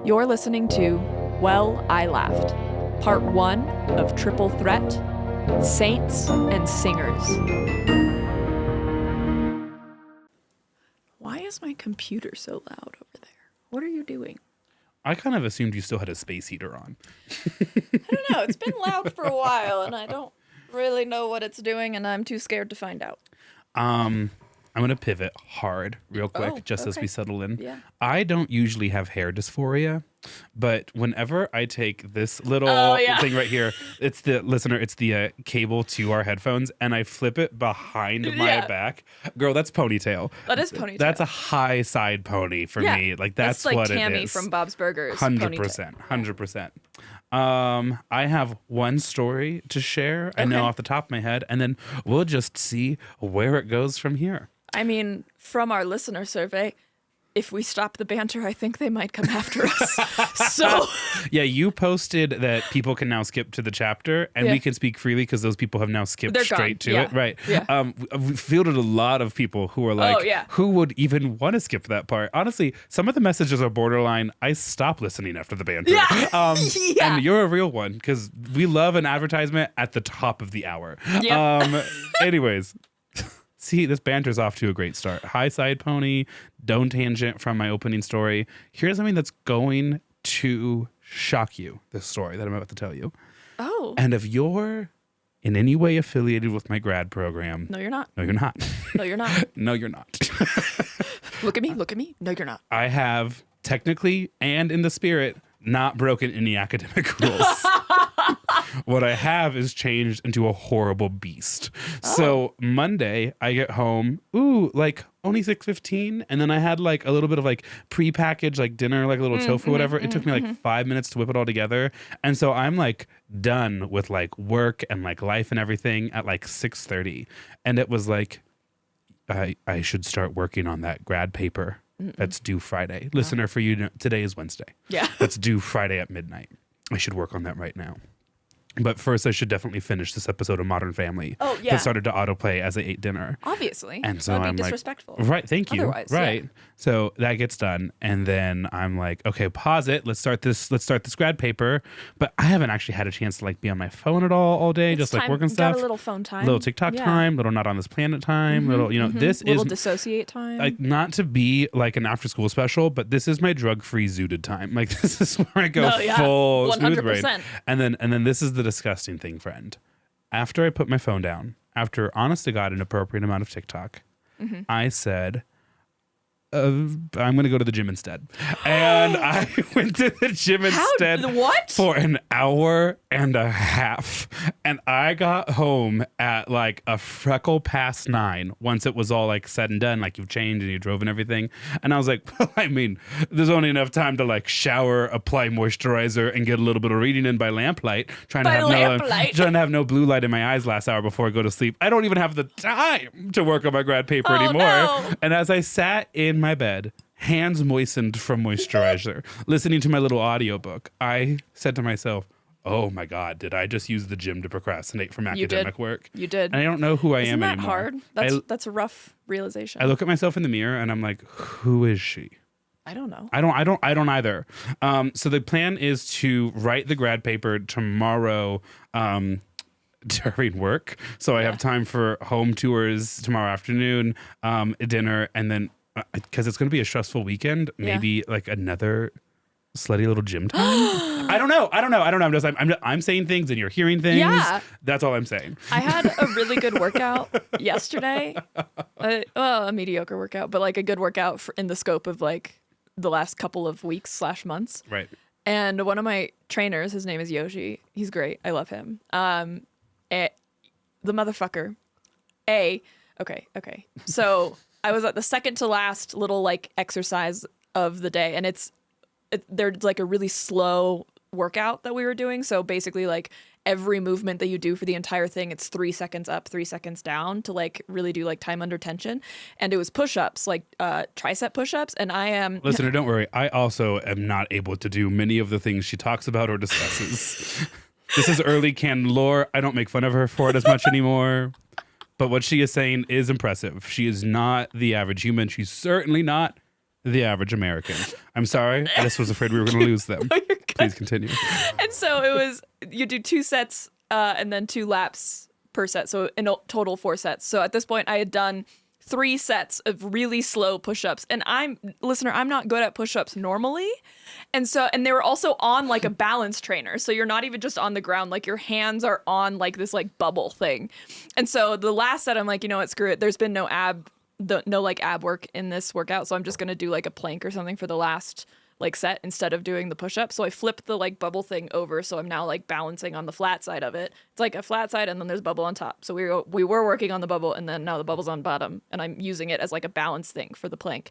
You're listening to Well, I Laughed, Part 1 of Triple Threat, Saints and Singers. Why is my computer so loud over there? What are you doing? I kind of assumed you still had a space heater on. I don't know. It's been loud for a while, and I don't really know what it's doing, and I'm too scared to find out. I'm going to pivot hard real quick as we settle in. Yeah. I don't usually have hair dysphoria, but whenever I take this little thing right here, it's the cable to our headphones, and I flip it behind my back. Girl, that's ponytail. That is ponytail. That's a high side pony for me. Like that's like what Tammy it is. from Bob's Burgers. 100%. 100%. I have one story to share. I know off the top of my head, and then we'll just see where it goes from here. I mean, from our listener survey, if we stop the banter, I think they might come after us. So, yeah, you posted that people can now skip to the chapter, and we can speak freely because those people have now skipped straight to it. Right. Yeah. We fielded a lot of people who are like, who would even want to skip that part? Honestly, some of the messages are borderline, I stop listening after the banter. Yeah. And you're a real one because we love an advertisement at the top of the hour. Yep. Anyways. See, this banter's off to a great start. High side pony, don't tangent from my opening story. Here's something that's going to shock you, this story that I'm about to tell you. Oh. And if you're in any way affiliated with my grad program... No, you're not. No, you're not. No, you're not. No, you're not. Look at me. Look at me. No, you're not. I have technically and in the spirit not broken any academic rules. What I have is changed into a horrible beast. So Monday I get home, like only 6:15, and then I had like a little bit of like pre-packaged like dinner, like a little tofu, whatever. It took me like 5 minutes to whip it all together, and so I'm like done with like work and like life and everything at like 6:30, and it was like I should start working on that grad paper that's due Friday. Listener, for you, today is Wednesday. Yeah, that's due Friday at midnight. I should work on that right now. But first, I should definitely finish this episode of Modern Family. Oh, yeah. That started to autoplay as I ate dinner. Obviously. And so that would I'm be disrespectful. like, right, thank you. Otherwise, right. yeah. So that gets done. And then I'm like, okay, pause it. Let's start this grad paper. But I haven't actually had a chance to like be on my phone at all day, It's just like time. working stuff. Got a little phone time. Little TikTok time, little not on this planet time, little, this little is dissociate time. like not to be like an after school special, but this is my drug-free zooted time. Like this is where I go full 100%. smooth brain. And then this is the disgusting thing, friend. After I put my phone down, after honest to God, an appropriate amount of TikTok, I said, I'm going to go to the gym instead. And I went to the gym instead for an hour and a half. And I got home at like a freckle past 9 once it was all like said and done, like you've changed and you drove and everything. And I was like, well, I mean, there's only enough time to like shower, apply moisturizer, and get a little bit of reading in by lamplight. Trying to have no blue light in my eyes last hour before I go to sleep. I don't even have the time to work on my grad paper anymore. No. And as I sat in my bed, hands moistened from moisturizer, listening to my little audiobook, I said to myself, oh my God, did I just use the gym to procrastinate from academic work? You did. And I don't know who I am Isn't that anymore. hard? That's a rough realization. I look at myself in the mirror and I'm like, who is she? I don't know. I don't either. So the plan is to write the grad paper tomorrow during work. So I have time for home tours tomorrow afternoon, dinner, and then because it's going to be a stressful weekend, maybe like another slutty little gym time. I don't know. I'm saying things and you're hearing things. Yeah. That's all I'm saying. I had a really good workout yesterday. A mediocre workout, but like a good workout in the scope of like the last couple of weeks / months. Right. And one of my trainers, his name is Yoshi. He's great. I love him. The motherfucker. Okay. So I was at the second to last little like exercise of the day, and there's like a really slow workout that we were doing. So basically like every movement that you do for the entire thing, it's 3 seconds up, 3 seconds down to like really do like time under tension. And it was push-ups, like tricep push-ups. And I am... Listener, don't worry. I also am not able to do many of the things she talks about or discusses. This is early canon lore. I don't make fun of her for it as much anymore. But what she is saying is impressive. She is not the average human. She's certainly not the average American. I'm sorry. I just was afraid we were going to lose them. No, you're good. Please continue. And so it was, you do 2 sets and then 2 laps per set. So in total 4 sets. So at this point I had done 3 sets of really slow push-ups. And I'm not good at push-ups normally. And they were also on like a balance trainer. So you're not even just on the ground, like your hands are on like this like bubble thing. And so the last set, I'm like, you know what, screw it. There's been no ab work in this workout. So I'm just going to do like a plank or something for the last like set instead of doing the push-up. So I flipped the like bubble thing over. So I'm now like balancing on the flat side of it. It's like a flat side and then there's bubble on top. So we were working on the bubble and then now the bubble's on bottom and I'm using it as like a balance thing for the plank.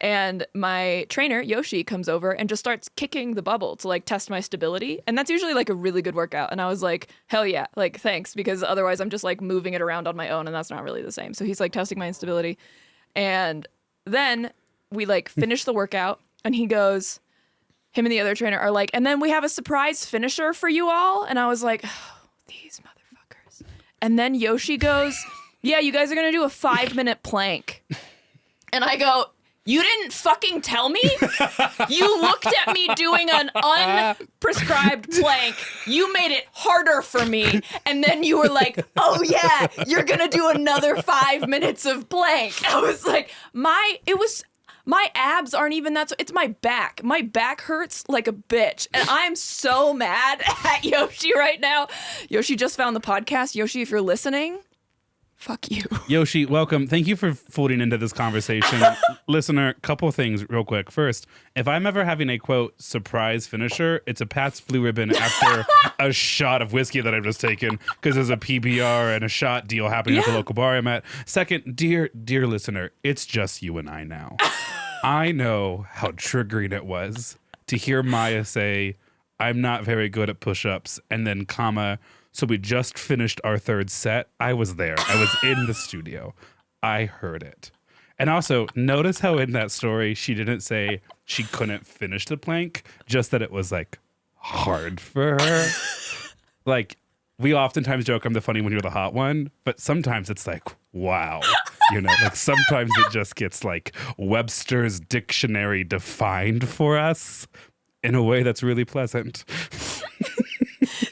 And my trainer, Yoshi, comes over and just starts kicking the bubble to like test my stability. And that's usually like a really good workout. And I was like, hell yeah, like thanks, because otherwise I'm just like moving it around on my own and that's not really the same. So he's like testing my instability. And then we like finish the workout and he goes, him and the other trainer are like, and then we have a surprise finisher for you all. And I was like, oh, these motherfuckers. And then Yoshi goes, yeah, you guys are going to do a 5-minute plank. And I go, you didn't fucking tell me? You looked at me doing an unprescribed plank. You made it harder for me. And then you were like, oh yeah, you're going to do another 5 minutes of plank. I was like, my abs aren't even that. It's my back. My back hurts like a bitch. And I'm so mad at Yoshi right now. Yoshi just found the podcast. Yoshi, if you're listening, fuck you. Yoshi, welcome. Thank you for folding into this conversation. Listener, couple things real quick. First, if I'm ever having a, quote, surprise finisher, it's a Pat's Blue Ribbon after a shot of whiskey that I've just taken because there's a PBR and a shot deal happening at the local bar I'm at. Second, dear listener, it's just you and I now. I know how triggering it was to hear Maya say, I'm not very good at push-ups, and then comma, so we just finished our 3rd set. I was there. I was in the studio. I heard it. And also, notice how in that story, she didn't say she couldn't finish the plank, just that it was, like, hard for her. Like, we oftentimes joke I'm the funny one, you're the hot one, but sometimes it's like, wow. You know, like sometimes it just gets, like, Webster's dictionary defined for us in a way that's really pleasant.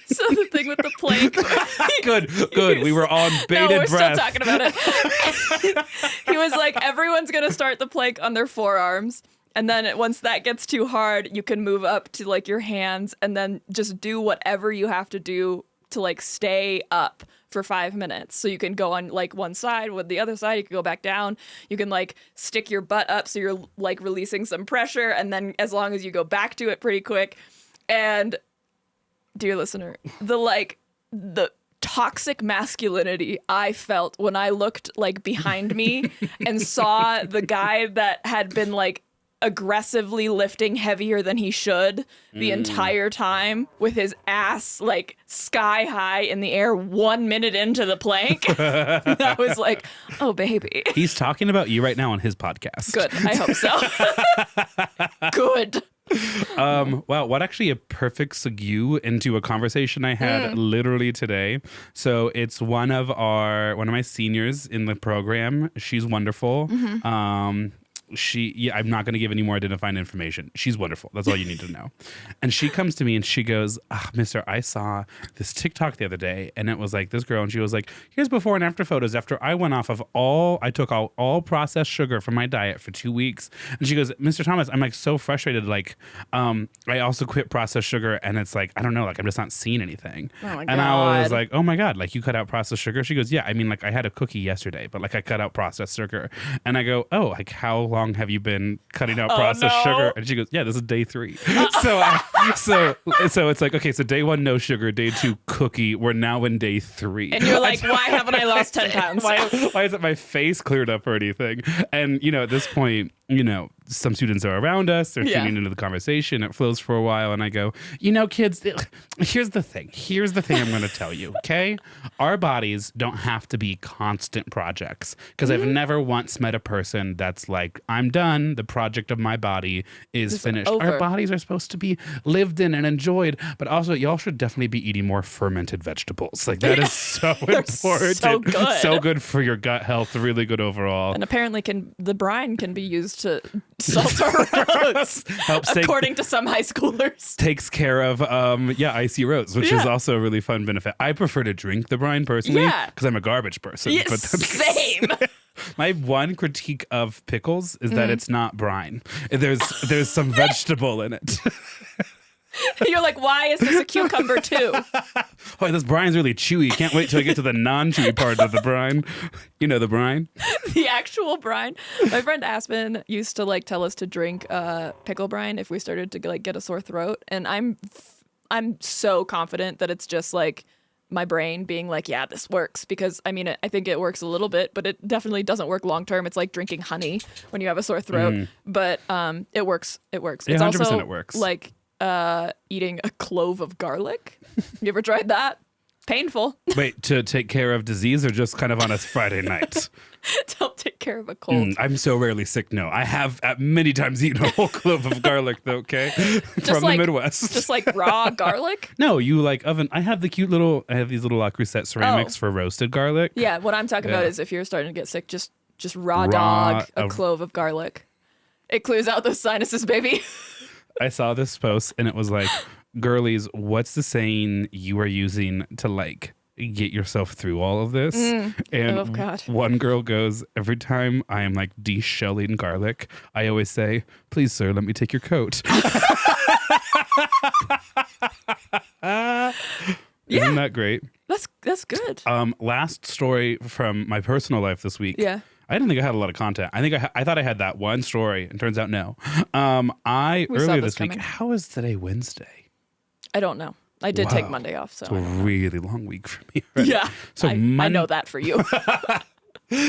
So the thing with the plank. Good. We were on bated breath. Still talking about it. He was like, everyone's going to start the plank on their forearms. And then once that gets too hard, you can move up to like your hands and then just do whatever you have to do to like stay up for 5 minutes. So you can go on like one side with the other side. You can go back down. You can like stick your butt up so you're like releasing some pressure. And then as long as you go back to it pretty quick. And dear listener, the toxic masculinity I felt when I looked like behind me and saw the guy that had been like aggressively lifting heavier than he should the entire time with his ass like sky high in the air 1 minute into the plank. I was like, oh baby. He's talking about you right now on his podcast. Good. I hope so. Good. Wow, what actually a perfect segue into a conversation I had literally today. So it's one of my seniors in the program. She's wonderful. I'm not going to give any more identifying information. She's wonderful. That's all you need to know. And she comes to me and she goes, mister, I saw this TikTok the other day and it was like this girl and she was like, here's before and after photos after I went off of I took all processed sugar from my diet for 2 weeks. And she goes, Mr. Thomas, I'm like so frustrated. Like, I also quit processed sugar and it's like, I don't know, like I'm just not seeing anything. Oh my God. And I was like, oh my God, like you cut out processed sugar? She goes, yeah, I mean, like I had a cookie yesterday, but like I cut out processed sugar. And I go, oh, like how long have you been cutting out processed sugar? And she goes, yeah, this is day 3. So it's like, okay, so day 1, no sugar, day 2, cookie. We're now in day 3. And you're like, why haven't I lost 10 pounds? Why isn't my face cleared up or anything? And, at this point, some students are around us. They're tuning into the conversation. It flows for a while. And I go, kids, here's the thing. I'm going to tell you, okay? Our bodies don't have to be constant projects because I've never once met a person that's like, I'm done. The project of my body is finished. Over. Our bodies are supposed to be lived in and enjoyed. But also, y'all should definitely be eating more fermented vegetables. Like, that is so important. So good. So good for your gut health. Really good overall. And apparently the brine can be used to Salt our roads, Helps take, according to some high schoolers. takes care of icy roads, which is also a really fun benefit. I prefer to drink the brine personally because I'm a garbage person. Yes, But same. my one critique of pickles is that it's not brine. There's some vegetable in it. You're like, why is this a cucumber too? Oh, this brine's really chewy. Can't wait till I get to the non-chewy part of the brine. You know the brine? The actual brine. My friend Aspen used to like tell us to drink pickle brine if we started to like get a sore throat, and I'm so confident that it's just like my brain being like, yeah, this works, because I mean, I think it works a little bit, but it definitely doesn't work long term. It's like drinking honey when you have a sore throat, but it works. It works. Yeah, It's 100% also it works. like eating a clove of garlic. You ever tried that? Painful. Wait, to take care of disease or just kind of on a Friday night? To help take care of a cold. I'm so rarely sick. No, I have many times eaten a whole clove of garlic, though, okay? From the Midwest. Just like raw garlic? No, you like oven. I have these little La Crusette ceramics for roasted garlic. Yeah, what I'm talking about is if you're starting to get sick, just raw dog a clove of garlic. It clears out those sinuses, baby. I saw this post and it was like, girlies, what's the saying you are using to like get yourself through all of this? And oh, God. One girl goes, every time I am like de-shelling garlic, I always say, please, sir, let me take your coat. Isn't that great? That's good. Last story from my personal life this week. Yeah. I didn't think I had a lot of content. I think I thought I had that one story, and turns out no. Earlier this week. How is today Wednesday? I don't know. I did take Monday off, so it's a really long week for me already. Yeah. So I know that for you.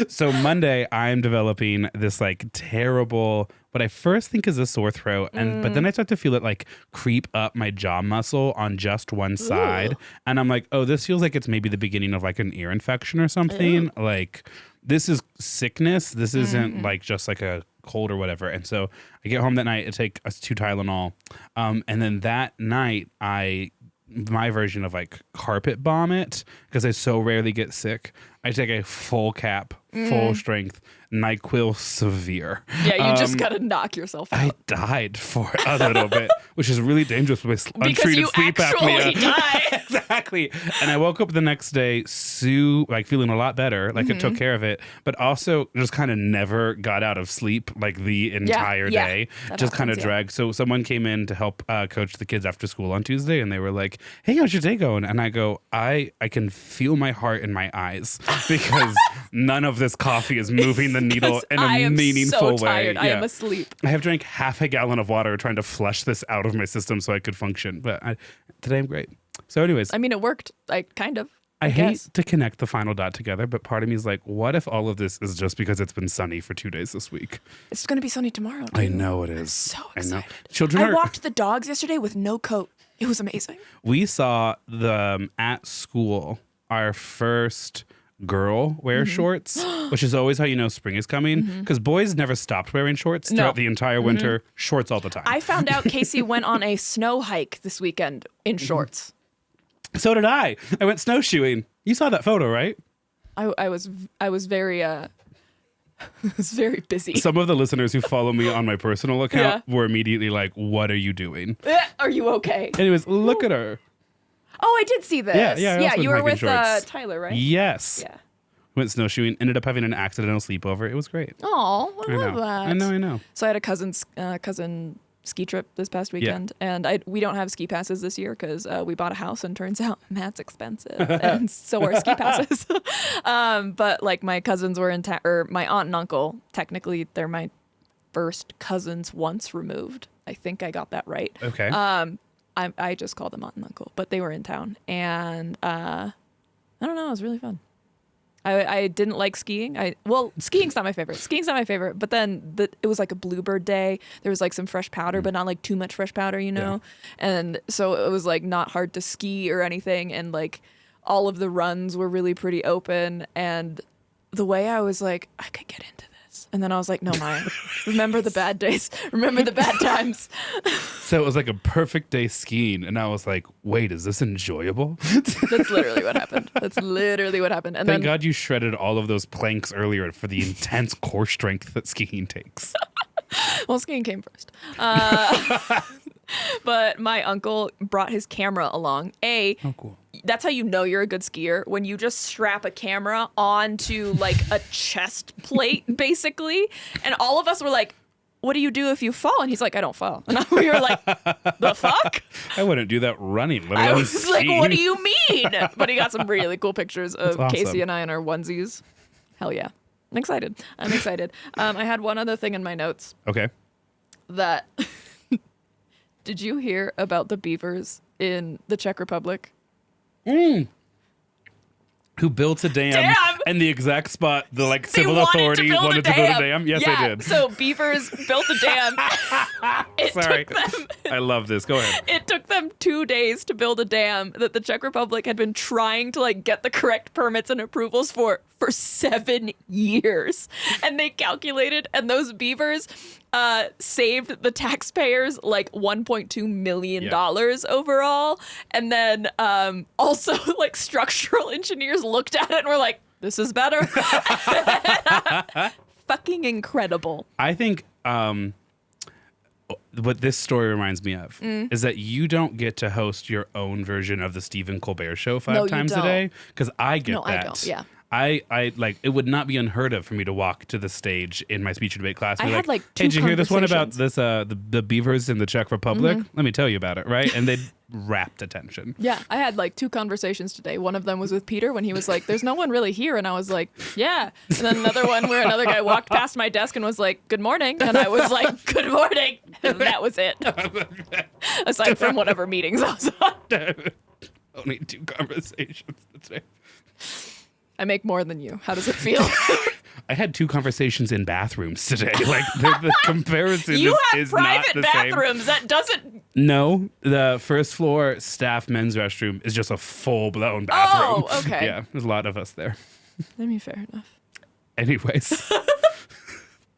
So Monday, I'm developing this like terrible, what I first think is a sore throat, but then I start to feel it like creep up my jaw muscle on just one side, and I'm like, oh, this feels like it's maybe the beginning of like an ear infection or something. Like this is sickness. This isn't like just like a cold or whatever. And so I get home that night, I take 2 Tylenol, and then that night my version of like carpet bomb it, because I so rarely get sick. I take a full cap, full strength NyQuil Severe. Yeah, you just gotta knock yourself out. I died for a little bit, which is really dangerous with my because untreated you sleep actually apnea. die. Exactly. And I woke up the next day like feeling a lot better, like it took care of it, but also just kind of never got out of sleep like the entire day. Just kind of dragged. So someone came in to help coach the kids after school on Tuesday, and they were like, hey, how's your day going? And I go, I can feel my heart in my eyes because none of this coffee is moving the needle in a meaningful so tired. way. I am asleep. I have drank half a gallon of water trying to flush this out of my system so I could function. But today I'm great. So anyways. I mean, it worked. I hate guess. to connect the final dot together, but part of me is like, what if all of this is just because it's been sunny for 2 days this week? It's going to be sunny tomorrow, too. I know it is. So excited. I know. Children I walked the dogs yesterday with no coat. It was amazing. We saw at school our first girl wear shorts, which is always how you know spring is coming, because boys never stopped wearing shorts throughout the entire winter. Shorts all the time. I found out Casey went on a snow hike this weekend in shorts. So did I. I went snowshoeing. You saw that photo, right? I was very was very busy. Some of the listeners who follow me on my personal account were immediately like, what are you doing? Are you okay? Anyways, look at her. Oh, I did see this. Yeah, you were with shorts. Tyler, right? Yes. Yeah. Went snowshoeing, ended up having an accidental sleepover. It was great. Oh, I love that. I know. So I had a cousin ski trip this past weekend, and we don't have ski passes this year because we bought a house, and turns out that's expensive, and so are ski passes. But like my cousins were in town, or my aunt and uncle. Technically, they're my first cousins once removed. I think I got that right. Okay. I just called them aunt and uncle, but they were in town, and I don't know, it was really fun. I didn't like skiing. Skiing's not my favorite. But then it was like a bluebird day. There was like some fresh powder, but not like too much fresh powder, you know? Yeah. And so it was like not hard to ski or anything. And like all of the runs were really pretty open. And the way I was like, I could get into this. And then I was like, no, Maya, remember the bad days. Remember the bad times. So it was like a perfect day skiing. And I was like, wait, is this enjoyable? That's literally what happened. And Thank God you shredded all of those planks earlier for the intense core strength that skiing takes. Well, skiing came first. But my uncle brought his camera along. Oh, cool. That's how you know you're a good skier, when you just strap a camera onto like a chest plate, basically. And all of us were like, what do you do if you fall? And he's like, I don't fall. And we were like, the fuck? I wouldn't do that running. Let I alone was like, skiing. what do you mean? But he got some really cool pictures of That's awesome. Casey and I in our onesies. Hell yeah. I'm excited. I had one other thing in my notes Okay. that... Did you hear about the beavers in the Czech Republic? Who built a dam in the exact spot the like civil authority wanted to build a dam? Yes, yeah, I did. So beavers built a dam. Sorry. I love this. Go ahead. It took them 2 days to build a dam that the Czech Republic had been trying to like get the correct permits and approvals for 7 years. And they calculated, and those beavers saved the taxpayers like $1.2 million overall. And then also like structural engineers looked at it and were like, this is better. Fucking incredible. I think what this story reminds me of is that you don't get to host your own version of the Stephen Colbert Show 5 times a day, because I get that. I don't. Yeah. I like, it would not be unheard of for me to walk to the stage in my speech and debate class and I be had, like, like, 2 hey, did you hear this one about conversations. this the beavers in the Czech Republic? Let me tell you about it, right? And they'd rapt attention. Yeah, I had like 2 conversations today. One of them was with Peter when he was like, there's no one really here. And I was like, yeah. And then another one where another guy walked past my desk and was like, good morning. And I was like, good morning. And that was it. Aside from whatever meetings I was on. Only 2 conversations. That's right. I make more than you. How does it feel? I had 2 conversations in bathrooms today. Like the comparison You is have not private the same. bathrooms. That doesn't. No, the first floor staff men's restroom is just a full blown bathroom. Oh, okay. Yeah, there's a lot of us there. I mean, fair enough. Anyways,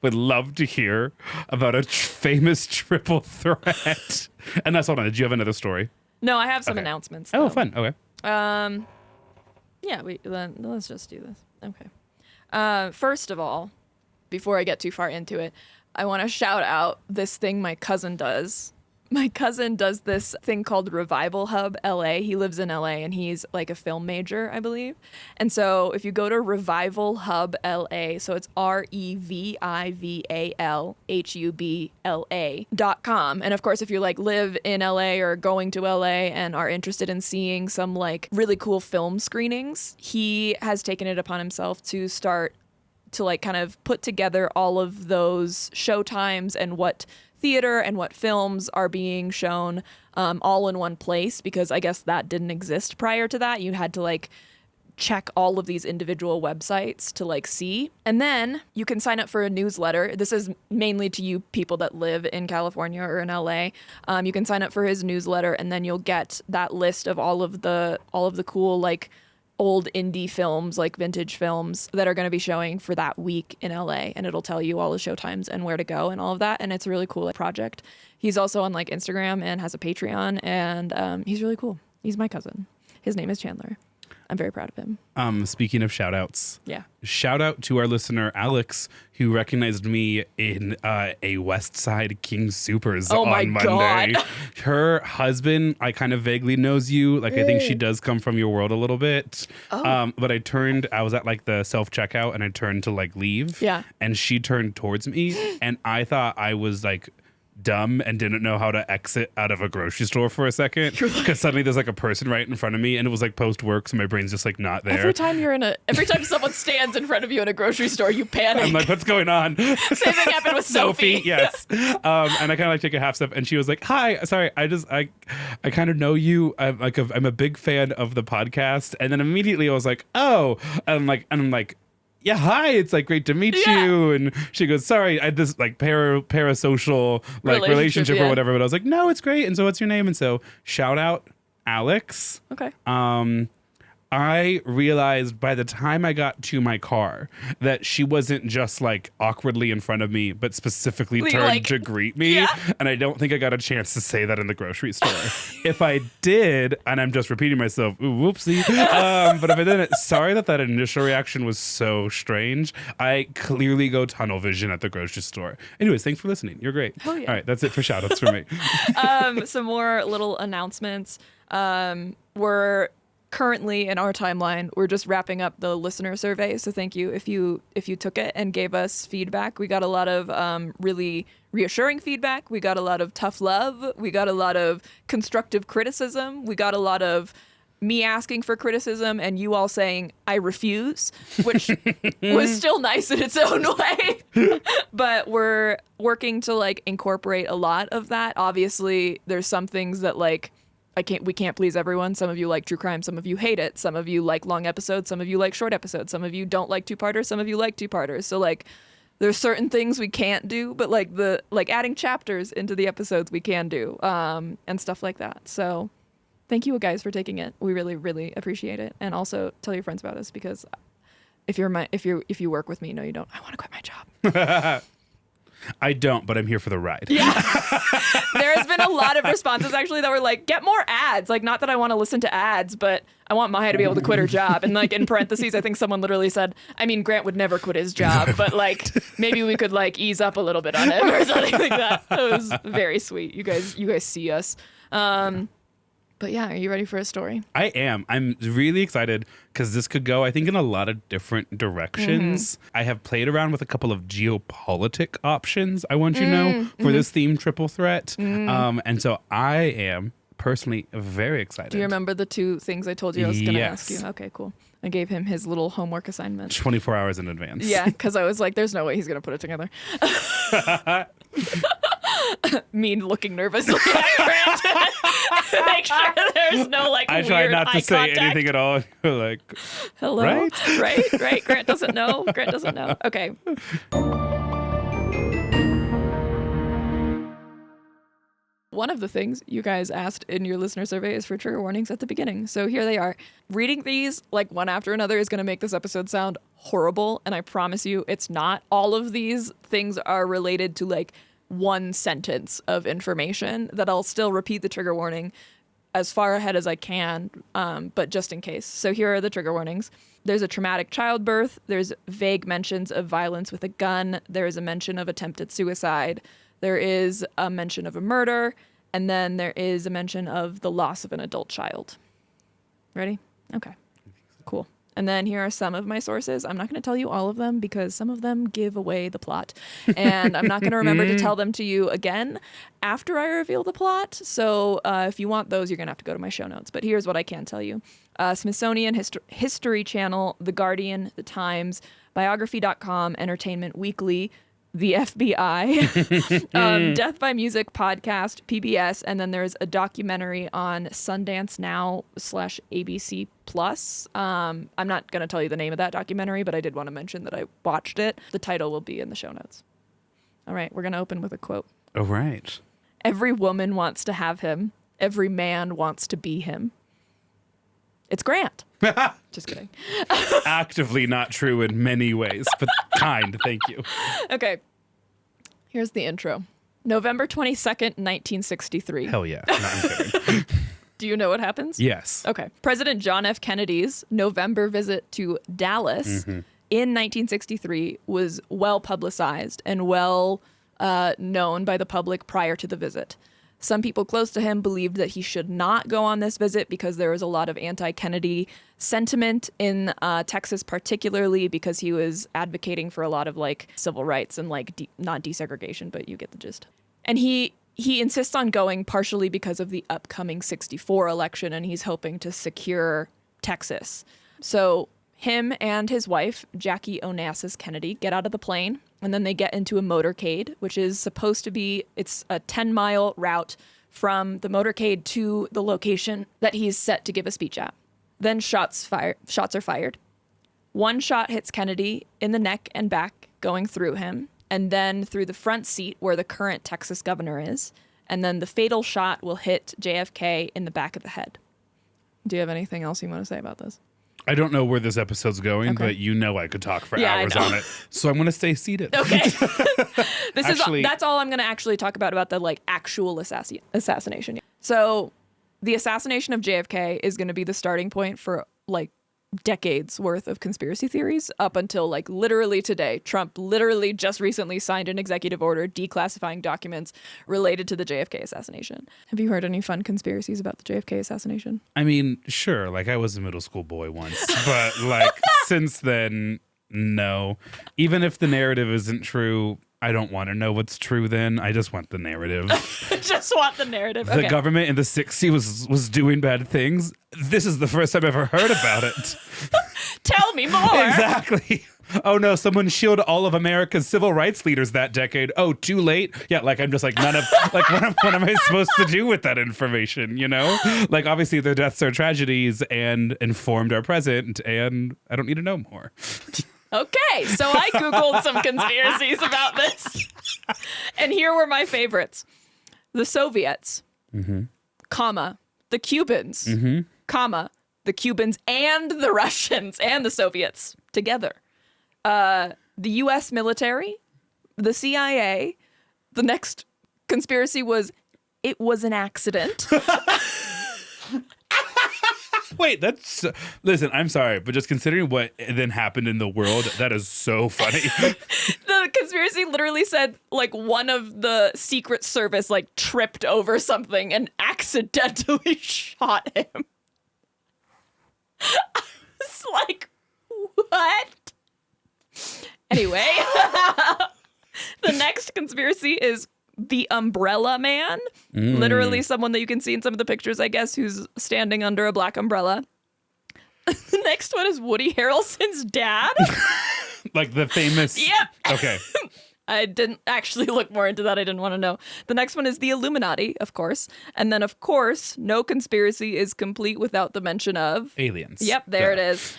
would love to hear about a famous triple threat. And that's hold on. Did you have another story? No, I have some Okay. announcements. Oh, though. fun. Okay. Yeah, let's just do this. Okay. First of all, before I get too far into it, I want to shout out this thing my cousin does. My cousin does this thing called Revival Hub LA. He lives in LA and he's like a film major, I believe. And so if you go to Revival Hub LA, so it's REVIVALHUBLA.com. And of course, if you like live in LA or going to LA and are interested in seeing some like really cool film screenings, he has taken it upon himself to start to like kind of put together all of those show times and what theater and what films are being shown all in one place, because I guess that didn't exist prior to that. You had to like check all of these individual websites to like see. And then you can sign up for a newsletter. This is mainly to you people that live in California or in LA. You can sign up for his newsletter and then you'll get that list of all of the cool like old indie films, like vintage films that are going to be showing for that week in LA, and it'll tell you all the showtimes and where to go and all of that, and it's a really cool project. He's also on like Instagram and has a Patreon, and he's really cool. He's my cousin. His name is Chandler. I'm very proud of him. Speaking of shout outs, Yeah. shout out to our listener Alex, who recognized me in a West Side King Supers Oh on my Monday. God. Her husband, I kind of vaguely knows you. Like I think she does come from your world a little bit. But I was at like the self checkout and I turned to like leave. Yeah. And she turned towards me and I thought I was like dumb and didn't know how to exit out of a grocery store for a second, because suddenly there's like a person right in front of me and it was like post work, so my brain's just like not there. Every time someone stands in front of you in a grocery store, you panic. I'm like, what's going on? Same thing happened with Sophie. Yes. And I kind of like take a half step and she was like, hi, sorry, I kind of know you. I'm a big fan of the podcast. And then immediately I was like, oh, and I'm like, yeah, hi, it's like great to meet you. And she goes, sorry, I had this like parasocial like relationship or whatever. But I was like, no, it's great. And so what's your name? And so shout out Alex. Okay. Our I realized by the time I got to my car that she wasn't just like awkwardly in front of me, but specifically turned to greet me. Yeah. And I don't think I got a chance to say that in the grocery store. If I did, and I'm just repeating myself, ooh, whoopsie. But if I didn't, sorry that initial reaction was so strange. I clearly go tunnel vision at the grocery store. Anyways, thanks for listening. You're great. Oh, yeah. All right, that's it for shout outs for me. Some more little announcements. We're currently in our timeline, we're just wrapping up the listener survey. So thank you if you took it and gave us feedback. We got a lot of really reassuring feedback. We got a lot of tough love. We got a lot of constructive criticism. We got a lot of me asking for criticism and you all saying I refuse, which was still nice in its own way. But we're working to like incorporate a lot of that. Obviously, there's some things that like we can't please everyone. Some of you like true crime, some of you hate it. Some of you like long episodes, some of you like short episodes. Some of you don't like two-parters, some of you like two-parters. So like there's certain things we can't do, but like adding chapters into the episodes we can do, and stuff like that. So thank you guys for taking it. We really, really appreciate it. And also tell your friends about us, because if you work with me, no, you don't. I want to quit my job. I don't, but I'm here for the ride. Yeah. There has been a lot of responses actually that were like, get more ads. Like, not that I want to listen to ads, but I want Maya to be able to quit her job. And like in parentheses, I think someone literally said, I mean, Grant would never quit his job, but like maybe we could like ease up a little bit on him or something like that. It was very sweet. You guys see us. But yeah, are you ready for a story? I am. I'm really excited because this could go, I think, in a lot of different directions. I have played around with a couple of geopolitic options, I want you to know, for this theme triple threat. And so I am personally very excited. Do you remember the two things I told you I was going to ask you? Okay, cool. I gave him his little homework assignment. 24 hours in advance. Yeah, because I was like, there's no way he's going to put it together. Me looking nervously at Grant to make sure there's no like I try weird not to eye say contact. anything at all. Like, hello, right. Grant doesn't know. Okay. One of the things you guys asked in your listener survey is for trigger warnings at the beginning. So here they are. Reading these like one after another is going to make this episode sound horrible. And I promise you it's not. All of these things are related to like one sentence of information that I'll still repeat the trigger warning as far ahead as I can, but just in case. So here are the trigger warnings. There's a traumatic childbirth. There's vague mentions of violence with a gun. There is a mention of attempted suicide. There is a mention of a murder, and then there is a mention of the loss of an adult child. Ready? Okay, cool. And then here are some of my sources. I'm not going to tell you all of them because some of them give away the plot, and I'm not going to remember to tell them to you again after I reveal the plot. So if you want those, you're going to have to go to my show notes. But here's what I can tell you. Smithsonian History Channel, The Guardian, The Times, Biography.com, Entertainment Weekly, the FBI, Death by Music podcast, PBS, and then there's a documentary on Sundance Now /ABC Plus. I'm not going to tell you the name of that documentary, but I did want to mention that I watched it. The title will be in the show notes. All right, we're going to open with a quote. All right. Every woman wants to have him. Every man wants to be him. It's Grant. Just kidding. Actively not true in many ways, but kind. Thank you. Okay. Here's the intro. November 22nd, 1963. Hell yeah. No, I'm kidding. Do you know what happens? Yes. Okay. President John F. Kennedy's November visit to Dallas in 1963 was well publicized and well known by the public prior to the visit. Some people close to him believed that he should not go on this visit because there was a lot of anti-Kennedy sentiment in Texas, particularly because he was advocating for a lot of like civil rights and like not desegregation, but you get the gist. And he insists on going partially because of the upcoming 64 election, and he's hoping to secure Texas. So him and his wife, Jackie Onassis Kennedy, get out of the plane, and then they get into a motorcade, which is supposed to be, it's a 10-mile route from the motorcade to the location that he's set to give a speech at. Then shots are fired. One shot hits Kennedy in the neck and back, going through him, and then through the front seat where the current Texas governor is, and then the fatal shot will hit JFK in the back of the head. Do you have anything else you want to say about this? I don't know where this episode's going, Okay. but you know I could talk for Yeah, I hours know. on it. So I'm going to stay seated. Okay. Actually- That's all I'm going to actually talk about the like actual assassination. So the assassination of JFK is going to be the starting point for like decades worth of conspiracy theories up until like literally today. Trump literally just recently signed an executive order declassifying documents related to the JFK assassination. Have you heard any fun conspiracies about the JFK assassination? I mean, sure, like I was a middle school boy once, but like since then, no. Even if the narrative isn't true, I don't want to know what's true then. I just want the narrative. Just want the narrative. The Okay. government in the 60s was doing bad things. This is the first I've ever heard about it. Tell me more. Exactly. Oh no, someone shielded all of America's civil rights leaders that decade. Oh, too late. Yeah, like I'm just like none of like what am I supposed to do with that information, you know? Like obviously their deaths are tragedies and informed our present, and I don't need to know more. Okay, so I Googled some conspiracies about this. And here were my favorites. The Soviets, comma, the Cubans, comma, the Cubans and the Russians and the Soviets together. The U.S. military, the CIA. The next conspiracy was it was an accident. Wait, listen, I'm sorry, but just considering what then happened in the world, that is so funny. The conspiracy literally said like one of the Secret Service like tripped over something and accidentally shot him. I was like, what? Anyway, the next conspiracy is the Umbrella Man. Literally someone that you can see in some of the pictures, I guess, who's standing under a black umbrella. The next one is Woody Harrelson's dad. Like the famous. Yep. Okay. I didn't actually look more into that. I didn't want to know. The next one is the Illuminati, of course. And then, of course, no conspiracy is complete without the mention of Aliens. Yep, there it is.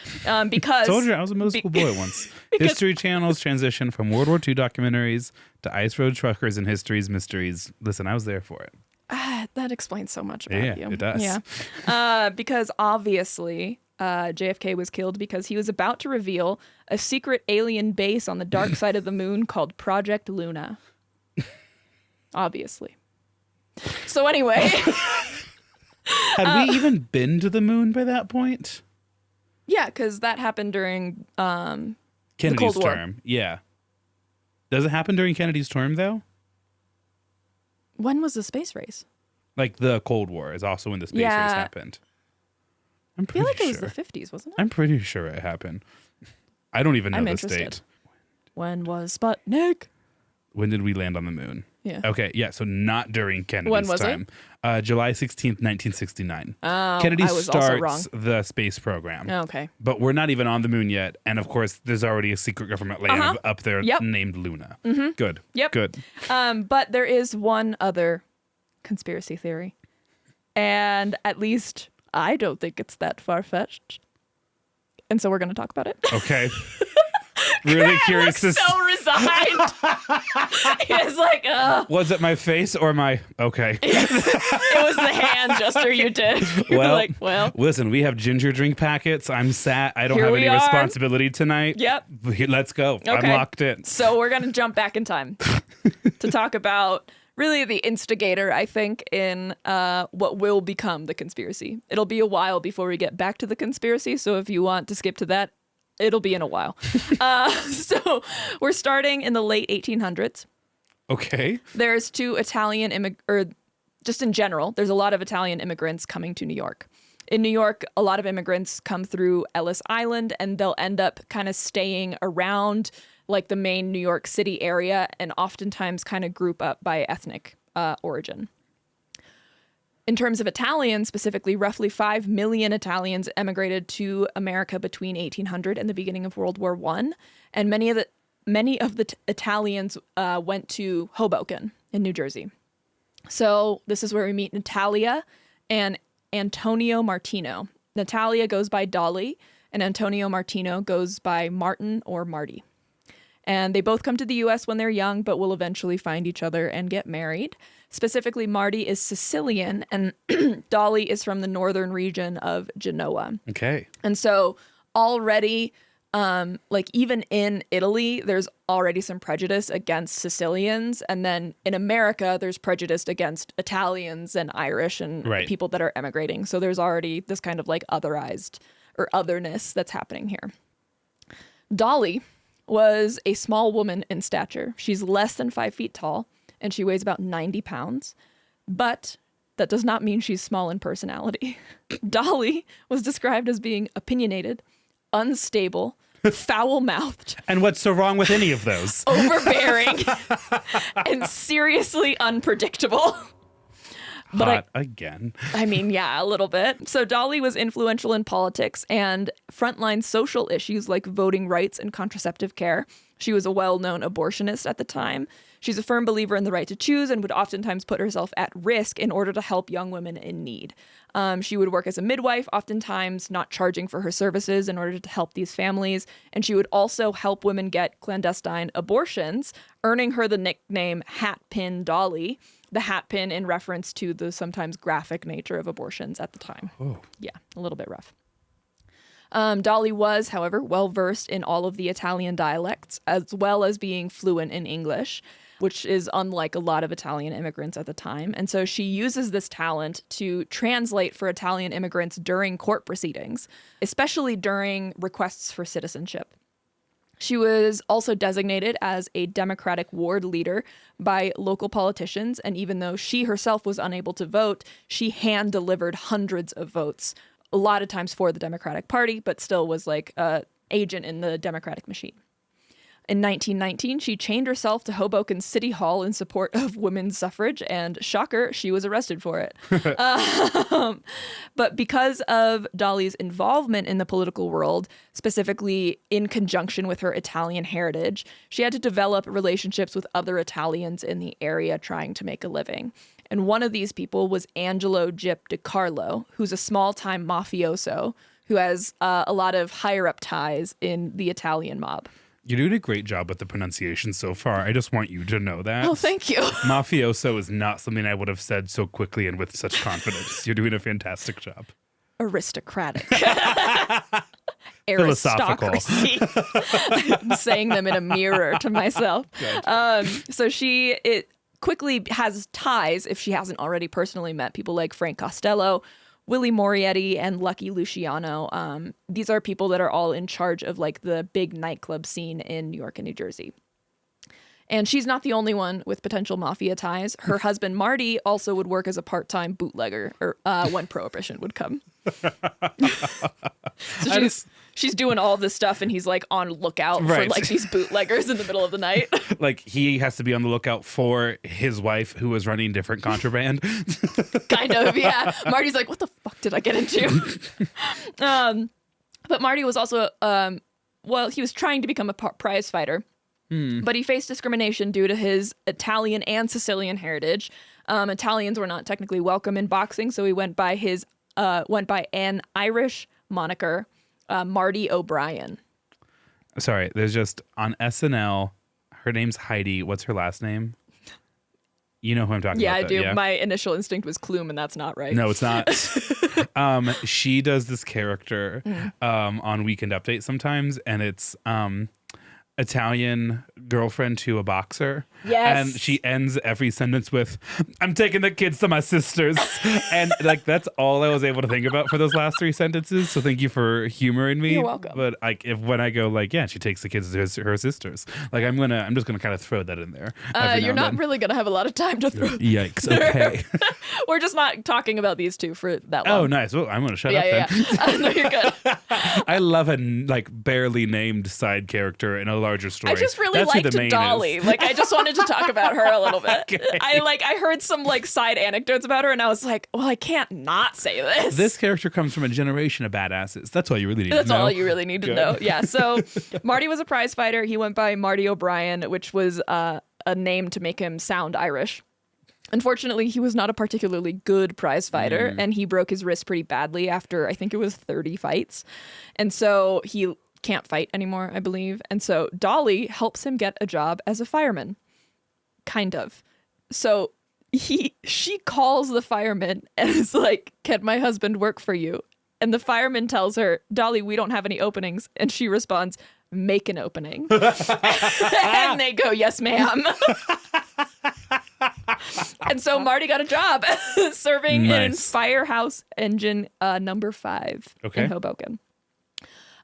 Because Told you I was a middle school boy once. History Channel's transition from World War II documentaries to Ice Road Truckers and History's Mysteries. Listen, I was there for it. that explains so much about you. Yeah, it does. Yeah. Because obviously JFK was killed because he was about to reveal a secret alien base on the dark side of the moon called Project Luna. Obviously. So anyway. Had we even been to the moon by that point? Yeah, because that happened during Kennedy's Cold War. term. Yeah. Does it happen during Kennedy's term, though? When was the space race? Like the Cold War is also when the space race happened. I'm I pretty feel like sure. it was the 50s, wasn't it? I'm pretty sure it happened. I don't even know I'm the interested. state. When was Sputnik? When did we land on the moon? Yeah. Okay, yeah, so not during Kennedy's When was time. July 16th, 1969. Oh, Kennedy I was also wrong. starts the space program. Okay. But we're not even on the moon yet. And of course, there's already a secret government land up there Yep. named Luna. Good. Yep. Good. But there is one other conspiracy theory. And at least I don't think it's that far-fetched. And so we're going to talk about it. Okay. Really curious to So resigned. He was like, Was it my face or my okay? it was the hand gesture you did. You were like, well, listen, we have ginger drink packets. I'm sat. I don't Here have we any are. responsibility tonight. Yep. Let's go. I'm Okay. locked in. So we're going to jump back in time to talk about really the instigator, I think, in what will become the conspiracy. It'll be a while before we get back to the conspiracy. So if you want to skip to that, it'll be in a while. So we're starting in the late 1800s. Okay. There's two Italian or just in general, there's a lot of Italian immigrants coming to New York. In New York, a lot of immigrants come through Ellis Island and they'll end up kind of staying around like the main New York City area and oftentimes kind of group up by ethnic origin. In terms of Italians, specifically, roughly 5 million Italians emigrated to America between 1800 and the beginning of World War I. And many of the Italians went to Hoboken in New Jersey. So this is where we meet Natalia and Antonio Martino. Natalia goes by Dolly, and Antonio Martino goes by Martin or Marty. And they both come to the U.S. when they're young, but will eventually find each other and get married. Specifically, Marty is Sicilian, and Dolly is from the northern region of Genoa. Okay. And so already like even in Italy, there's already some prejudice against Sicilians. And then in America, there's prejudice against Italians and Irish and people that are emigrating. So there's already this kind of like otherized or otherness that's happening here. Dolly was a small woman in stature. She's less than 5 feet tall and she weighs about 90 pounds. But that does not mean she's small in personality. Dolly was described as being opinionated, unstable, foul-mouthed. And what's so wrong with any of those? Overbearing and seriously unpredictable. But again. I mean, yeah, a little bit. So Dolly was influential in politics and frontline social issues like voting rights and contraceptive care. She was a well-known abortionist at the time. She's a firm believer in the right to choose and would oftentimes put herself at risk in order to help young women in need. She would work as a midwife, oftentimes not charging for her services in order to help these families. And she would also help women get clandestine abortions, earning her the nickname Hatpin Dolly, the hat pin in reference to the sometimes graphic nature of abortions at the time. Oh. Yeah, a little bit rough. Dolly was, however, well-versed in all of the Italian dialects, as well as being fluent in English, which is unlike a lot of Italian immigrants at the time. And so she uses this talent to translate for Italian immigrants during court proceedings, especially during requests for citizenship. She was also designated as a Democratic ward leader by local politicians, and even though she herself was unable to vote, she hand-delivered hundreds of votes, a lot of times for the Democratic Party, but still was like an agent in the Democratic machine. In 1919, she chained herself to Hoboken City Hall in support of women's suffrage, and shocker, she was arrested for it. But because of Dolly's involvement in the political world, specifically in conjunction with her Italian heritage, she had to develop relationships with other Italians in the area trying to make a living. And one of these people was Angelo Gyp DiCarlo, who's a small-time mafioso who has a lot of higher-up ties in the Italian mob. You're doing a great job with the pronunciation so far. I just want you to know that. Oh, thank you. Mafioso is not something I would have said so quickly and with such confidence. You're doing a fantastic job. Aristocratic. Philosophical. Aristocracy. I'm saying them in a mirror to myself. So it quickly has ties, if she hasn't already personally met people like Frank Costello, Willie Morietti, and Lucky Luciano. These are people that are all in charge of like the big nightclub scene in New York and New Jersey. And she's not the only one with potential mafia ties. Her husband, Marty, also would work as a part-time bootlegger when Prohibition would come. So she's doing all this stuff and he's like on lookout for like these bootleggers in the middle of the night. Like he has to be on the lookout for his wife who is running different contraband. Kind of, yeah. Marty's like, what the fuck did I get into? But Marty was also, he was trying to become a prize fighter. But he faced discrimination due to his Italian and Sicilian heritage. Italians were not technically welcome in boxing, so he went by an Irish moniker, Marty O'Brien. Sorry, there's just on SNL, her name's Heidi. What's her last name? You know who I'm talking about. Yeah, I do. Yeah? My initial instinct was Klum, and that's not right. No, it's not. She does this character on Weekend Update sometimes, and it's Italian girlfriend to a boxer. Yes. And she ends every sentence with, I'm taking the kids to my sister's. And like, that's all I was able to think about for those last 3 sentences. So thank you for humoring me. You're welcome. But like, when I go like, yeah, she takes the kids to her sister's. Like, I'm just going to kind of throw that in there. You're not really going to have a lot of time to throw. Yikes. Okay. We're just not talking about these two for that long. Oh, nice. Well, I'm going to shut up then. No, you're good. I love a like barely named side character in a larger story. I just really That's who liked the main Dolly. is. Like, I just wanted to talk about her a little bit. Okay. I heard some like side anecdotes about her, and I was like, well, I can't not say this. This character comes from a generation of badasses. That's all you really need to know. That's all you really need to know. Yeah. So Marty was a prize fighter. He went by Marty O'Brien, which was a name to make him sound Irish. Unfortunately, he was not a particularly good prize fighter, and he broke his wrist pretty badly after, I think it was 30 fights. And so he can't fight anymore, I believe. And so Dolly helps him get a job as a fireman. Kind of. So she calls the fireman and is like, can my husband work for you? And the fireman tells her, Dolly, we don't have any openings. And she responds, make an opening. And they go, yes, ma'am. And so Marty got a job serving in Firehouse Engine number 5 in Hoboken.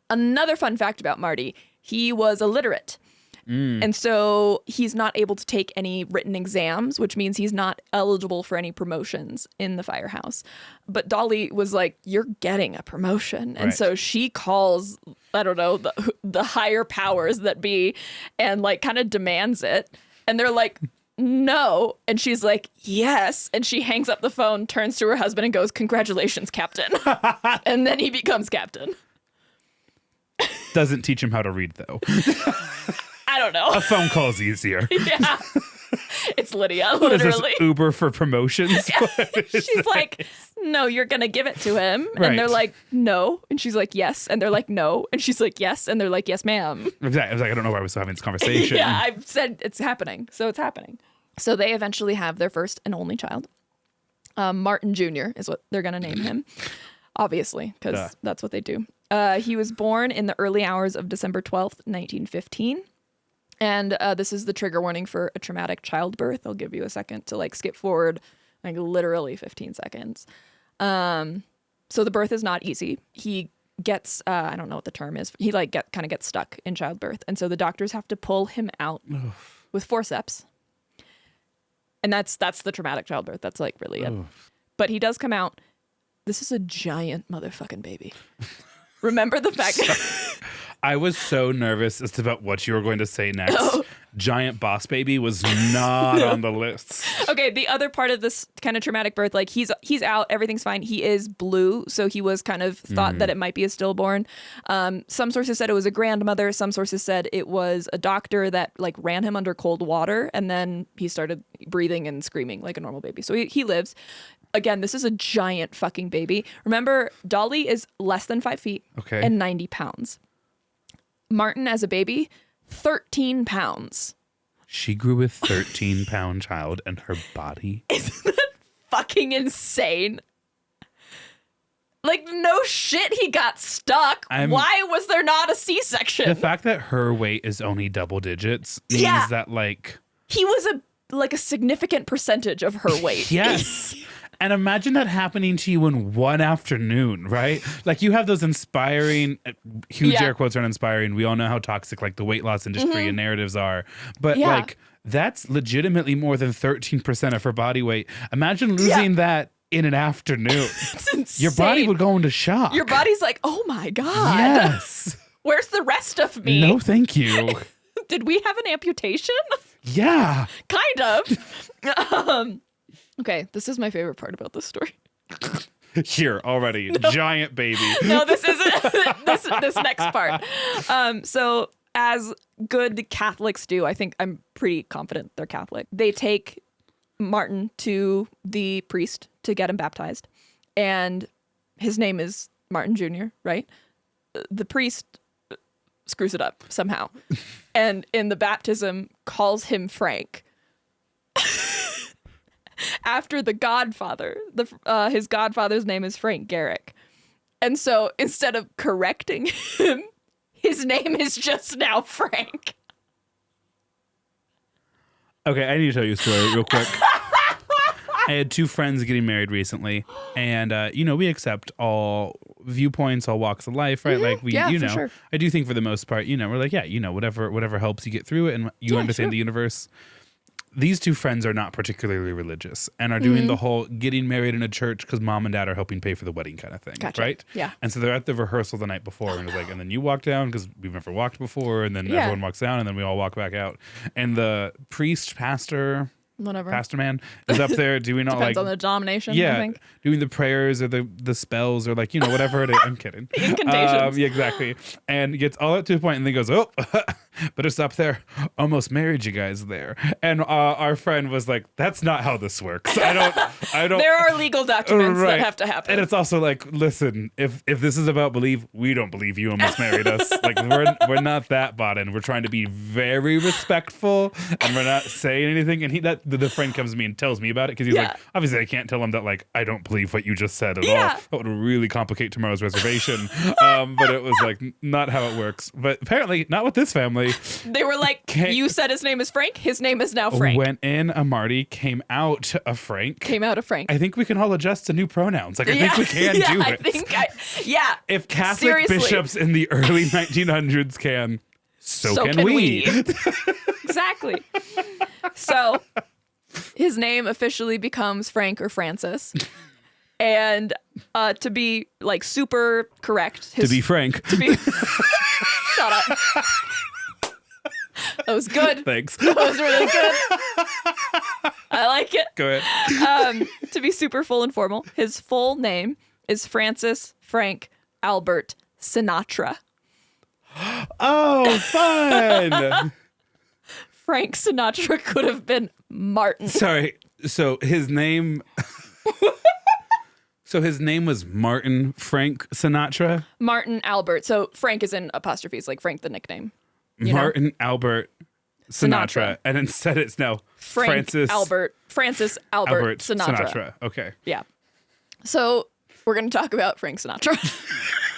Another fun fact about Marty, he was illiterate. And so he's not able to take any written exams, which means he's not eligible for any promotions in the firehouse. But Dolly was like, you're getting a promotion. And so she calls, I don't know, the higher powers that be and like kind of demands it. And they're like, no. And she's like, yes. And she hangs up the phone, turns to her husband and goes, congratulations, Captain. And then he becomes captain. Doesn't teach him how to read, though. I don't know. A phone call's easier. Yeah. It's Lydia, What literally. is this, Uber for promotions? She's like, no, you're going to give it to him. And they're like, no. And she's like, yes. And they're like, no. And she's like, yes. And they're like, yes, ma'am. Exactly. I was like, I don't know why we're still having this conversation. Yeah, I've said it's happening. So it's happening. So they eventually have their first and only child. Martin Jr. is what they're going to name him, obviously, because that's what they do. He was born in the early hours of December 12th, 1915. And this is the trigger warning for a traumatic childbirth. I'll give you a second to like skip forward, like literally 15 seconds. So the birth is not easy. He gets, I don't know what the term is. He like kind of gets stuck in childbirth. And so the doctors have to pull him out with forceps. And that's the traumatic childbirth. That's like really it. But he does come out. This is a giant motherfucking baby. Remember the fact I was so nervous as to about what you were going to say next. Giant boss baby was not on the list. Okay, the other part of this kind of traumatic birth, like he's out, everything's fine. He is blue, so he was kind of thought that it might be a stillborn. Some sources said it was a grandmother. Some sources said it was a doctor that like ran him under cold water, and then he started breathing and screaming like a normal baby. So he lives. Again, this is a giant fucking baby. Remember, Dolly is less than 5 feet and 90 pounds. Martin, as a baby, 13 pounds. She grew a 13-pound child and her body. Isn't that fucking insane? Like, no shit, he got stuck. Why was there not a C-section? The fact that her weight is only double digits means that, like... He was a significant percentage of her weight. Yes. And imagine that happening to you in one afternoon, right? Like you have those inspiring, huge air quotes aren't inspiring. We all know how toxic like the weight loss industry and narratives are. But like that's legitimately more than 13% of her body weight. Imagine losing that in an afternoon. It's insane. Your body would go into shock. Your body's like, oh my God. Yes. Where's the rest of me? No, thank you. Did we have an amputation? Yeah. Kind of. Okay, this is my favorite part about this story. Here already, giant baby. No, this isn't. this next part. So as good Catholics do, I think I'm pretty confident they're Catholic. They take Martin to the priest to get him baptized, and his name is Martin Jr., right? The priest screws it up somehow, and in the baptism calls him Frank. After the godfather, his godfather's name is Frank Garrick. And so instead of correcting him, his name is just now Frank. Okay, I need to tell you a story real quick. I had 2 friends getting married recently, and we accept all viewpoints, all walks of life, right? Like we, sure. I do think for the most part, we're like, whatever helps you get through it, and you understand the universe. These 2 friends are not particularly religious and are doing the whole getting married in a church because mom and dad are helping pay for the wedding kind of thing, right? Yeah. And so they're at the rehearsal the night before, and it's like, and then you walk down because we've never walked before, and then everyone walks down, and then we all walk back out, and the pastor man is up there doing all depends on the denomination. Yeah, I think. Doing the prayers or the spells or like whatever it is. I'm kidding. The incantations. Yeah, exactly. And gets all up to a point and then goes, oh, but it's up there. Almost married you guys there. And our friend was like, that's not how this works. I don't. There are legal documents that have to happen. And it's also like, listen, if this is about belief, we don't believe you almost married us. Like we're not that bought in. We're trying to be very respectful, and we're not saying anything. And the friend comes to me and tells me about it because he's like, obviously I can't tell him that like I don't believe what you just said at all. That would really complicate tomorrow's reservation. But it was like not how it works. But apparently not with this family. They were like, you said his name is Frank. His name is now Frank. Went in a Marty, came out a Frank. Came out a Frank. I think we can all adjust to new pronouns. Like I think we can do it. If Catholic bishops in the early 1900s can, so can we. Exactly. So his name officially becomes Frank or Francis. And to be like super correct. To be frank. Shut up. That was good. Thanks. That was really good. I like it. Go ahead. To be super full and formal, his full name is Francis Frank Albert Sinatra. Oh, fun. Frank Sinatra could have been Martin. Sorry. So his name was Martin Frank Sinatra? Martin Albert. So Frank is in apostrophes, like Frank the nickname. Martin Albert Sinatra. And instead it's now Francis Albert Sinatra. Okay. Yeah. So we're going to talk about Frank Sinatra.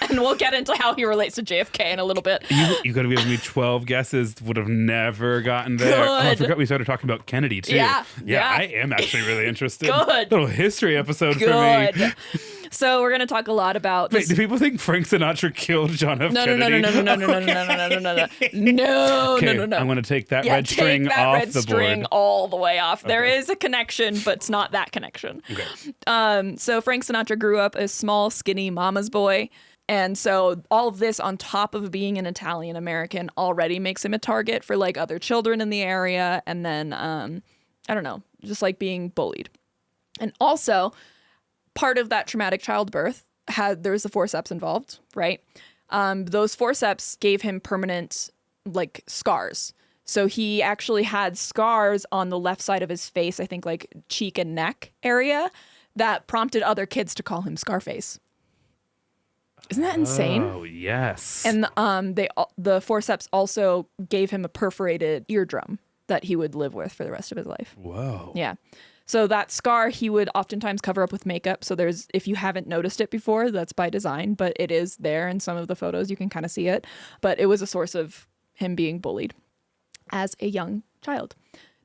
And we'll get into how he relates to JFK in a little bit. You could have given me 12 guesses. Would have never gotten there. Good. Oh, I forgot we started talking about Kennedy, too. Yeah. I am actually really interested. Good. Little history episode for me. So we're going to talk a lot about Wait, do people think Frank Sinatra killed John F. Kennedy? No. I'm going to take that red string off the board. All the way off. Okay. There is a connection, but it's not that connection. Okay. So Frank Sinatra grew up a small, skinny mama's boy. And so all of this on top of being an Italian American already makes him a target for like other children in the area. And then, I don't know, just like being bullied. And also part of that traumatic childbirth there was the forceps involved, right? Those forceps gave him permanent like scars. So he actually had scars on the left side of his face, I think like cheek and neck area, that prompted other kids to call him Scarface. Isn't that insane? Oh, yes. And the forceps also gave him a perforated eardrum that he would live with for the rest of his life. Whoa. Yeah. So that scar he would oftentimes cover up with makeup. So if you haven't noticed it before, that's by design, but it is there in some of the photos. You can kind of see it. But it was a source of him being bullied as a young child.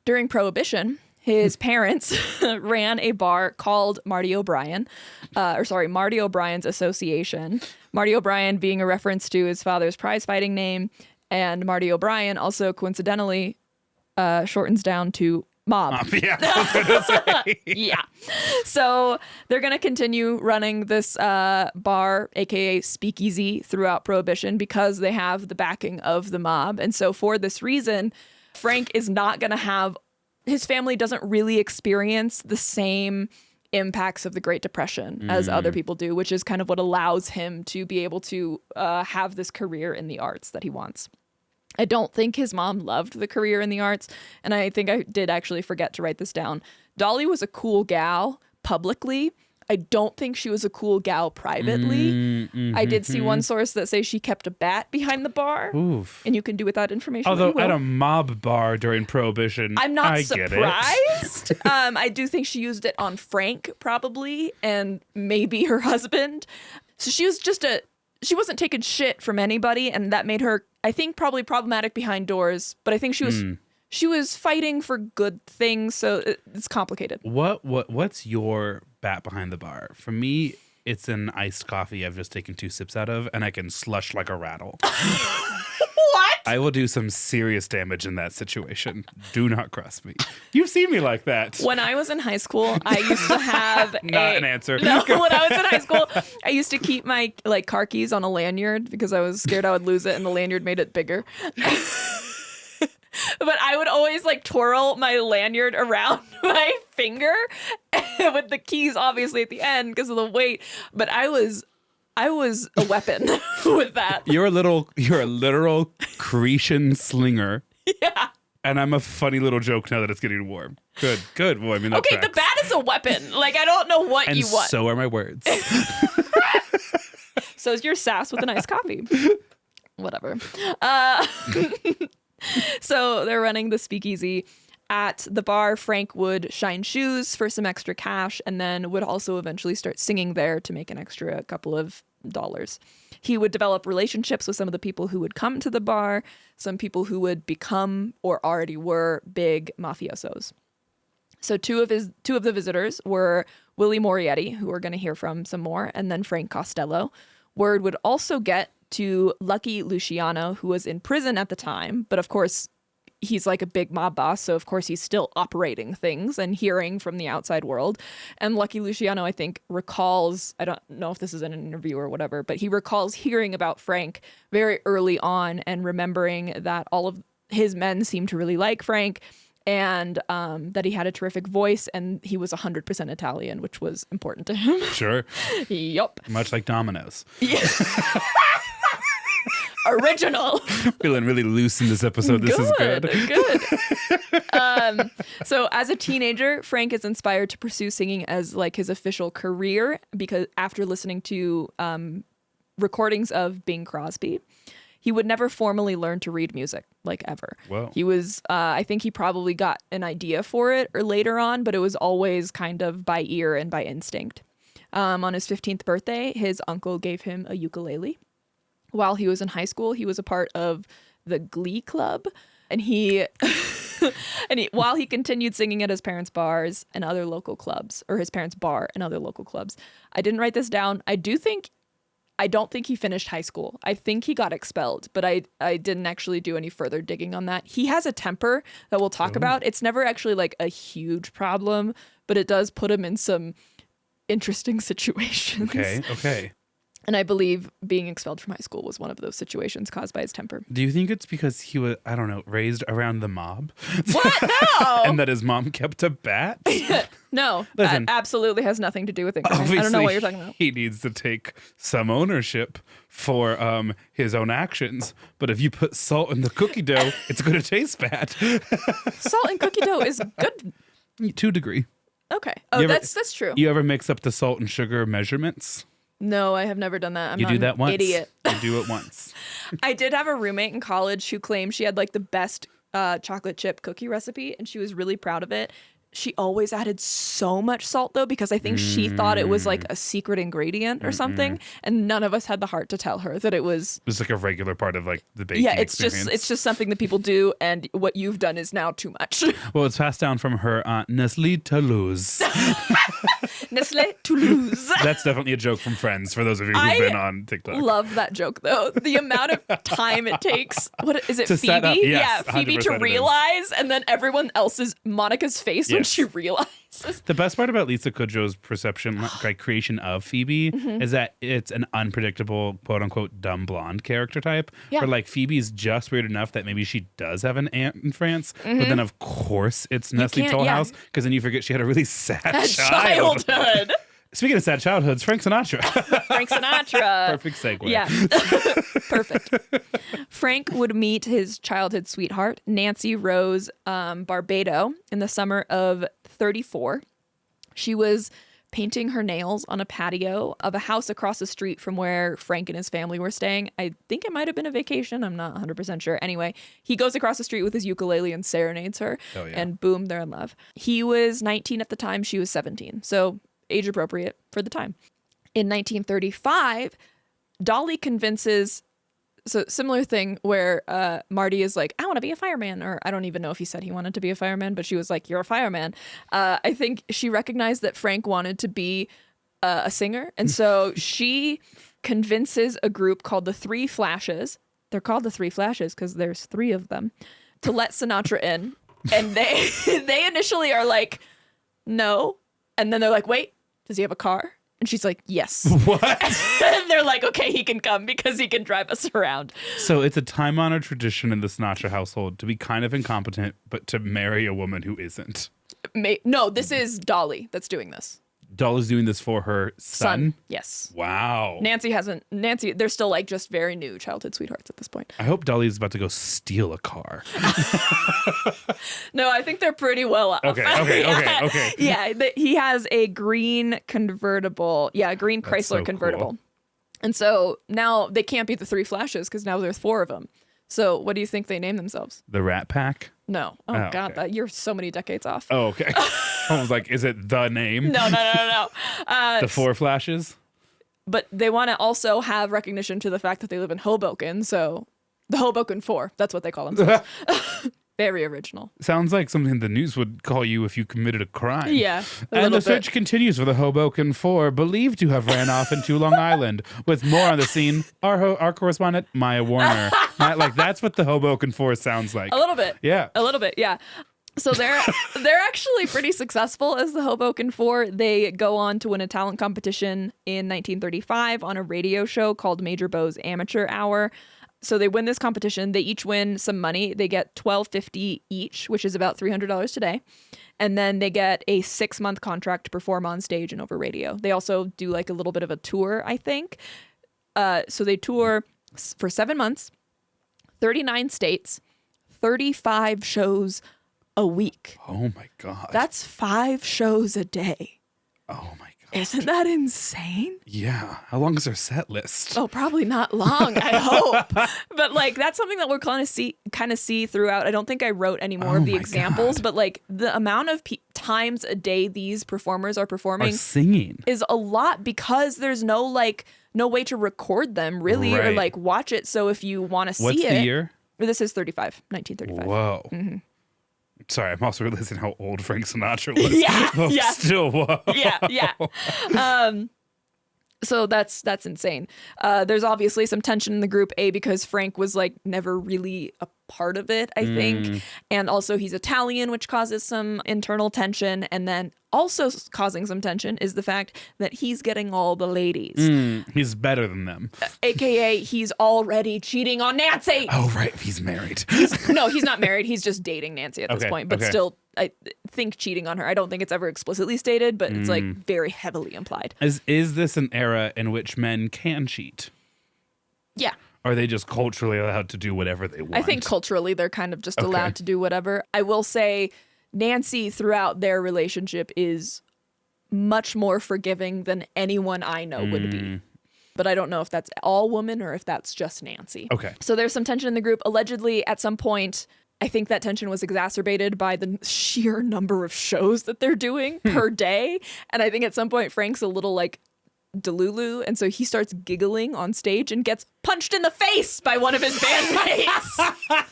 During Prohibition, his parents ran a bar called Marty O'Brien, Marty O'Brien's Association. Marty O'Brien being a reference to his father's prize fighting name, and Marty O'Brien also coincidentally shortens down to Mob. Yeah, I was gonna say. Yeah. So they're going to continue running this bar, aka Speakeasy, throughout Prohibition because they have the backing of the mob. And so for this reason, Frank is not going to have his family doesn't really experience the same impacts of the Great Depression as other people do, which is kind of what allows him to be able to have this career in the arts that he wants. I don't think his mom loved the career in the arts, and I think I did actually forget to write this down. Dolly was a cool gal publicly. I don't think she was a cool gal privately. I did see one source that says she kept a bat behind the bar. Oof. And you can do with that information. Although at a mob bar during Prohibition, I'm not surprised. I do think she used it on Frank probably, and maybe her husband. So she was she wasn't taking shit from anybody, and that made her, I think, probably problematic behind doors. But I think she was fighting for good things, so it's complicated. What's your bat behind the bar? For me, it's an iced coffee I've just taken 2 sips out of, and I can slush like a rattle. What? I will do some serious damage in that situation. Do not cross me. You've seen me like that. When I was in high school, I used to have Not an answer. No, when I was in high school, I used to keep my car keys on a lanyard because I was scared I would lose it, and the lanyard made it bigger. But I would always twirl my lanyard around my finger with the keys obviously at the end because of the weight. But I was I was a weapon with that. You're a literal Cretan slinger. Yeah. And I'm a funny little joke now that it's getting warm. Good. Well, I mean, that Okay, tracks. the bat is a weapon. Like, I don't know what And you want. so are my words. So is your sass with an iced coffee. Whatever. So they're running the speakeasy. At the bar, Frank would shine shoes for some extra cash and then would also eventually start singing there to make an extra couple of dollars. He would develop relationships with some of the people who would come to the bar, some people who would become or already were big mafiosos. So two of the visitors were Willie Morietti, who we're going to hear from some more, and then Frank Costello. Word would also get to Lucky Luciano, who was in prison at the time, but of course he's like a big mob boss, so of course he's still operating things and hearing from the outside world. And Lucky Luciano, I think, recalls, I don't know if this is in an interview or whatever, but he recalls hearing about Frank very early on and remembering that all of his men seemed to really like Frank and that he had a terrific voice and he was 100% Italian, which was important to him. Sure. Yup. Much like Domino's. Yeah. Original. Feeling really loose in this episode. This is good. Good. So as a teenager, Frank is inspired to pursue singing as like his official career because after listening to recordings of Bing Crosby, he would never formally learn to read music, like ever. Whoa. He was, I think he probably got an idea for it or later on, but it was always kind of by ear and by instinct. On his 15th birthday, his uncle gave him a ukulele. While he was in high school, he was a part of the Glee Club, and while he continued singing at his parents' bars and other local clubs, or his parents' bar and other local clubs. I didn't write this down. I don't think he finished high school. I think he got expelled, but I didn't actually do any further digging on that. He has a temper that we'll talk about. It's never actually like a huge problem, but it does put him in some interesting situations. Okay. And I believe being expelled from high school was one of those situations caused by his temper. Do you think it's because he was, I don't know, raised around the mob? What? No! And that his mom kept a bat? No, Listen, that absolutely has nothing to do with it. I don't know what you're talking about. He needs to take some ownership for his own actions. But if you put salt in the cookie dough, it's going to taste bad. Salt and cookie dough is good. 2 degree. Okay. Oh, that's true. You ever mix up the salt and sugar measurements? No, I have never done that. I'm You not do that an once. idiot. You do it once. I did have a roommate in college who claimed she had like the best chocolate chip cookie recipe, and she was really proud of it. She always added so much salt though, because I think she thought it was like a secret ingredient or something, and none of us had the heart to tell her that it was. It's like a regular part of like the baking experience. It's just something that people do, and what you've done is now too much. Well, it's passed down from her aunt Nestle Toulouse. Nestle Toulouse. That's definitely a joke from Friends for those of you who've been on TikTok. Love that joke though. The amount of time it takes. What is it? To set Phoebe? up, yes, yeah, Phoebe to 100% it is. realize, and then everyone else's Monica's face when Yes. she realizes. The best part about Lisa Kudrow's perception, like creation of Phoebe, is that it's an unpredictable, quote unquote, dumb blonde character type. Yeah. Where like Phoebe's just weird enough that maybe she does have an aunt in France, but then of course it's Nestle can't- Tollhouse because then you forget she had a really sad child. Childhood. Speaking of sad childhoods, Frank Sinatra. Frank Sinatra. Perfect segue. Yeah. Perfect. Frank would meet his childhood sweetheart, Nancy Rose Barbado, in the summer of 34. She was painting her nails on a patio of a house across the street from where Frank and his family were staying. I think it might have been a vacation. I'm not 100% sure. Anyway, he goes across the street with his ukulele and serenades her. Oh, yeah. And boom, they're in love. He was 19 at the time. She was 17. So age appropriate for the time. In 1935, Dolly convinces, so similar thing where Marty is like, I want to be a fireman, or I don't even know if he said he wanted to be a fireman, but she was like, you're a fireman. I think she recognized that Frank wanted to be a singer, and so she convinces a group called the Three Flashes. They're called the Three Flashes because there's 3 of them, to let Sinatra in, and they initially are like, no, and then they're like, wait, does he have a car? And she's like, yes. What? And they're like, okay, he can come because he can drive us around. So it's a time-honored tradition in the Sinatra household to be kind of incompetent, but to marry a woman who isn't. No, this is Dolly that's doing this. Dolly's doing this for her son? Yes. Wow. Nancy, they're still like just very new childhood sweethearts at this point. I hope Dolly's about to go steal a car. No, I think they're pretty well off. Okay. Yeah, he has a green convertible. Yeah, a green Chrysler so convertible. cool. And so now they can't be the three Flashes because now there's four of them. So what do you think they name themselves? The Rat Pack? No. Oh, God, okay. you're so many decades off. Oh, okay. I was like, is it the name? No. The Four Flashes? But they want to also have recognition to the fact that they live in Hoboken. So the Hoboken Four, that's what they call themselves. Very original. Sounds like something the news would call you if you committed a crime. Yeah. And the search continues for the Hoboken Four, believed to have ran off into Long Island. With more on the scene, our correspondent, Maya Warner. That's what the Hoboken Four sounds like. A little bit. Yeah. A little bit, yeah. So they're actually pretty successful as the Hoboken Four. They go on to win a talent competition in 1935 on a radio show called Major Beau's Amateur Hour. So they win this competition. They each win some money. They get $12.50 each, which is about $300 today. And then they get a 6-month contract to perform on stage and over radio. They also do like a little bit of a tour, I think. So they tour for 7 months, 39 states, 35 shows a week. Oh my God. That's 5 shows a day. Oh my God. Isn't that insane? Yeah. How long is their set list? Oh, probably not long, I hope. But like that's something that we're kind of see throughout. I don't think I wrote any more of the examples, but like the amount of times a day these performers are performing singing is a lot because there's no way to record them really or like watch it. So if you want to see What's the year? This is 1935. Whoa. Mm-hmm. Sorry, I'm also realizing how old Frank Sinatra was. Yeah. Still, whoa. Yeah. So that's insane. There's obviously some tension in the group, because Frank was like never really a part of it, I think. And also he's Italian, which causes some internal tension. And then also causing some tension is the fact that he's getting all the ladies. He's better than them. AKA he's already cheating on Nancy. Oh, right. He's married. No, he's not married. He's just dating Nancy at this point. But still, I think cheating on her. I don't think it's ever explicitly stated, but it's like very heavily implied. Is this an era in which men can cheat? Yeah. Or are they just culturally allowed to do whatever they want? I think culturally they're kind of just allowed to do whatever. I will say Nancy throughout their relationship is much more forgiving than anyone I know would be. But I don't know if that's all women or if that's just Nancy. Okay. So there's some tension in the group. Allegedly, at some point, I think that tension was exacerbated by the sheer number of shows that they're doing per day. And I think at some point, Frank's a little like delulu, and so he starts giggling on stage and gets punched in the face by one of his bandmates.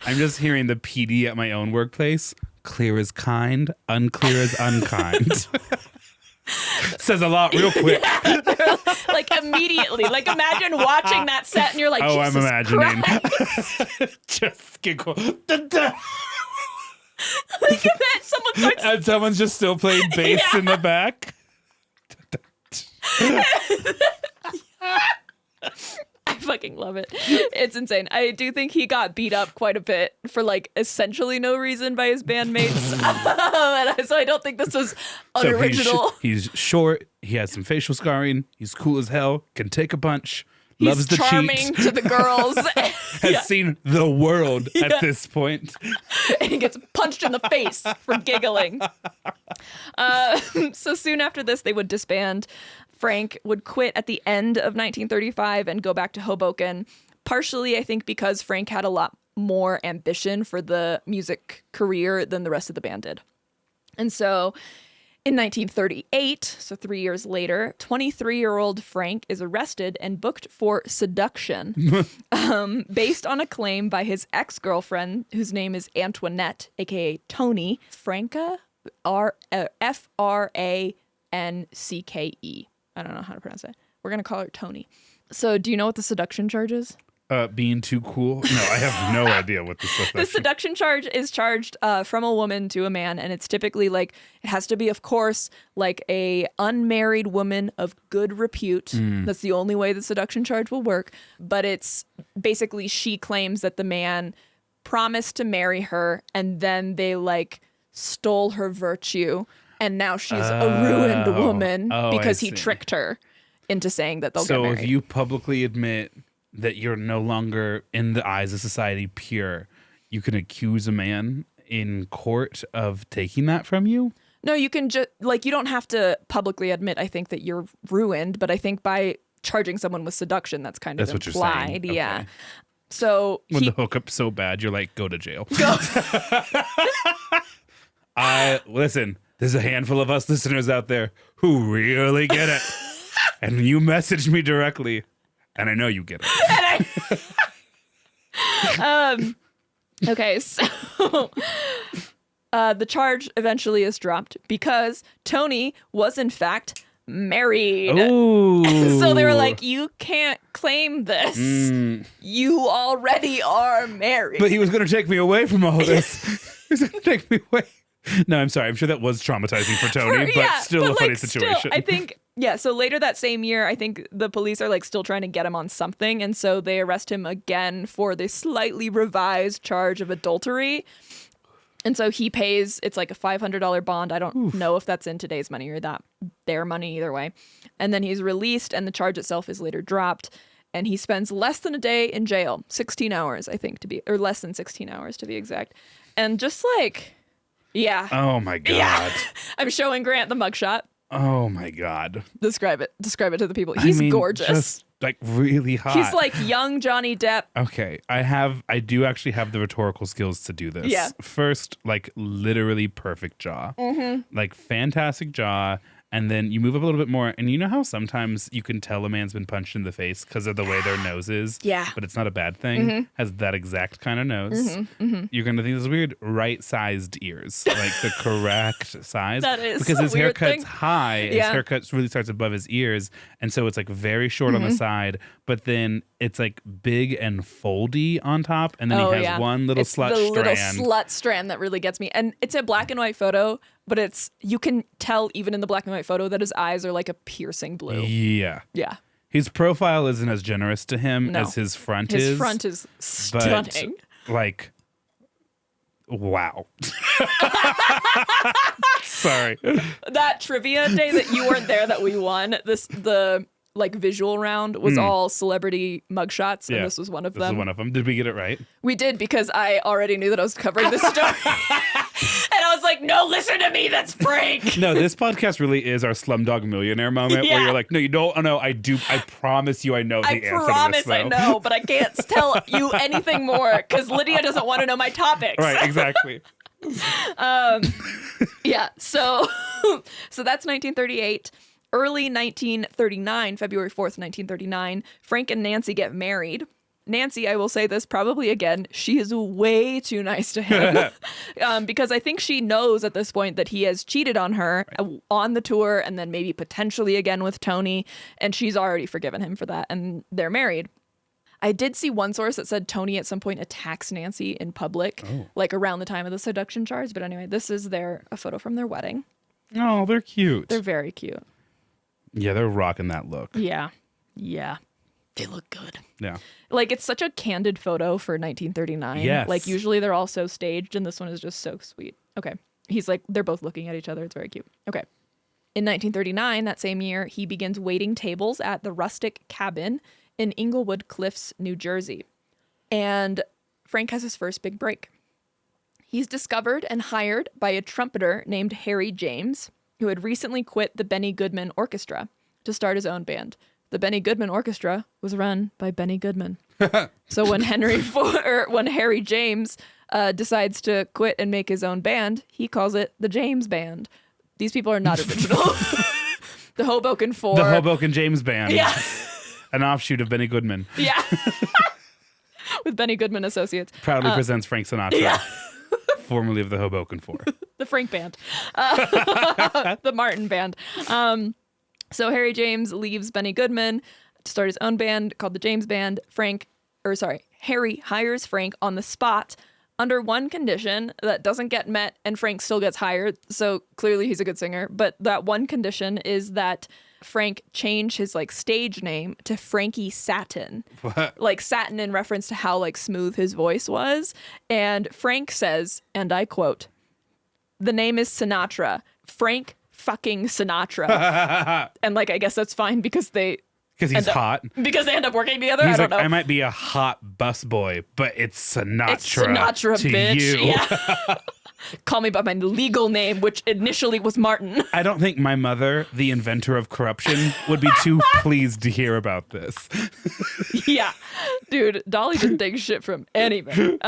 I'm just hearing the PD at my own workplace. Clear as kind, unclear as unkind. Says a lot real quick. Yeah, like immediately. Like imagine watching that set and you're like, oh, Jesus I'm imagining. Christ. Just giggle. Like that someone starts And someone's just still playing bass in the back. I fucking love it. It's insane. I do think he got beat up quite a bit for like essentially no reason by his bandmates. So I don't think this was unoriginal. So he's short. He has some facial scarring. He's cool as hell. Can take a punch. Loves He's to charming cheat. to the girls. Has seen the world at this point. And he gets punched in the face for giggling. So soon after this, they would disband. Frank would quit at the end of 1935 and go back to Hoboken, partially, I think, because Frank had a lot more ambition for the music career than the rest of the band did. And so in 1938, so 3 years later, 23-year-old Frank is arrested and booked for seduction based on a claim by his ex-girlfriend, whose name is Antoinette, a.k.a. Tony Franca, Francke. I don't know how to pronounce it. We're going to call her Tony. So do you know what the seduction charge is? Being too cool? No, I have no idea what this is. The seduction charge is charged from a woman to a man, and it's typically like, it has to be, of course, like a unmarried woman of good repute. That's the only way the seduction charge will work. But it's basically she claims that the man promised to marry her, and then they like stole her virtue and now she's a ruined woman Oh, because I he see. tricked her into saying that they'll get So married. if you publicly admit that you're no longer in the eyes of society pure, you can accuse a man in court of taking that from you? No, you can just you don't have to publicly admit, I think, that you're ruined, but I think by charging someone with seduction, that's kind of That's what you're implied. saying. Yeah. Okay. So When the hookup's so bad, you're like, go to jail. Listen, there's a handful of us listeners out there who really get it. And you messaged me directly, and I know you get it. Okay, so the charge eventually is dropped because Tony was in fact married. Ooh. So they were like, you can't claim this. You already are married. But he was going to take me away from all this. He was going to take me away. No, I'm sorry. I'm sure that was traumatizing for Tony, but still a funny situation. I think, yeah, so later that same year, I think the police are still trying to get him on something. And so they arrest him again for the slightly revised charge of adultery. And so he pays, it's like a $500 bond. I don't know if that's in today's money or their money, either way. And then he's released and the charge itself is later dropped. And he spends less than a day in jail, 16 hours, I think, or less than 16 hours to be exact. And just yeah. Oh my God. Yeah. I'm showing Grant the mugshot. Oh my God. Describe it to the people. He's gorgeous. Just really hot. He's like young Johnny Depp. Okay, I do actually have the rhetorical skills to do this. Yeah. First, literally perfect jaw. Fantastic jaw. And then you move up a little bit more. And you know how sometimes you can tell a man's been punched in the face because of the way their nose is? Yeah. But it's not a bad thing. Has that exact kind of nose. You're going to think this is weird. Right-sized ears. The correct size. That is because a his weird haircut's thing. high. His haircut really starts above his ears. And so it's very short on the side. But then it's big and foldy on top. And then he has one little slut strand. Little slut strand that really gets me. And it's a black and white photo, but you can tell even in the black and white photo that his eyes are like a piercing blue. Yeah. Yeah. His profile isn't as generous to him as his front is. His front is stunning. Wow. Sorry. That trivia day that you weren't there that we won, the visual round was all celebrity mugshots, and this was one of them. This is one of them. Did we get it right? We did, because I already knew that I was covering this story. And I was like, no, listen to me, that's Frank. No, this podcast really is our Slumdog Millionaire moment where you're like, no, you don't. Oh, no, I do. I promise you I know the answer to this. I promise I know, but I can't tell you anything more because Lydia doesn't want to know my topics. Right, exactly. Yeah, so that's 1938. Early 1939, February 4th, 1939, Frank and Nancy get married. Nancy, I will say this probably again, she is way too nice to him because I think she knows at this point that he has cheated on her on the tour and then maybe potentially again with Tony, and she's already forgiven him for that, and they're married. I did see one source that said Tony at some point attacks Nancy in public, around the time of the seduction charge. But anyway, this is a photo from their wedding. Oh, they're cute. They're very cute. Yeah, they're rocking that look. Yeah. Yeah. They look good. Yeah. It's such a candid photo for 1939. Yes. Usually they're all so staged, and this one is just so sweet. Okay. He's they're both looking at each other. It's very cute. Okay. In 1939, that same year, he begins waiting tables at the Rustic Cabin in Englewood Cliffs, New Jersey. And Frank has his first big break. He's discovered and hired by a trumpeter named Harry James, who had recently quit the Benny Goodman Orchestra to start his own band. The Benny Goodman Orchestra was run by Benny Goodman. So when Harry James decides to quit and make his own band, he calls it the James Band. These people are not original. The Hoboken Four. The Hoboken James Band. Yeah. An offshoot of Benny Goodman. Yeah. With Benny Goodman Associates. Proudly presents Frank Sinatra. Yeah. Formerly of the Hoboken Four. The Frank Band. The Martin Band. So Harry James leaves Benny Goodman to start his own band called the James Band. Harry hires Frank on the spot under one condition that doesn't get met, and Frank still gets hired. So clearly he's a good singer. But that one condition is that Frank change his stage name to Frankie Satin. What? Satin in reference to how smooth his voice was. And Frank says, and I quote, the name is Sinatra. Frank fucking Sinatra. And like, I guess that's fine because they he's hot. Because they end up working together. He's I don't like, know. I might be a hot busboy, but it's Sinatra. It's Sinatra, to bitch. you. Yeah. Call me by my legal name, which initially was Martin. I don't think my mother, the inventor of corruption, would be too pleased to hear about this. Yeah. Dude, Dolly didn't take shit from anybody.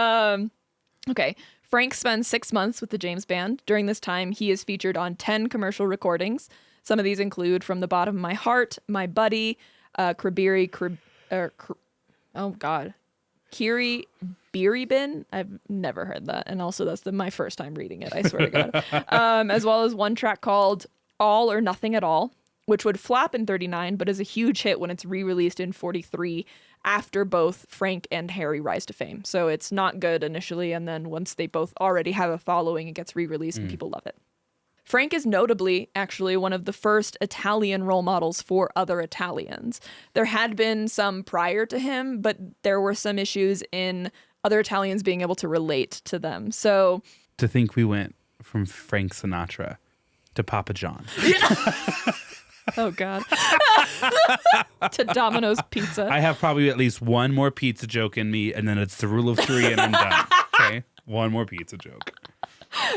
Okay. Frank spends 6 months with the James Band. During this time, he is featured on 10 commercial recordings. Some of these include From the Bottom of My Heart, My Buddy, Kiri Biribin. I've never heard that. And also that's my first time reading it, I swear to God. As well as one track called All or Nothing at All, which would flop in 39, but is a huge hit when it's re-released in 43 after both Frank and Harry rise to fame. So it's not good initially, and then once they both already have a following, it gets re-released and people love it. Frank is notably actually one of the first Italian role models for other Italians. There had been some prior to him, but there were some issues in other Italians being able to relate to them. So to think we went from Frank Sinatra to Papa John. Oh, God. To Domino's Pizza. I have probably at least one more pizza joke in me, and then it's the rule of 3 and I'm done. Okay? One more pizza joke.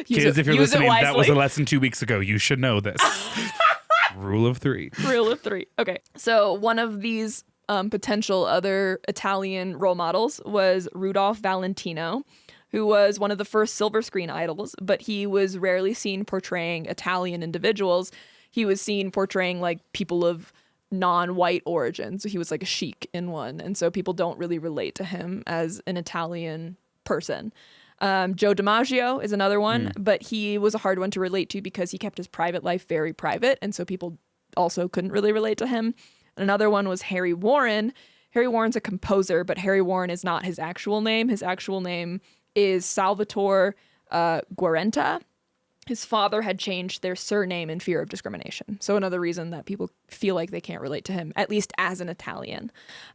Kids, if you're listening, that was a lesson 2 weeks ago. You should know this. Rule of 3. Rule of 3. Okay. So one of these potential other Italian role models was Rudolph Valentino, who was one of the first silver screen idols, but he was rarely seen portraying Italian individuals. He was seen portraying like people of non-white origin. So he was like a sheik in one. And so people don't really relate to him as an Italian person. Joe DiMaggio is another one, but he was a hard one to relate to because he kept his private life very private. And so people also couldn't really relate to him. Another one was Harry Warren. Harry Warren's a composer, but Harry Warren is not his actual name. His actual name is Salvatore Guarenta. His father had changed their surname in fear of discrimination. So another reason that people feel like they can't relate to him, at least as an Italian.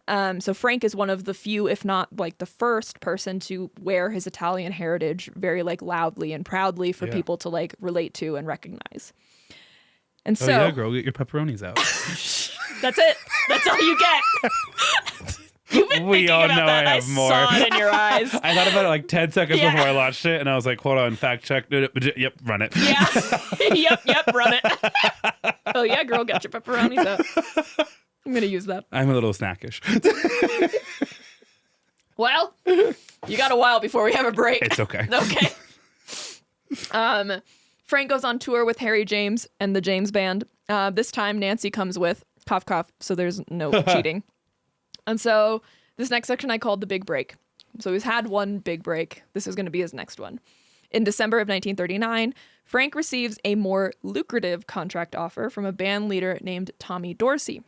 So Frank is one of the few, if not like the first person to wear his Italian heritage very like loudly and proudly for people to like relate to and recognize. And so, yeah, girl, get your pepperonis out. That's it. That's all you get. You've been we thinking all about know that. I have more. Saw it in your eyes. I thought about it like 10 seconds before I watched it, and I was like, hold on, fact check. Yep, run it. Yeah. Yep, run it. Oh, yeah, girl, get your pepperonis out. I'm going to use that. I'm a little snackish. Well, you got a while before we have a break. It's okay. Okay. Frank goes on tour with Harry James and the James Band. This time, Nancy comes with, cough, cough, so there's no cheating. And so this next section I called the big break. So he's had one big break. This is going to be his next one. In December of 1939, Frank receives a more lucrative contract offer from a band leader named Tommy Dorsey.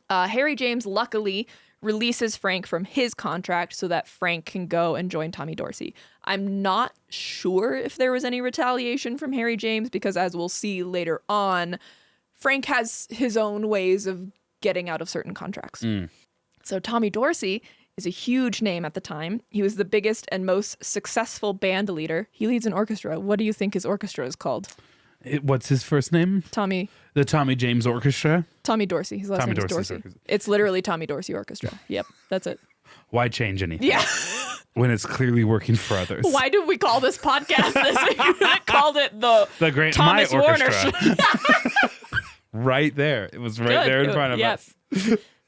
Harry James luckily releases Frank from his contract so that Frank can go and join Tommy Dorsey. I'm not sure if there was any retaliation from Harry James because, as we'll see later on, Frank has his own ways of getting out of certain contracts. So Tommy Dorsey is a huge name at the time. He was the biggest and most successful band leader. He leads an orchestra. What do you think his orchestra is called? What's his first name? Tommy. The Tommy James Orchestra? Tommy Dorsey. His last name is Dorsey. It's literally Tommy Dorsey Orchestra. Yep, that's it. Why change anything? Yeah. When it's clearly working for others. Why did we call this podcast this? We could have called it the Great Thomas My Warner Orchestra. Right there. It was right there in front of us.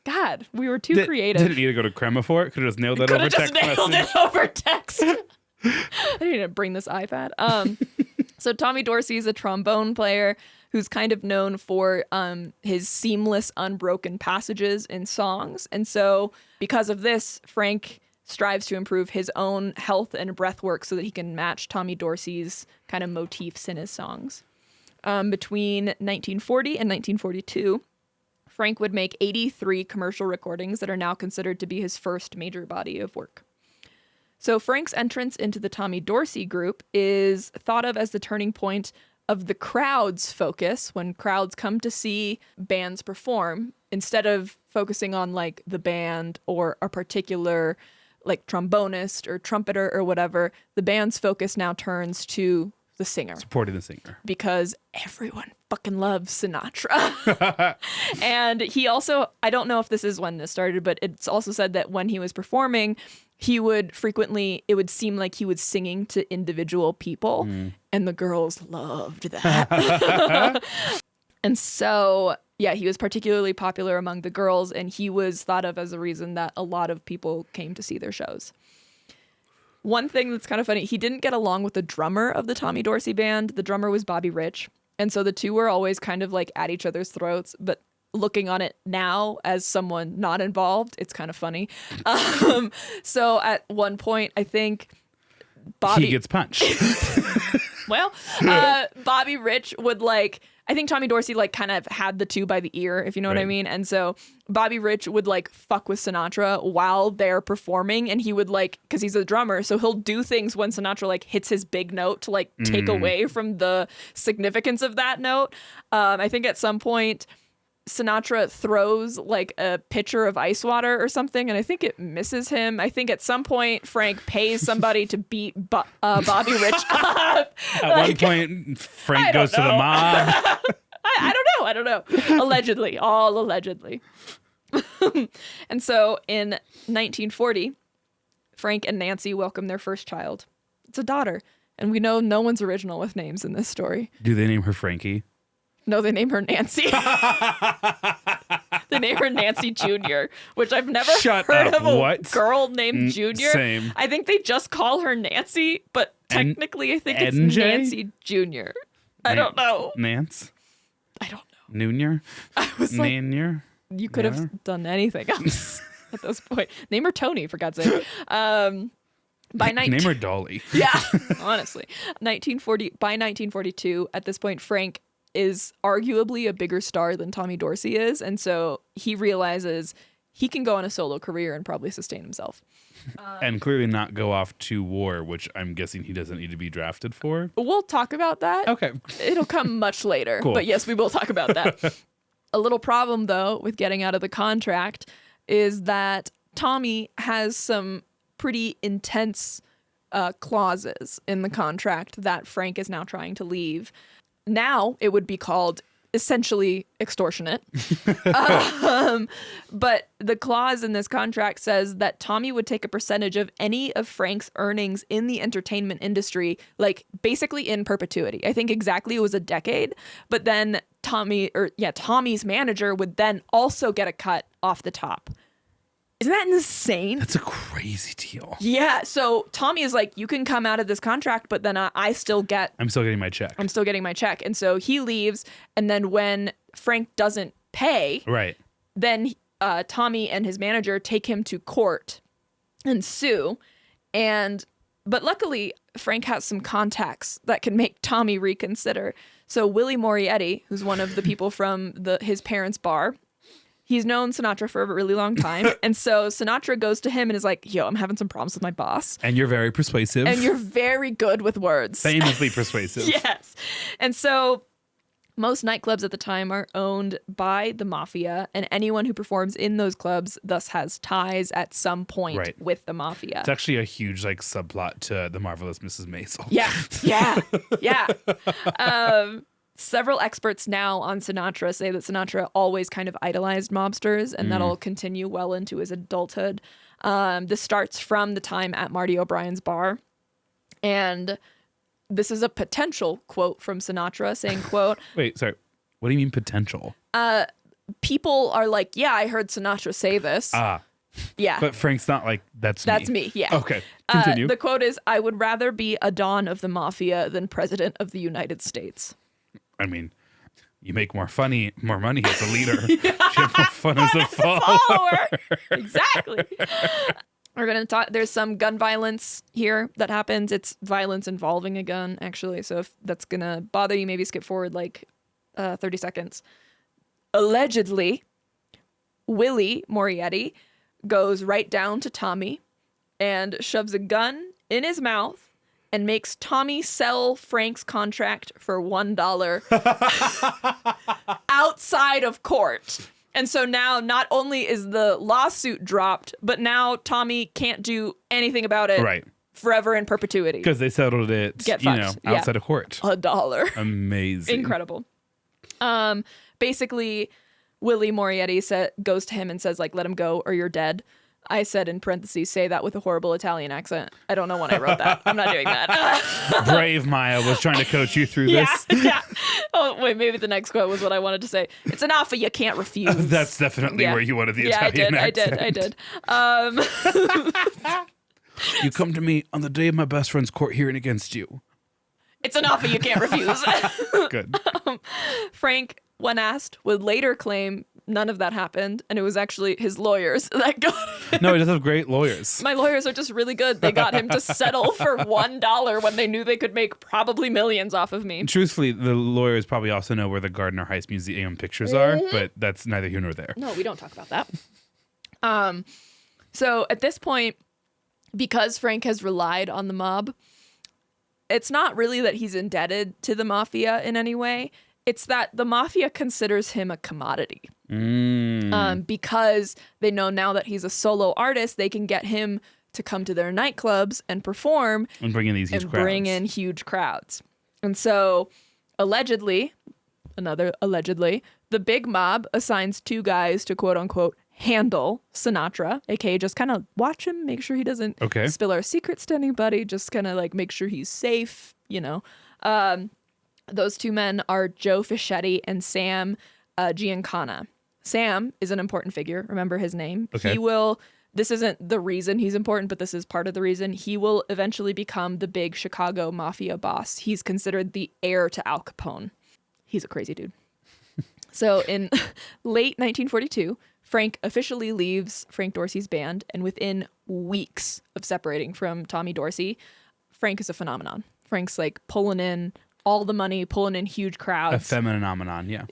God, we were too creative. Didn't need to go to Crema for it. Could have just nailed that over text. Could have just nailed it over text. I need to bring this iPad. So Tommy Dorsey is a trombone player who's kind of known for his seamless, unbroken passages in songs. And so because of this, Frank strives to improve his own health and breath work so that he can match Tommy Dorsey's kind of motifs in his songs. Between 1940 and 1942, Frank would make 83 commercial recordings that are now considered to be his first major body of work. So Frank's entrance into the Tommy Dorsey group is thought of as the turning point of the crowd's focus when crowds come to see bands perform. Instead of focusing on like the band or a particular like trombonist or trumpeter or whatever, the band's focus now turns to the singer. Supporting the singer. Because everyone fucking loves Sinatra. And he also, I don't know if this is when this started, but it's also said that when he was performing, he would frequently, it would seem like he was singing to individual people, and the girls loved that. And so, yeah, he was particularly popular among the girls, and he was thought of as a reason that a lot of people came to see their shows. One thing that's kind of funny, he didn't get along with the drummer of the Tommy Dorsey band. The drummer was Bobby Rich. And so the two were always kind of like at each other's throats. But looking on it now as someone not involved, it's kind of funny. So at one point, I think Bobby... He gets punched. Well, Bobby Rich would like... I think Tommy Dorsey like kind of had the two by the ear, if you know what I mean. And so Bobby Rich would like fuck with Sinatra while they're performing, and he would like, because he's a drummer, so he'll do things when Sinatra like hits his big note to like take away from the significance of that note. I think at some point Sinatra throws like a pitcher of ice water or something, and I think it misses him. I think at some point Frank pays somebody to beat Bobby Rich up. At one point, Frank goes to the mob. I don't know. Allegedly, all allegedly. And so in 1940, Frank and Nancy welcome their first child. It's a daughter, and we know no one's original with names in this story. Do they name her Frankie? No, they name her Nancy. They name her Nancy Jr., which I've never heard of a girl named Junior. Same. I think they just call her Nancy, but technically I think it's NJ? Nancy Jr. I don't know. Nance? I don't know. Noonier? I was like, Nanier? you could have done anything else at this point. Name her Tony, for God's sake. Name her Dolly. Yeah, honestly. By 1942, at this point, Frank is arguably a bigger star than Tommy Dorsey is, and so he realizes he can go on a solo career and probably sustain himself. And clearly not go off to war, which I'm guessing he doesn't need to be drafted for. We'll talk about that. Okay. It'll come much later, Cool. but yes, we will talk about that. A little problem, though, with getting out of the contract is that Tommy has some pretty intense clauses in the contract that Frank is now trying to leave. Now it would be called essentially extortionate. But the clause in this contract says that Tommy would take a percentage of any of Frank's earnings in the entertainment industry, like basically in perpetuity. I think exactly it was a decade, but then Tommy's manager would then also get a cut off the top. Isn't that insane? That's a crazy deal. Yeah. So Tommy is like, you can come out of this contract, but then I'm still getting my check. And so he leaves. And then when Frank doesn't pay, right, then Tommy and his manager take him to court and sue. But luckily, Frank has some contacts that can make Tommy reconsider. So Willie Morietti, who's one of the people from his parents' bar, he's known Sinatra for a really long time. And so Sinatra goes to him and is like, yo, I'm having some problems with my boss. And you're very persuasive. And you're very good with words. Famously persuasive. Yes. And so most nightclubs at the time are owned by the mafia, and anyone who performs in those clubs thus has ties at some point with the mafia. It's actually a huge subplot to The Marvelous Mrs. Maisel. Yeah. Several experts now on Sinatra say that Sinatra always kind of idolized mobsters, and that'll continue well into his adulthood. This starts from the time at Marty O'Brien's bar. And this is a potential quote from Sinatra saying, quote... Wait, sorry. What do you mean potential? People are like, yeah, I heard Sinatra say this. Yeah. But Frank's not like, that's me. Yeah. Okay, continue. The quote is, I would rather be a don of the mafia than president of the United States. I mean, you make more money as a leader. You have more fun as a follower. Exactly. We're going to talk. There's some gun violence here that happens. It's violence involving a gun, actually. So if that's going to bother you, maybe skip forward 30 seconds. Allegedly, Willie Morietti goes right down to Tommy and shoves a gun in his mouth and makes Tommy sell Frank's contract for $1 outside of court. And so now not only is the lawsuit dropped, but now Tommy can't do anything about it. Right. forever in perpetuity. Because they settled it, Get fucked. Yeah. outside of court. $1. Amazing. Incredible. Basically, Willie Morietti goes to him and says, like, let him go or you're dead. I said in parentheses, say that with a horrible Italian accent. I don't know when I wrote that. I'm not doing that. Brave Maya was trying to coach you through this. Yeah. Oh, wait, maybe the next quote was what I wanted to say. It's an offer you can't refuse. That's definitely where you wanted the Italian accent. I did. You come to me on the day of my best friend's court hearing against you. It's an offer you can't refuse. Good. Frank, when asked, would later claim none of that happened, and it was actually his lawyers that got him. No, he does have great lawyers. My lawyers are just really good. They got him to settle for $1 when they knew they could make probably millions off of me. Truthfully, the lawyers probably also know where the Gardner Heights Museum pictures are, but that's neither here nor there. No, we don't talk about that. So at this point, because Frank has relied on the mob, it's not really that he's indebted to the mafia in any way. It's that the mafia considers him a commodity. Because they know now that he's a solo artist, they can get him to come to their nightclubs and perform and bring in these huge crowds. Bring in huge crowds. And so, allegedly, the big mob assigns 2 guys to quote unquote handle Sinatra, aka just kind of watch him, make sure he doesn't spill our secrets to anybody, just kind of like make sure he's safe, you know. Those 2 men are Joe Fischetti and Sam Giancana. Sam is an important figure. Remember his name. Okay. This isn't the reason he's important, but this is part of the reason. He will eventually become the big Chicago mafia boss. He's considered the heir to Al Capone. He's a crazy dude. So in late 1942, Frank officially leaves Frank Dorsey's band, and within weeks of separating from Tommy Dorsey, Frank is a phenomenon. Frank's like pulling in all the money, pulling in huge crowds. A feminine, yeah.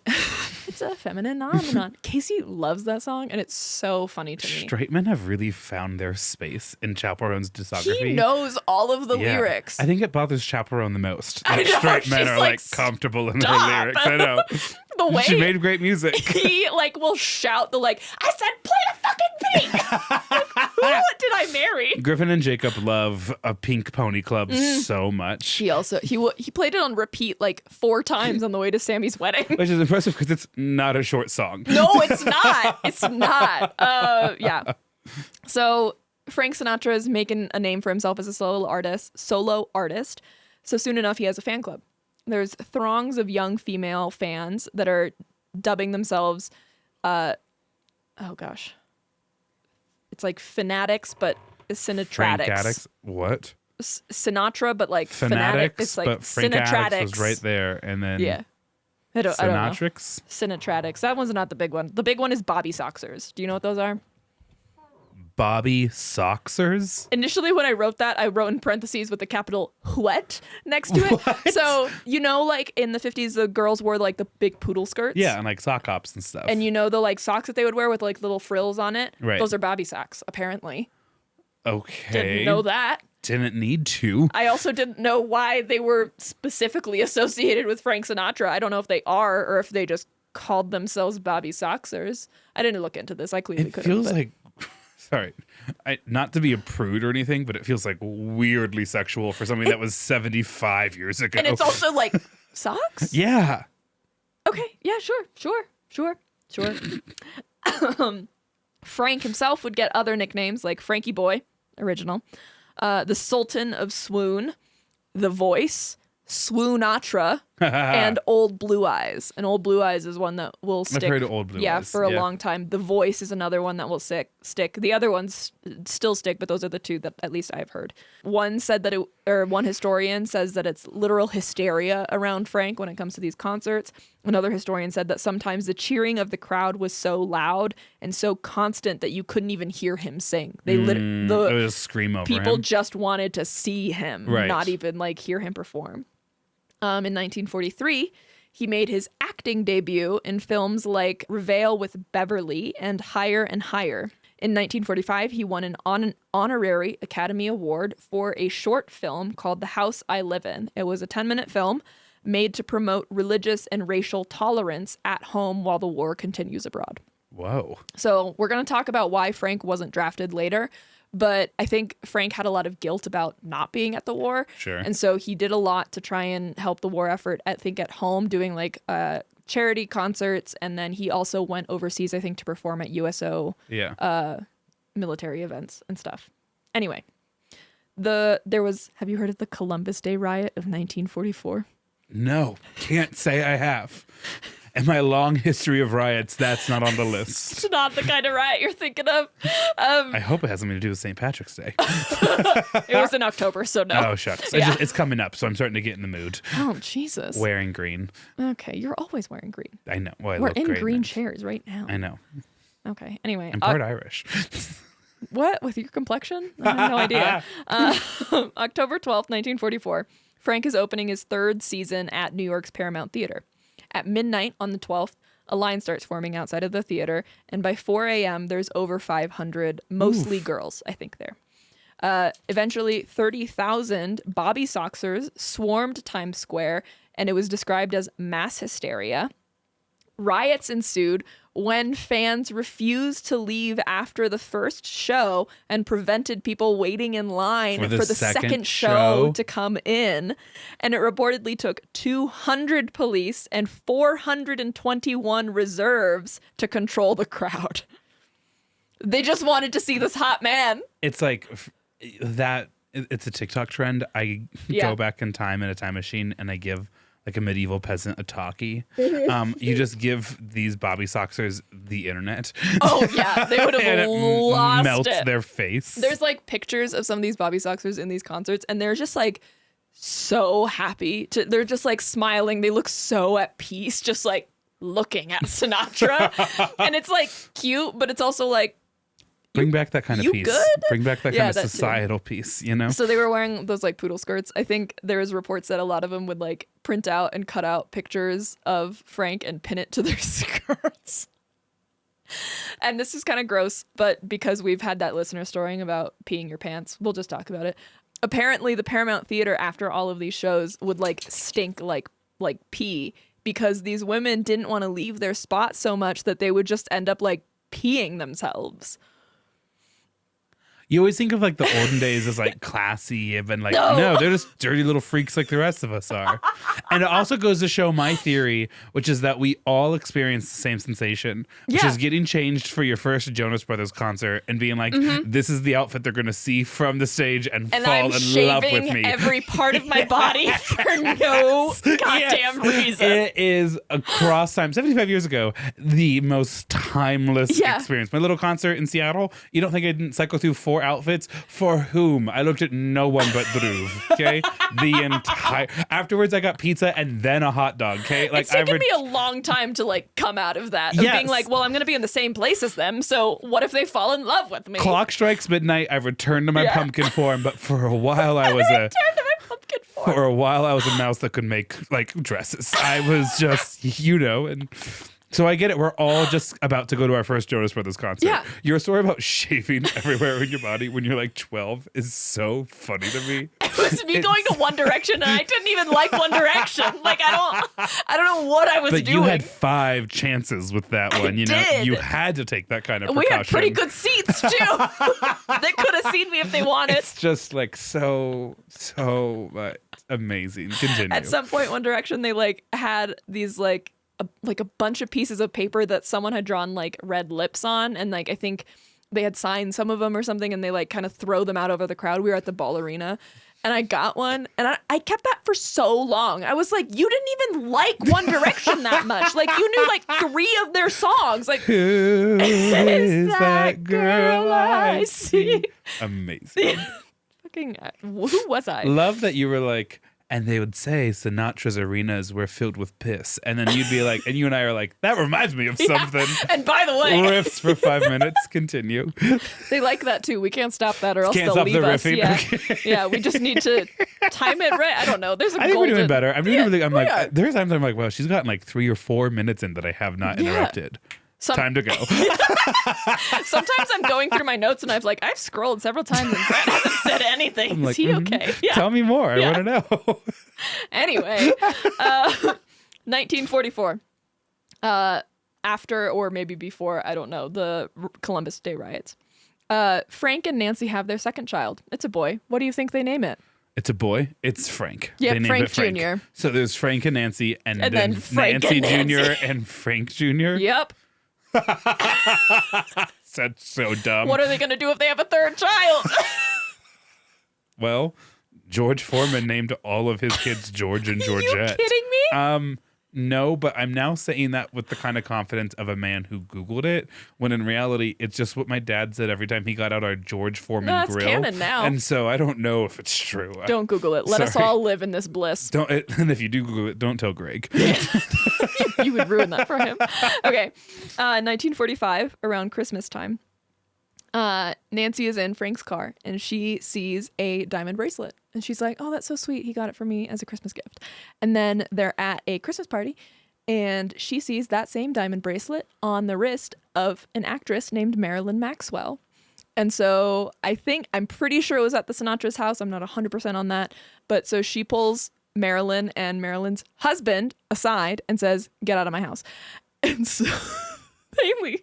It's a feminine phenomenon. Casey loves that song, and it's so funny to me. Straight men have really found their space in Chaperone's discography. He knows all of the lyrics. I think it bothers Chaperone the most. I That know, straight men she's are like comfortable in their lyrics. I know. The way she made great music. He like will shout the like, I said play a fucking thing. Who did I marry? Griffin and Jacob love a Pink Pony Club so much. He played it on repeat like 4 times on the way to Sammy's wedding. Which is impressive because it's not a short song. No, it's not. It's not. Yeah. So Frank Sinatra is making a name for himself as a solo artist. So soon enough, he has a fan club. There's throngs of young female fans that are dubbing themselves, it's like fanatics, but Sinatratics. Frank addicts? What? Sinatra, but like Fanatics, It's like but Frank Addicts was right there, and then I don't know. Sinatratics. That one's not the big one. The big one is Bobby Soxers. Do you know what those are? Bobby Soxers? Initially, when I wrote that, I wrote in parentheses with the capital "what" next to it. What? So, you know, like in the 50s, the girls wore like the big poodle skirts. Yeah, and like sock hops and stuff. And you know the like socks that they would wear with like little frills on it? Right. Those are Bobby socks, apparently. Okay. Didn't know that. Didn't need to. I also didn't know why they were specifically associated with Frank Sinatra. I don't know if they are or if they just called themselves Bobby Soxers. I didn't look into this. I clearly couldn't. It feels like... Sorry, not to be a prude or anything, but it feels like weirdly sexual for something that was 75 years ago. And it's also like socks? Yeah. Okay. Yeah, sure. Frank himself would get other nicknames like Frankie Boy, original, the Sultan of Swoon, The Voice, Swoonatra, and Old Blue Eyes. And Old Blue Eyes is one that will stick. I've heard of Old Blue Eyes. Yeah, for a long time. The Voice is another one that will stick. The other ones still stick, but those are the 2 that at least I've heard. One historian says that it's literal hysteria around Frank when it comes to these concerts. Another historian said that sometimes the cheering of the crowd was so loud and so constant that you couldn't even hear him sing. They it was a scream over people him. just wanted to see him, not even like hear him perform. In 1943, he made his acting debut in films like Reveille with Beverly and Higher and Higher. In 1945, he won an honorary Academy Award for a short film called The House I Live In. It was a 10-minute film made to promote religious and racial tolerance at home while the war continues abroad. Whoa. So we're going to talk about why Frank wasn't drafted later, But I think Frank had a lot of guilt about not being at the war. Sure. And so he did a lot to try and help the war effort, I think, at home, doing like charity concerts. And then he also went overseas, I think, to perform at USO military events and stuff. Anyway, have you heard of the Columbus Day riot of 1944? No, can't say I have. In my long history of riots, that's not on the list. It's not the kind of riot you're thinking of. I hope it has something to do with St. Patrick's Day. It was in October, so no. Oh, shucks. Yeah. It's coming up, so I'm starting to get in the mood. Oh, Jesus. Wearing green. Okay, you're always wearing green. I know. Well, We're love in green green men. chairs right now. I know. Okay, anyway. I'm part Irish. What? With your complexion? I have no idea. October 12th, 1944, Frank is opening his third season at New York's Paramount Theater. At midnight on the 12th, a line starts forming outside of the theater, and by 4 a.m., there's over 500, mostly girls, I think, there. Eventually, 30,000 Bobby Soxers swarmed Times Square, and it was described as mass hysteria. Riots ensued when fans refused to leave after the first show and prevented people waiting in line for the second show to come in. And it reportedly took 200 police and 421 reserves to control the crowd. They just wanted to see this hot man. It's like that. It's a TikTok trend. I go back in time in a time machine and I give like a medieval peasant a talkie. You just give these Bobby Soxers the internet. Oh, yeah. They would have lost melts it. their face. There's like pictures of some of these Bobby Soxers in these concerts, and they're just like so happy. They're just like smiling. They look so at peace, just like looking at Sinatra. And it's like cute, but it's also like, Bring back that kind of peace. Good? Bring back that kind of societal peace, you know? So they were wearing those like poodle skirts. I think there was reports that a lot of them would like print out and cut out pictures of Frank and pin it to their skirts. And this is kind of gross, but because we've had that listener story about peeing your pants, we'll just talk about it. Apparently the Paramount Theater after all of these shows would like stink like pee because these women didn't want to leave their spot so much that they would just end up like peeing themselves. You always think of like the olden days as like classy and like, no, they're just dirty little freaks like the rest of us are. And it also goes to show my theory, which is that we all experience the same sensation, which is getting changed for your first Jonas Brothers concert and being like, this is the outfit they're going to see from the stage and fall I'm in love with me. Every part of my body for no goddamn reason. It is across time. 75 years ago, the most timeless experience. My little concert in Seattle, you don't think I didn't cycle through 4 outfits? For whom? I looked at no one but Dhruv, okay? The entire... Afterwards, I got pizza and then a hot dog, okay? Like, it's taken me a long time to, like, come out of that. Of being like, well, I'm going to be in the same place as them, so what if they fall in love with me? Clock strikes midnight, I returned to my pumpkin form, but for a while I was For a while I was a mouse that could make, like, dresses. I was just, you know, and... So I get it. We're all just about to go to our first Jonas Brothers concert. Yeah. Your story about shaving everywhere in your body when you're like 12 is so funny to me. It was me going to One Direction, and I didn't even like One Direction. Like I don't know what I was doing. But you had 5 chances with that one. You know, you had to take that kind of precaution. We had pretty good seats too. They could have seen me if they wanted. It's just like so amazing. Continue. At some point, One Direction, they like had these like a bunch of pieces of paper that someone had drawn like red lips on, and like I think they had signed some of them or something, and they like kind of throw them out over the crowd. We were at the Ball Arena, and I got one, and I kept that for so long. I was like, you didn't even like One Direction that much. Like you knew like 3 of their songs. Like, who is that girl I see? Amazing. Fucking who was I? Love that you were like, and they would say Sinatra's arenas were filled with piss. And then you'd be like, and you and I are like, that reminds me of something. And by the way, riffs for 5 minutes. Continue. They like that too. We can't stop that or else Can't they'll stop leave the us. riffing. Yeah. Okay. Yeah, we just need to time it right. I don't know. There's a I think golden... we're doing better. I'm like, there's times I'm like, well, she's gotten like 3 or 4 minutes in that I have not interrupted. Time to go. Sometimes I'm going through my notes and I've scrolled several times and Brett hasn't said anything. I'm like, Is he okay? Yeah. Tell me more. I want to know. Anyway, 1944. After or maybe before, I don't know, the Columbus Day riots. Frank and Nancy have their second child. It's a boy. What do you think they name it? It's a boy. It's Frank. Yeah, They named Frank it Frank Jr. So there's Frank and Nancy, and then Frank Nancy and Jr. Nancy. and Frank Jr. Yep. That's so dumb. What are they going to do if they have a third child? Well, George Foreman named all of his kids George and Georgette. Are you kidding me? No, but I'm now saying that with the kind of confidence of a man who Googled it, when in reality, it's just what my dad said every time he got out our George Foreman No, that's grill. canon now. And so I don't know if it's true. Don't Google it. Let us Sorry. all live in this bliss. And if you do Google it, don't tell Greg. You would ruin that for him. Okay. 1945, around Christmas time, Nancy is in Frank's car and she sees a diamond bracelet. And she's like, oh, that's so sweet. He got it for me as a Christmas gift. And then they're at a Christmas party and she sees that same diamond bracelet on the wrist of an actress named Marilyn Maxwell. And so I'm pretty sure it was at the Sinatra's house. I'm not 100% on that. But so she pulls Marilyn and Marilyn's husband aside and says, get out of my house. And so they leave.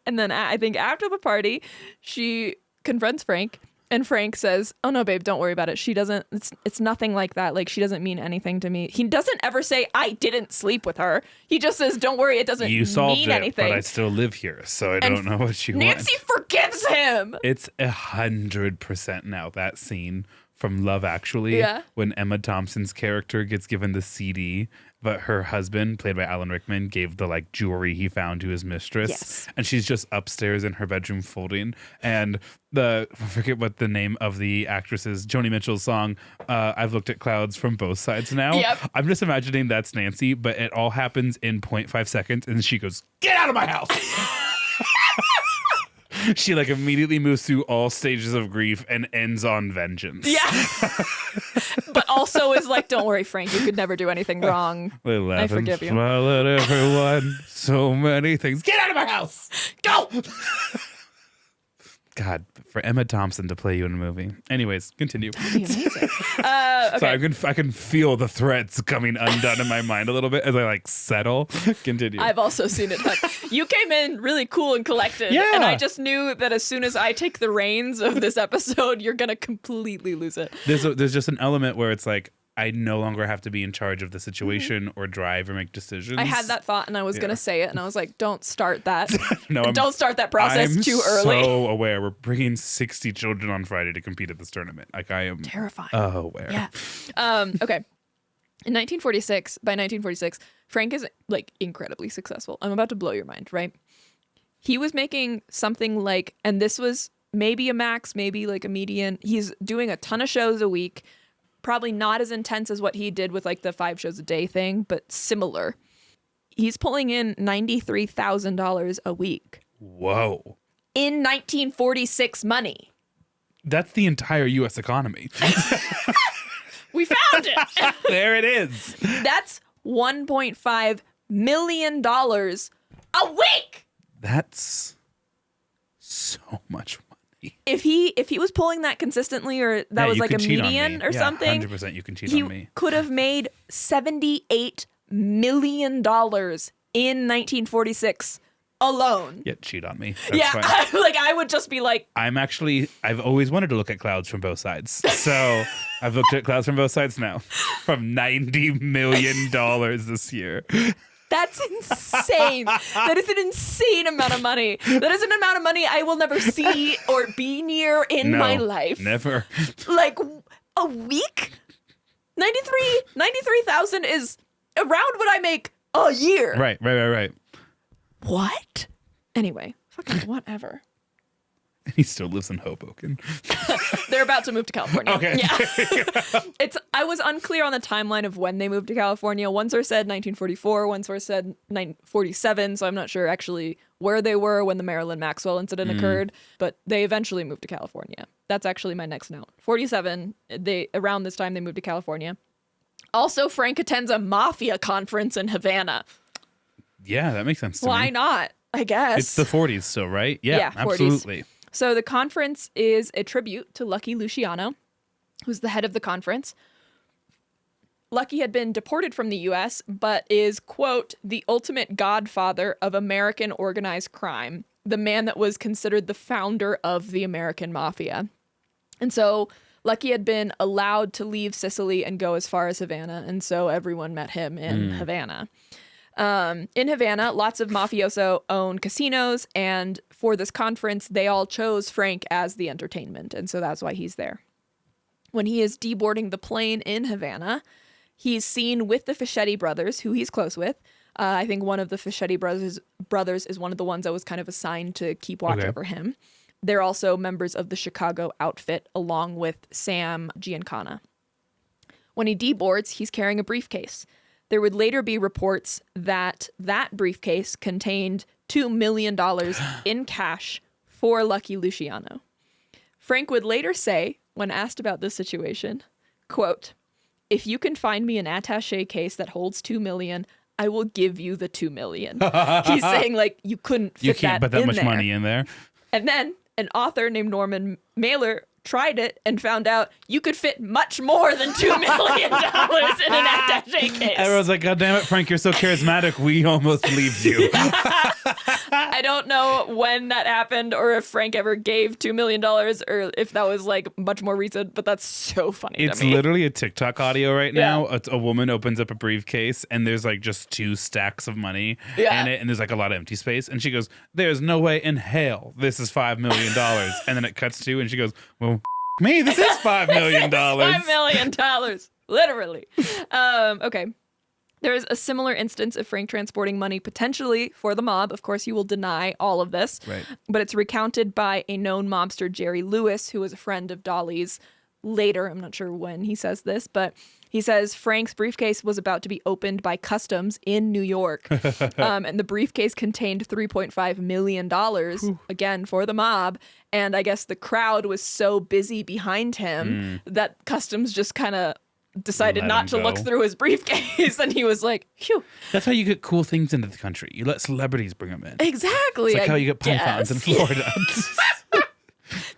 And then I think after the party, she confronts Frank. And Frank says, oh, no, babe, don't worry about it. She doesn't, it's nothing like that. Like, she doesn't mean anything to me. He doesn't ever say, I didn't sleep with her. He just says, don't worry, it doesn't You solved mean it, anything. but I still live here, so I don't know what you want. Nancy forgives him. It's 100% now, that scene from Love Actually, Yeah. when Emma Thompson's character gets given the CD, but her husband, played by Alan Rickman, gave the like jewelry he found to his mistress. Yes. And she's just upstairs in her bedroom folding. And I forget what the name of the actress is, Joni Mitchell's song, I've Looked at Clouds from Both Sides Now. Yep. I'm just imagining that's Nancy, but it all happens in 0.5 seconds. And she goes, get out of my house. She like immediately moves through all stages of grief and ends on vengeance. Yeah. But also is like, don't worry, Frank, you could never do anything wrong. They laugh I forgive and you. smile at everyone. So many things. Get out of my house. Go! God, for Emma Thompson to play you in a movie. Anyways, continue. That'd be amazing. So Okay. I can feel the threads coming undone in my mind a little bit as I like settle. Continue. I've also seen it. You came in really cool and collected. Yeah. And I just knew that as soon as I take the reins of this episode, you're going to completely lose it. There's just an element where it's like, I no longer have to be in charge of the situation or drive or make decisions. I had that thought and I was going to say it. And I was like, don't start that. No, Don't start that process I'm too early. so aware. We're bringing 60 children on Friday to compete at this tournament. Like I am Terrifying. aware. Yeah. Okay. In 1946, Frank is like incredibly successful. I'm about to blow your mind, right? He was making something like, and this was maybe a max, maybe like a median. He's doing a ton of shows a week. Probably not as intense as what he did with like the 5 shows a day thing, but similar. He's pulling in $93,000 a week Whoa. in 1946 money. That's the entire U.S. economy. We found it. There it is. That's $1.5 million a week. That's so much money. If he was pulling that consistently, or that was you like can a cheat on median me. or something, 100% you can cheat he on me. could have made $78 million in 1946 alone. Yeah, cheat on me. That's Yeah, fine. like I would just be like, I've always wanted to look at clouds from both sides. So I've looked at clouds from both sides now. From $90 million this year. that's insane. That is an insane amount of money. That is an amount of money I will never see or be near in my life. Never. Like a week? 93,000 is around what I make a year. Right. What? Anyway, fucking whatever. He still lives in Hoboken. They're about to move to California. Okay. Yeah. I was unclear on the timeline of when they moved to California. One source said 1944, one source said 1947, so I'm not sure actually where they were when the Marilyn Maxwell incident occurred, but they eventually moved to California. That's actually my next note. 47, around this time they moved to California. Also, Frank attends a mafia conference in Havana. Yeah, that makes sense to Why me. not? I guess. It's the 40s still, right? Yeah, 40s. absolutely. So the conference is a tribute to Lucky Luciano, who's the head of the conference. Lucky had been deported from the U.S., but is, quote, the ultimate godfather of American organized crime. the man that was considered the founder of the American mafia. And so Lucky had been allowed to leave Sicily and go as far as Havana, and so everyone met him in Havana. In Havana, lots of mafioso own casinos, and for this conference, they all chose Frank as the entertainment, and so that's why he's there. When he is deboarding the plane in Havana, he's seen with the Fischetti brothers, who he's close with. I think one of the Fischetti brothers is one of the ones that was kind of assigned to keep watch over him. They're also members of the Chicago outfit, along with Sam Giancana. When he deboards, he's carrying a briefcase. There would later be reports that that briefcase contained $2 million in cash for Lucky Luciano. Frank would later say, when asked about this situation, quote, "If you can find me an attaché case that holds $2 million, I will give you the $2 million." He's saying, like, you couldn't fit You can't put that much there. money in there. And then an author named Norman Mailer tried it and found out you could fit much more than $2 million in an attaché case. Everyone's like, God damn it, Frank, you're so charismatic. We almost believed you. I don't know when that happened or if Frank ever gave $2 million or if that was like much more recent, but that's so funny It's to me. literally a TikTok audio right now. A woman opens up a briefcase and there's like just 2 stacks of money in it, and there's like a lot of empty space. And she goes, "There's no way in hell this is $5 million." And then it cuts to, and she goes, "Well, me, this is $5 million." $5 million, literally. Okay. There is a similar instance of Frank transporting money potentially for the mob. Of course, he will deny all of this. Right. But it's recounted by a known mobster, Jerry Lewis, who was a friend of Dolly's later. I'm not sure when he says this, but he says Frank's briefcase was about to be opened by customs in New York. And the briefcase contained $3.5 million, again, for the mob. And I guess the crowd was so busy behind him that customs just kind of decided Let not him to look go. through his briefcase. And he was like, phew. That's how you get cool things into the country. You let celebrities bring them in. Exactly. It's like I how you get pythons in guess. Florida.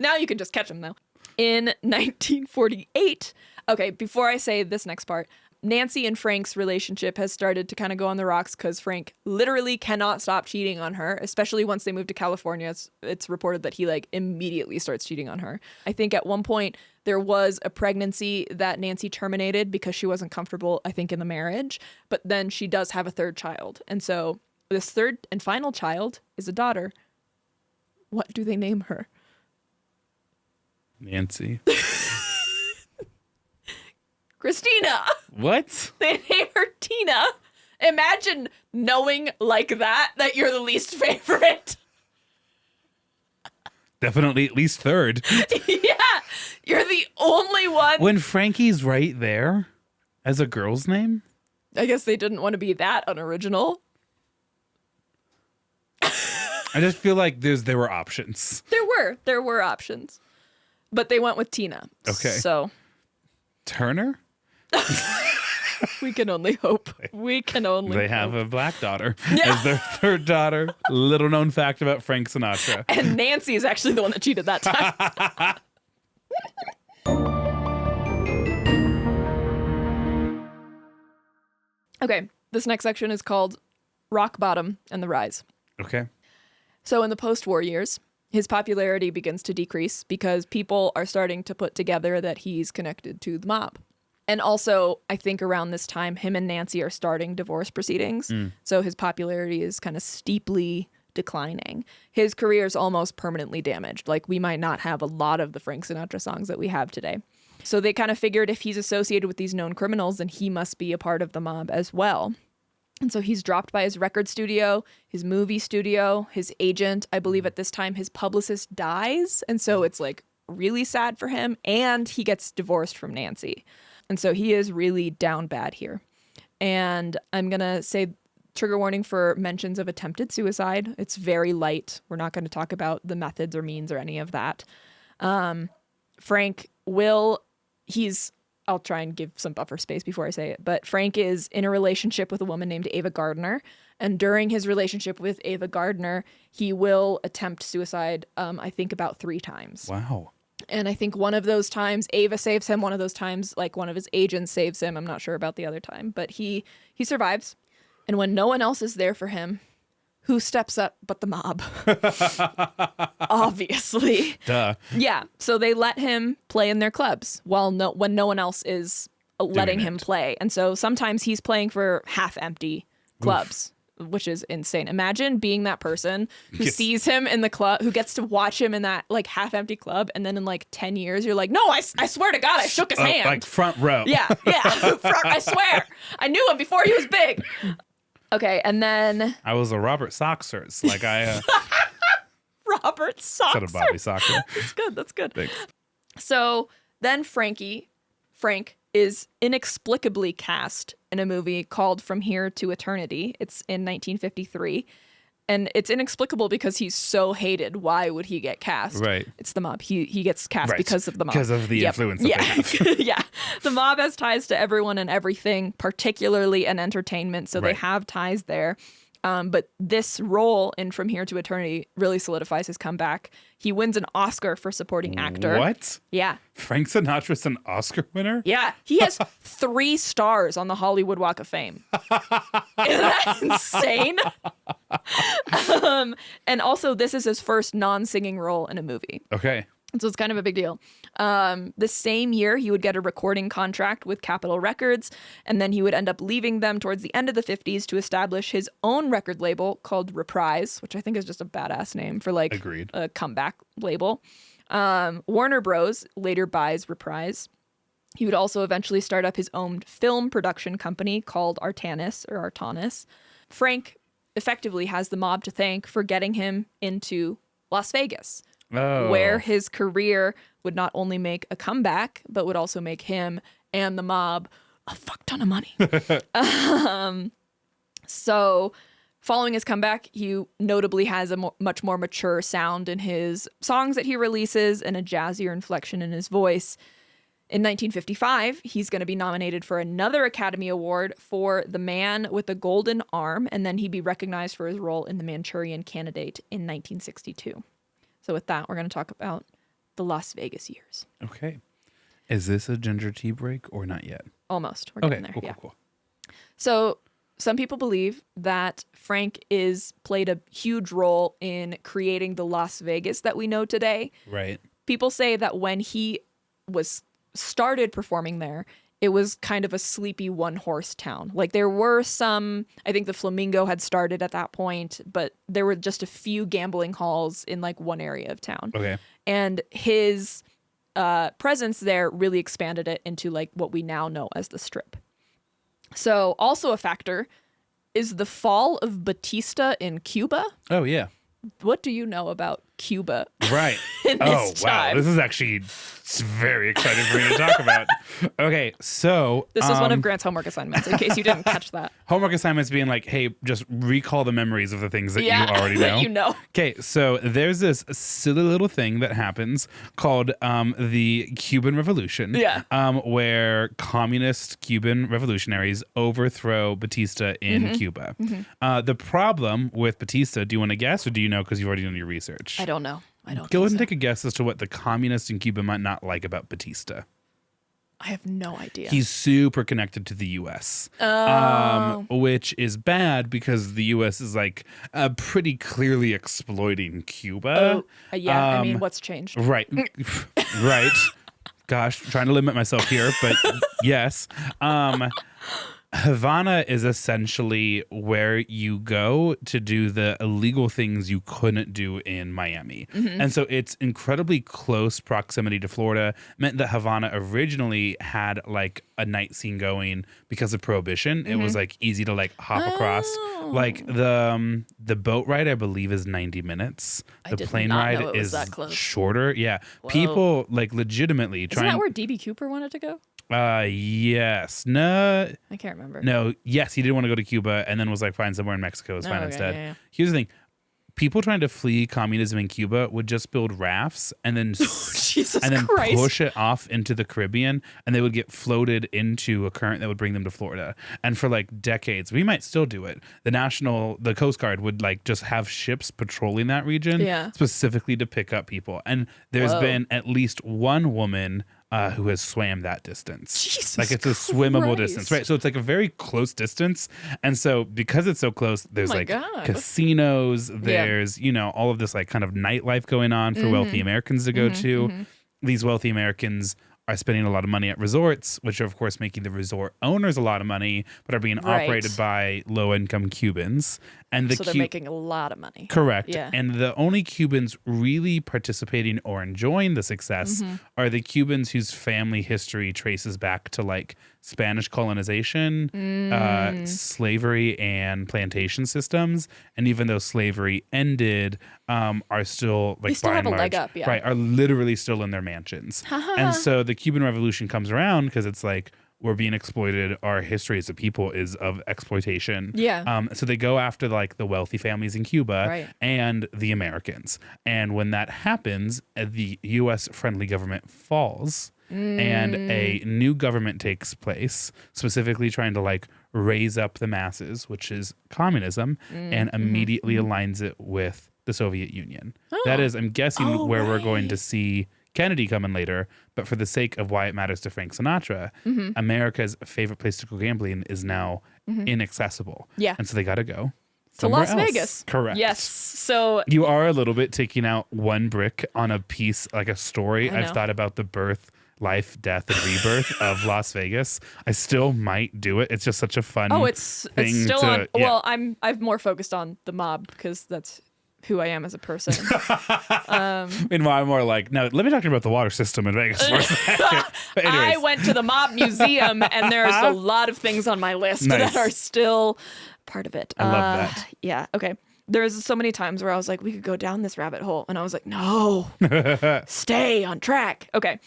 Now you can just catch them, though. In 1948, okay, before I say this next part, Nancy and Frank's relationship has started to kind of go on the rocks because Frank literally cannot stop cheating on her, especially once they move to California. It's reported that he like immediately starts cheating on her. I think at one point there was a pregnancy that Nancy terminated because she wasn't comfortable, I think, in the marriage. But then she does have a 3rd child. And so this 3rd and final child is a daughter. What do they name her? Nancy. Christina. What? They name her Tina. Imagine knowing like that you're the least favorite. Definitely at least 3rd. Yeah, you're the only one. When Frankie's right there as a girl's name? I guess they didn't want to be that unoriginal. I just feel like there were options. There were options, but they went with Tina. Okay. So Turner? we can only hope. We can only They have a black daughter as their 3rd daughter. Little known fact about Frank Sinatra. And Nancy is actually the one that cheated that time. Okay, this next section is called Rock Bottom and the Rise. Okay. So in the post-war years, his popularity begins to decrease because people are starting to put together that he's connected to the mob. And also, I think around this time, him and Nancy are starting divorce proceedings. So his popularity is kind of steeply declining. His career is almost permanently damaged. Like, we might not have a lot of the Frank Sinatra songs that we have today. So they kind of figured if he's associated with these known criminals, then he must be a part of the mob as well. And so he's dropped by his record studio, his movie studio, his agent. I believe at this time his publicist dies. And so it's like really sad for him. And he gets divorced from Nancy. And so he is really down bad here. And I'm going to say trigger warning for mentions of attempted suicide. It's very light. We're not going to talk about the methods or means or any of that. Frank I'll try and give some buffer space before I say it, but Frank is in a relationship with a woman named Ava Gardner. And during his relationship with Ava Gardner, he will attempt suicide, I think about 3 times. Wow. And I think one of those times Ava saves him. One of those times, like, one of his agents saves him. I'm not sure about the other time, but he survives. And when no one else is there for him, who steps up but the mob? Obviously. Duh. Yeah. So they let him play in their clubs when no one else is letting him play. And so sometimes he's playing for half empty clubs. Which is insane. Imagine being that person who sees him in the club, who gets to watch him in that like half empty club, and then in like 10 years, you're like, no, I swear to God, I shook his hand. Like front row. Yeah. I swear. I knew him before he was big. Okay, and then I was a Robert Soxers. Like Robert Soxer. Instead of Bobby Soxer. That's good. Thanks. So then Frank is inexplicably cast in a movie called From Here to Eternity. It's in 1953. And it's inexplicable because he's so hated. Why would he get cast? Right. It's the mob. He gets cast because of the mob. Because of the influence that they have. Yeah. The mob has ties to everyone and everything, particularly in entertainment. So they have ties there. But this role in From Here to Eternity really solidifies his comeback. He wins an Oscar for supporting actor. What? Yeah. Frank Sinatra's an Oscar winner? Yeah. He has 3 stars on the Hollywood Walk of Fame. Isn't that insane? And also, this is his first non-singing role in a movie. Okay. So it's kind of a big deal. The same year, he would get a recording contract with Capitol Records, and then he would end up leaving them towards the end of the 50s to establish his own record label called Reprise, which I think is just a badass name for like a comeback label. Warner Bros. Later buys Reprise. He would also eventually start up his own film production company called Artanis. Frank effectively has the mob to thank for getting him into Las Vegas. Where his career would not only make a comeback, but would also make him and the mob a fuck ton of money. So following his comeback, he notably has a much more mature sound in his songs that he releases and a jazzier inflection in his voice. In 1955, he's going to be nominated for another Academy Award for The Man with the Golden Arm, and then he'd be recognized for his role in The Manchurian Candidate in 1962. So with that, we're going to talk about the Las Vegas years. Okay. Is this a ginger tea break or not yet? Almost. We're getting there. Cool. So some people believe that Frank played a huge role in creating the Las Vegas that we know today. Right. People say that when he started performing there, it was kind of a sleepy one-horse town. Like there were some, I think the Flamingo had started at that point, but there were just a few gambling halls in like one area of town. Okay. And his presence there really expanded it into like what we now know as the Strip. So also a factor is the fall of Batista in Cuba. Oh, yeah. What do you know about Cuba? Right. In this time? Wow. This is actually very exciting for me to talk about. Okay, so This was one of Grant's homework assignments, in case you didn't catch that. Homework assignments being like, hey, just recall the memories of the things that you already know. That you know. Okay, so there's this silly little thing that happens called the Cuban Revolution. Yeah. Where communist Cuban revolutionaries overthrow Batista in Cuba. The problem with Batista, do you want to guess or do you know because you've already done your research? I don't know. Go ahead and take a guess as to what the communists in Cuba might not like about Batista. I have no idea. He's super connected to the U.S., which is bad because the U.S. is like pretty clearly exploiting Cuba. I mean, what's changed? Right. Right. Gosh, trying to limit myself here, but yes. Havana is essentially where you go to do the illegal things you couldn't do in Miami. And so its incredibly close proximity to Florida meant that Havana originally had like a night scene going because of Prohibition. It was like easy to like hop across. Like the boat ride, I believe, is 90 minutes. The plane ride is shorter. Yeah. Whoa. People like legitimately trying. Isn't that where DB Cooper wanted to go? Yes. No. I can't remember. No. Yes, he did want to go to Cuba and then was like, fine, somewhere in Mexico is fine instead. Yeah. Here's the thing. People trying to flee communism in Cuba would just build rafts and then push it off into the Caribbean, and they would get floated into a current that would bring them to Florida. And for like decades, we might still do it. The Coast Guard would like just have ships patrolling that region specifically to pick up people. And there's been at least one woman who has swam that distance. Jesus Like it's a swimmable Christ. distance, right? So it's like a very close distance. And so because it's so close, there's my like God. casinos, there's, all of this like kind of nightlife going on for wealthy Americans to go to. These wealthy Americans are spending a lot of money at resorts, which are, of course, making the resort owners a lot of money, but are being operated by low-income Cubans. And So they're making a lot of money. Correct. Yeah. And the only Cubans really participating or enjoying the success are the Cubans whose family history traces back to like Spanish colonization, slavery, and plantation systems. And even though slavery ended, are still like They still by have and a leg large, up, yeah. right, are literally still in their mansions. And so the Cuban Revolution comes around because it's like, we're being exploited. Our history as a people is of exploitation. Yeah. So they go after like the wealthy families in Cuba Right. and the Americans. And when that happens, the U.S. friendly government falls and a new government takes place, specifically trying to like raise up the masses, which is communism, and immediately aligns it with the Soviet Union. That is, I'm guessing, where we're going to see Kennedy coming later, but for the sake of why it matters to Frank Sinatra, America's favorite place to go gambling is now inaccessible. Yeah. And so they got to go To somewhere Las else. Vegas. Correct. Yes. So You are a little bit taking out one brick on a piece, like a story. I I've know. thought about the birth, life, death, and rebirth of Las Vegas. I still might do it. It's just such a fun it's thing still to, on. yeah. Well, I'm more focused on the mob because that's who I am as a person. Meanwhile, I'm more like, no, let me talk to you about the water system in Vegas for a second. But I anyways. went to the mob museum, and there's a lot of things on my list Nice. that are still part of it. I love that. Yeah. Okay. There's so many times where I was like, we could go down this rabbit hole, and I was like, no, stay on track. Okay.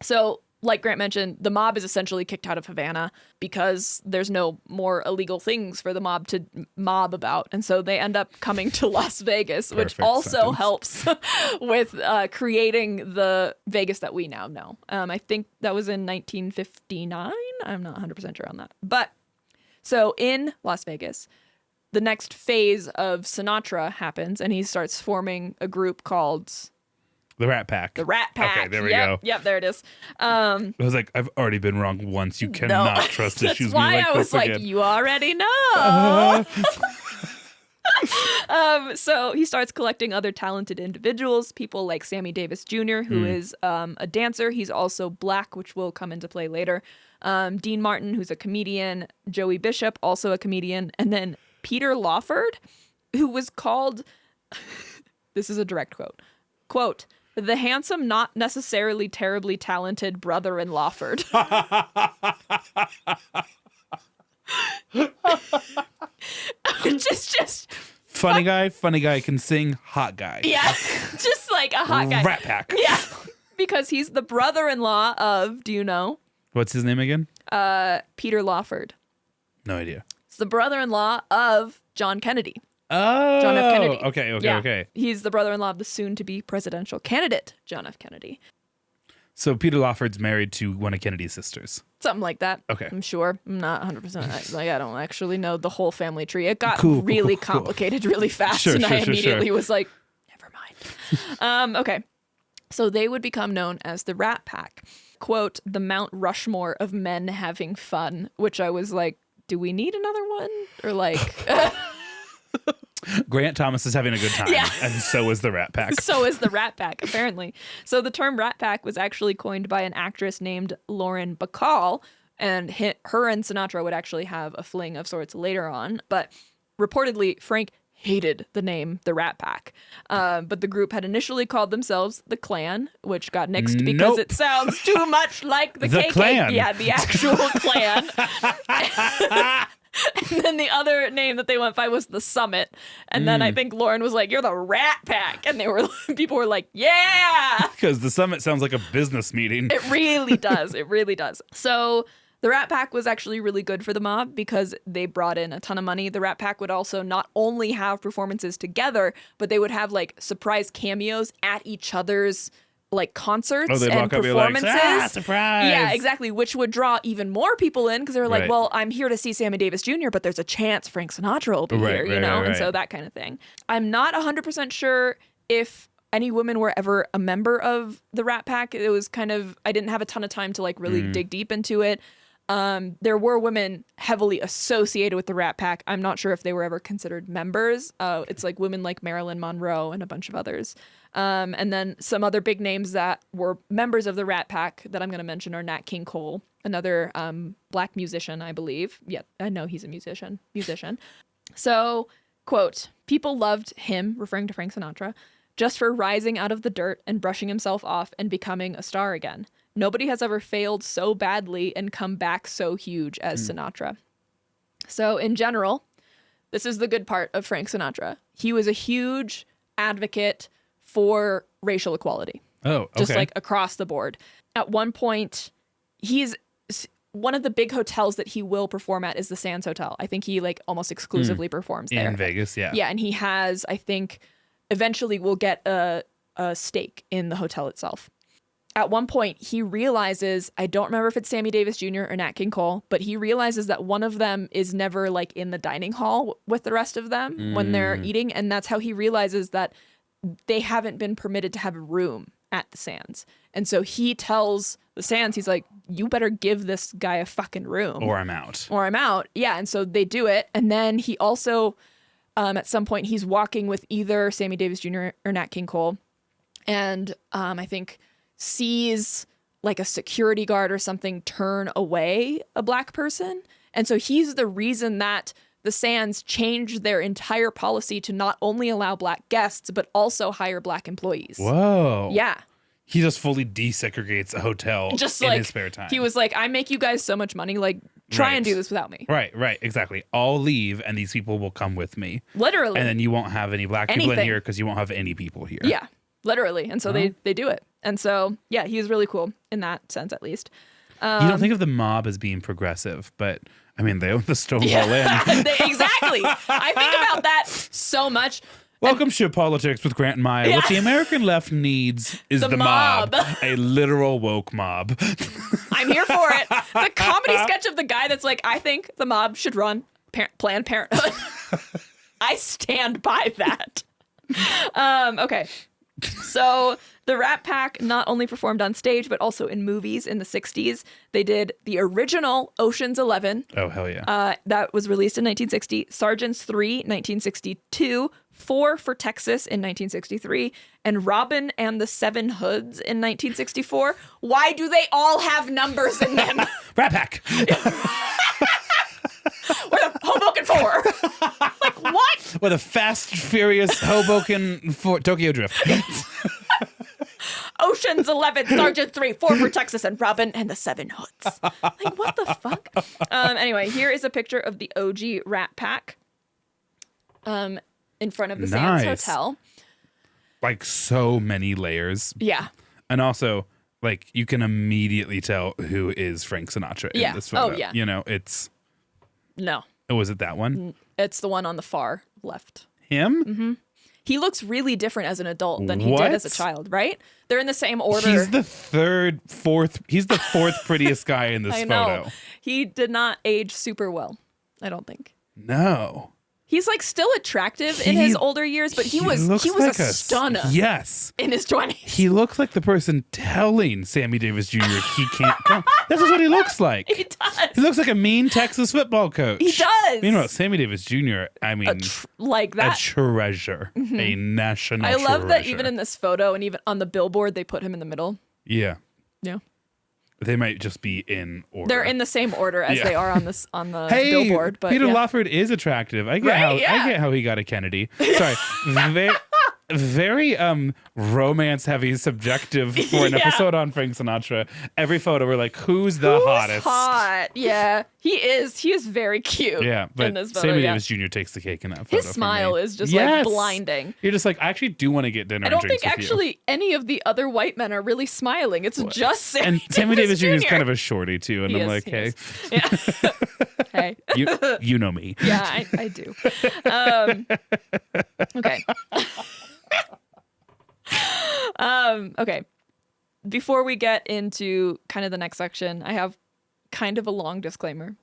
So, like Grant mentioned, the mob is essentially kicked out of Havana because there's no more illegal things for the mob to mob about. And so they end up coming to Las Vegas, which Perfect also sentence. helps with creating the Vegas that we now know. I think that was in 1959. I'm not 100% sure on that. But so in Las Vegas, the next phase of Sinatra happens, and he starts forming a group called The Rat Pack. the Rat Pack. Okay, there we go. Yep, there it is. I was like, I've already been wrong once. You cannot trust That's issues me why like I was this like, again. you already know. So he starts collecting other talented individuals, people like Sammy Davis Jr., who is a dancer. He's also black, which will come into play later. Dean Martin, who's a comedian. Joey Bishop, also a comedian. And then Peter Lawford, who was called, this is a direct quote, the handsome, not necessarily terribly talented brother in Lawford. Which is just, funny guy can sing, hot guy. yeah, just like a hot guy. Rat Pack. Yeah, because he's the brother-in-law of, do you know, What's his name again? Peter Lawford. No idea. It's the brother-in-law of John Kennedy. Oh, John F. Kennedy. Okay, Yeah. okay. He's the brother-in-law of the soon-to-be presidential candidate, John F. Kennedy. So Peter Lawford's married to one of Kennedy's sisters. Something like that. Okay. I'm sure. I'm not 100%. I don't actually know the whole family tree. It got Cool, really cool. complicated really fast, Sure, and I sure, sure, immediately sure. was like, never mind. Okay. So they would become known as the Rat Pack. Quote, the Mount Rushmore of men having fun, which I was like, do we need another one? Or like... Grant Thomas is having a good time, Yeah. and so is the Rat Pack. So is the Rat Pack, apparently. So the term Rat Pack was actually coined by an actress named Lauren Bacall, and her and Sinatra would actually have a fling of sorts later on. But reportedly, Frank hated the name the Rat Pack. But the group had initially called themselves the Klan, which got nixed because Nope. it sounds too much like the The KKK. Klan. Yeah, the actual Klan. And then the other name that they went by was the Summit. And then I think Lauren was like, you're the Rat Pack. And people were like, yeah. Because the summit sounds like a business meeting. It really does. It really does. So the Rat Pack was actually really good for the mob because they brought in a ton of money. The Rat Pack would also not only have performances together, but they would have like surprise cameos at each other's like concerts Oh, they'd and walk up and be like, performances. surprise. Yeah, exactly. Which would draw even more people in because they were like, Right. well, I'm here to see Sammy Davis Jr., but there's a chance Frank Sinatra will be Right, here, you right, know? right, And so right. that kind of thing. I'm not 100% sure if any women were ever a member of the Rat Pack. It was kind of, I didn't have a ton of time to like really dig deep into it. There were women heavily associated with the Rat Pack. I'm not sure if they were ever considered members. It's like women like Marilyn Monroe and a bunch of others. And then some other big names that were members of the Rat Pack that I'm going to mention are Nat King Cole, another black musician, I believe. Yeah, I know he's a musician. So, quote, people loved him, referring to Frank Sinatra, just for rising out of the dirt and brushing himself off and becoming a star again. Nobody has ever failed so badly and come back so huge as Sinatra. So in general, this is the good part of Frank Sinatra. He was a huge advocate for racial equality. Oh, okay. Just like across the board. At one point, one of the big hotels that he will perform at is the Sands Hotel. I think he like almost exclusively performs there. In Vegas, yeah. Yeah, and he has, I think, eventually will get a stake in the hotel itself. At one point, he realizes, I don't remember if it's Sammy Davis Jr. or Nat King Cole, but he realizes that one of them is never like in the dining hall with the rest of them when they're eating. And that's how he realizes that they haven't been permitted to have a room at the Sands. And so he tells the Sands, he's like, you better give this guy a fucking room. Or I'm out. Yeah, and so they do it. And then he also, at some point, he's walking with either Sammy Davis Jr. or Nat King Cole. And I think sees like a security guard or something turn away a black person. And so he's the reason that the Sands changed their entire policy to not only allow black guests, but also hire black employees. Whoa. Yeah. He just fully desegregates a hotel Just in like, his spare time. He was like, I make you guys so much money. Like, try and do this without me. Right, exactly. I'll leave and these people will come with me. Literally. And then you won't have any black people in here because you won't have any people here. Yeah, literally. And so they do it. And so, yeah, he's really cool in that sense, at least. You don't think of the mob as being progressive, but I mean, they own the Stonewall Inn. Exactly. I think about that so much. Welcome to Politics with Grant and Maya. What the American left needs is the mob. A literal woke mob. I'm here for it. The comedy sketch of the guy that's like, I think the mob should run Planned Parenthood. I stand by that. Okay. So the Rat Pack not only performed on stage, but also in movies in the 60s. They did the original Ocean's 11. Oh, hell yeah. That was released in 1960. Sergeants 3, 1962. 4 for Texas in 1963. And Robin and the Seven Hoods in 1964. Why do they all have numbers in them? Rat Pack. We're the Hoboken 4. Like, what? With a fast, furious Hoboken for Tokyo Drift. Ocean's 11, Sergeant 3, 4 for Texas, and Robin and the Seven Hoods. Like, what the fuck? Anyway, here is a picture of the OG Rat Pack in front of the Sands Hotel. Like, so many layers. Yeah. And also, like, you can immediately tell who is Frank Sinatra in this photo. Oh, yeah. You know, it's... No. Oh, was it that one? It's the one on the far left. Him? Mm-hmm. He looks really different as an adult than he did as a child, right? They're in the same order. He's the fourth prettiest guy in this photo. He did not age super well, I don't think. No. He's like still attractive in his older years, but he was like a stunner. Yes. In his 20s. He looks like the person telling Sammy Davis Jr. he can't come. This is what he looks like. He does. He looks like a mean Texas football coach. He does. You know, Sammy Davis Jr., I mean, like that. A treasure. Mm-hmm. A national treasure. I love that even in this photo and even on the billboard, they put him in the middle. Yeah. Yeah. They might just be in order. They're in the same order as they are on the hey, billboard. But Peter Lawford is attractive. I get how he got a Kennedy. Sorry. Very romance heavy, subjective for an episode on Frank Sinatra. Every photo we're like, who's hottest? Hot. Yeah. He is very cute. Yeah, but in this photo, Sammy Davis Jr. takes the cake in that photo. His smile is just like blinding. You're just like, I actually do want to get dinner. I don't think actually any of the other white men are really smiling. It's just Sammy Davis Jr. is kind of a shorty too, and I'm like, hey, hey, you know me. Yeah, I do. Okay. Okay. Before we get into kind of the next section, I have kind of a long disclaimer.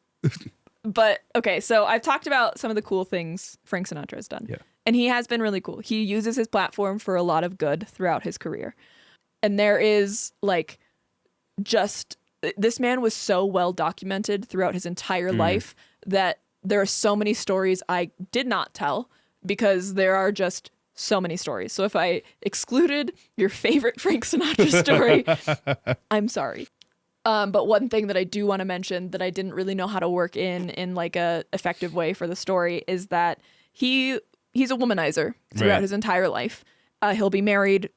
But okay, so I've talked about some of the cool things Frank Sinatra has done. Yeah. And he has been really cool. He uses his platform for a lot of good throughout his career. And there is like just this man was so well documented throughout his entire life that there are so many stories I did not tell because there are just so many stories. So if I excluded your favorite Frank Sinatra story, I'm sorry. But one thing that I do want to mention that I didn't really know how to work in like a effective way for the story is that he's a womanizer throughout his entire life. He'll be married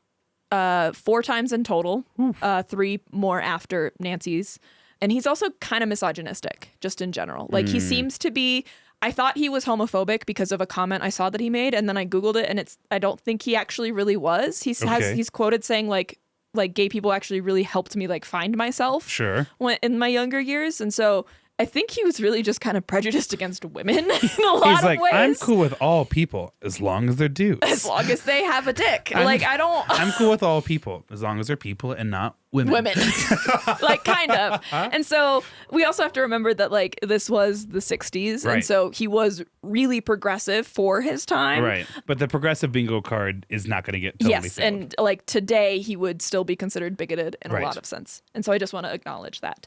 4 times in total, 3 more after Nancy's. And he's also kind of misogynistic, just in general. Like he seems to be, I thought he was homophobic because of a comment I saw that he made. And then I Googled it and I don't think he actually really was. He's quoted saying like gay people actually really helped me like find myself in my younger years. And so I think he was really just kind of prejudiced against women in a lot of ways. I'm cool with all people as long as they're dudes. As long as they have a dick. I'm cool with all people as long as they're people and not women. Like kind of. And so we also have to remember that like this was the 60s. Right. And so he was really progressive for his time. Right. But the progressive bingo card is not going to get totally filled. And like today he would still be considered bigoted in a lot of sense. And so I just want to acknowledge that.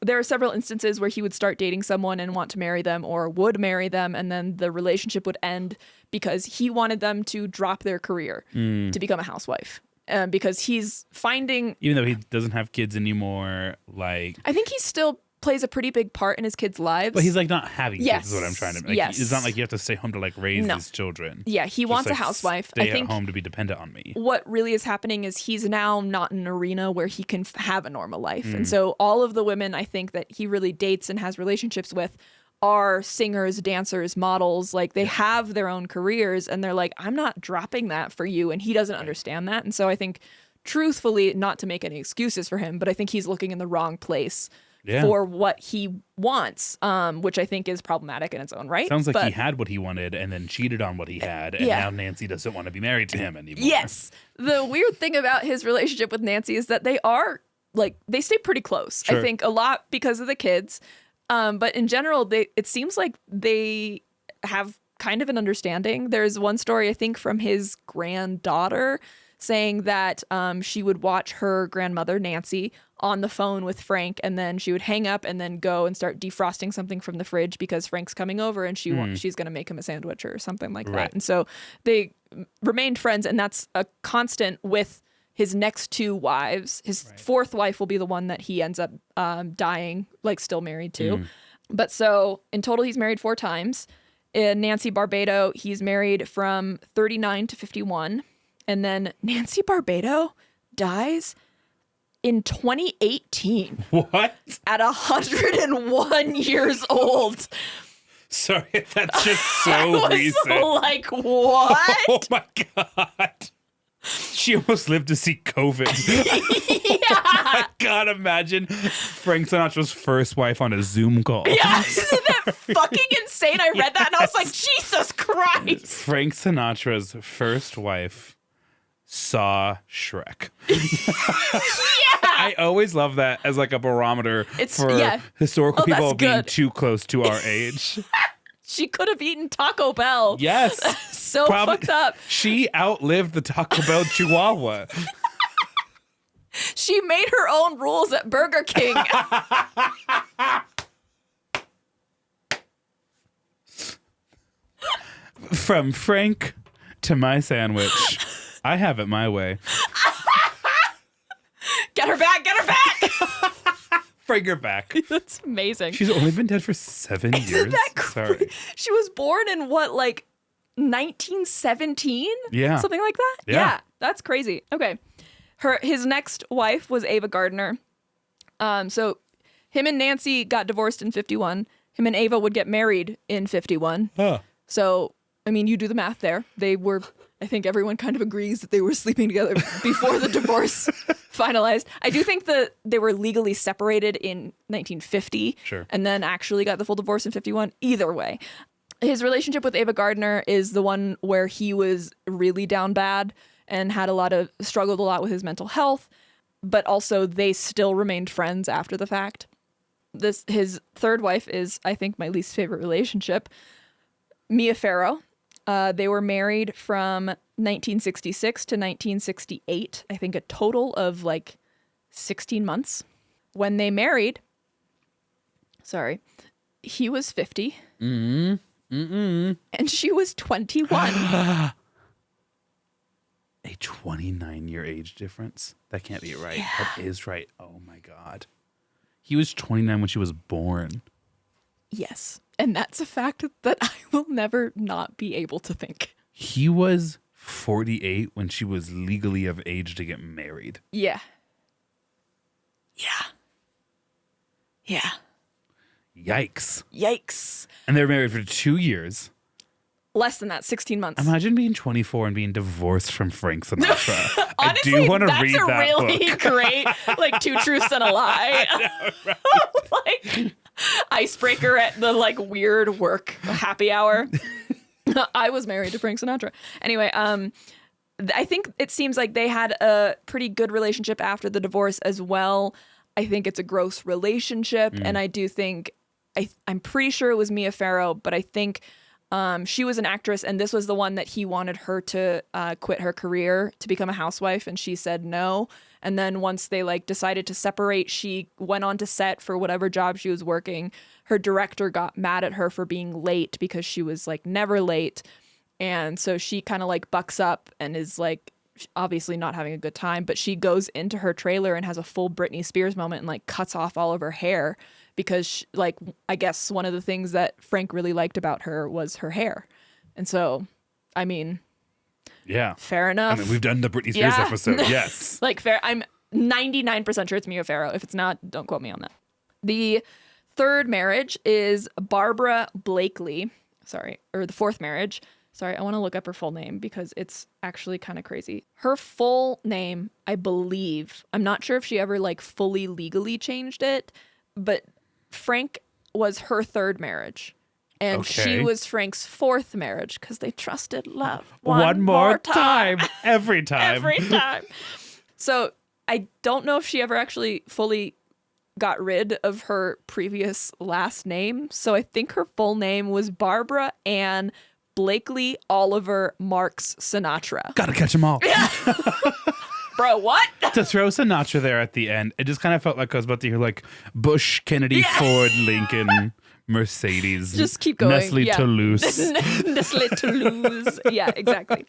There are several instances where he would start dating someone and want to marry them or would marry them, and then the relationship would end because he wanted them to drop their career to become a housewife. Because he's finding... Even though he doesn't have kids anymore, like... I think he still plays a pretty big part in his kids' lives. But he's like not having kids is what I'm trying to... Like, it's not like you have to stay home to like raise his children. Yeah, he wants a housewife. Stay at home to be dependent on me. What really is happening is he's now not in an arena where he can have a normal life. And so all of the women I think that he really dates and has relationships with are singers, dancers, models. Like they have their own careers and they're like, I'm not dropping that for you. And he doesn't understand that. And so I think truthfully, not to make any excuses for him, but I think he's looking in the wrong place for what he wants, which I think is problematic in its own right. Sounds like he had what he wanted and then cheated on what he had, and now Nancy doesn't want to be married to him anymore. Yes. The weird thing about his relationship with Nancy is that they are, like, they stay pretty close. I think a lot because of the kids, but in general, it seems like they have kind of an understanding. There's one story, I think, from his granddaughter saying that she would watch her grandmother, Nancy, on the phone with Frank, and then she would hang up and then go and start defrosting something from the fridge because Frank's coming over and she's going to make him a sandwich or something like that. And so they remained friends, and that's a constant with his next 2 wives. His 4th wife will be the one that he ends up dying, like still married to. But so in total, he's married 4 times. Nancy Barbado, he's married from 39 to 51. And then Nancy Barbado dies in 2018. What? At 101 years old. Sorry, that's just so recent. Like, what? Oh my God. She almost lived to see COVID. I God, imagine Frank Sinatra's first wife on a Zoom call. Yeah, isn't that fucking insane? I read that and I was like, Jesus Christ. Frank Sinatra's first wife saw Shrek. I always love that as like a barometer for historical people being too close to our age. She could have eaten Taco Bell. Yes. So fucked up. She outlived the Taco Bell Chihuahua. She made her own rules at Burger King. From Frank to my sandwich. I have it my way. Get her back! Get her back! Bring her back. That's amazing. She's only been dead for 7 years. Isn't that crazy? Sorry. She was born in what, like 1917? Yeah. Something like that? Yeah. That's crazy. Okay. His next wife was Ava Gardner. So him and Nancy got divorced in 51. Him and Ava would get married in 51. Huh. So, I mean, you do the math there. They were, I think everyone kind of agrees that they were sleeping together before the divorce finalized. I do think that they were legally separated in 1950 and then actually got the full divorce in 51. Either way. His relationship with Ava Gardner is the one where he was really down bad and struggled a lot with his mental health, but also they still remained friends after the fact. his third wife is, I think, my least favorite relationship, Mia Farrow. They were married from 1966 to 1968. I think a total of like 16 months. When they married, he was 50 and she was 21. A 29-year age difference? That can't be right. Yeah. That is right. Oh my God. He was 29 when she was born. Yes. And that's a fact that I will never not be able to think. He was 48 when she was legally of age to get married. Yeah. Yeah. Yeah. Yikes. And they were married for 2 years. Less than that, 16 months. Imagine being 24 and being divorced from Frank Sinatra. Honestly, I do want to that's read a that really book. great, like, two truths and a lie. I know, right? Like, icebreaker at the, like, weird work happy hour. I was married to Frank Sinatra. Anyway, I think it seems like they had a pretty good relationship after the divorce as well. I think it's a gross relationship, and I do think, I'm pretty sure it was Mia Farrow, but I think she was an actress, and this was the one that he wanted her to quit her career to become a housewife, and she said no. And then once they like decided to separate, she went on to set for whatever job she was working. Her director got mad at her for being late because she was like never late, and so she kind of like bucks up and is like obviously not having a good time, but she goes into her trailer and has a full Britney Spears moment and like cuts off all of her hair because she, like, I guess one of the things that Frank really liked about her was her hair. And so, I mean, yeah, fair enough. I mean, we've done the Britney Spears episode. Yes. Like fair. I'm 99% sure it's Mia Farrow. If it's not, don't quote me on that. The third marriage is Barbara Blakely. Or the fourth marriage. Sorry, I want to look up her full name because it's actually kind of crazy. Her full name, I believe, I'm not sure if she ever like fully legally changed it, but Frank was her third marriage. And she was Frank's fourth marriage because they trusted love one more time. Every time. Every time. So I don't know if she ever actually fully got rid of her previous last name. So I think her full name was Barbara Ann Blakely Oliver Marks Sinatra. Gotta catch them all. Yeah. Bro, what? To throw Sinatra there at the end, it just kind of felt like I was about to hear like Bush, Kennedy, Ford, Lincoln, Mercedes. Just keep going. Nestle, Toulouse. Nestle Toulouse. Yeah, exactly.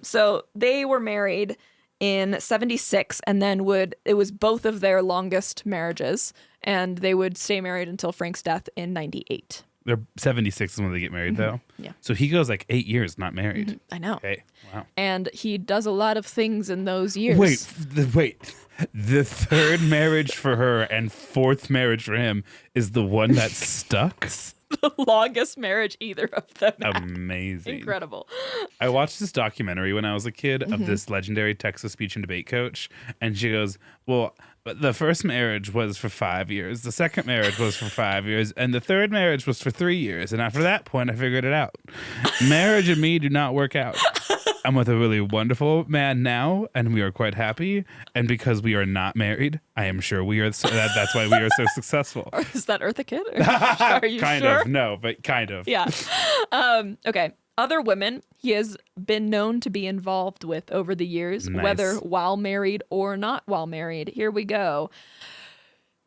So they were married in 76 and then it was both of their longest marriages, and they would stay married until Frank's death in 98. They're 76 is when they get married, though. Yeah. So he goes like 8 years not married. I know. Okay. Wow. And he does a lot of things in those years. Wait. The third marriage for her and fourth marriage for him is the one that stuck? The longest marriage either of them had. Amazing. Incredible. I watched this documentary when I was a kid of this legendary Texas speech and debate coach. And she goes, well, the first marriage was for 5 years. The second marriage was for 5 years. And the third marriage was for 3 years. And after that point, I figured it out. Marriage and me do not work out. I'm with a really wonderful man now, and we are quite happy. And because we are not married, I am sure we are. That's why we are so successful. Or is that Eartha Kitt? Are you kind sure? of. No, but kind of. Yeah. Okay. Other women he has been known to be involved with over the years, whether while married or not while married. Here we go.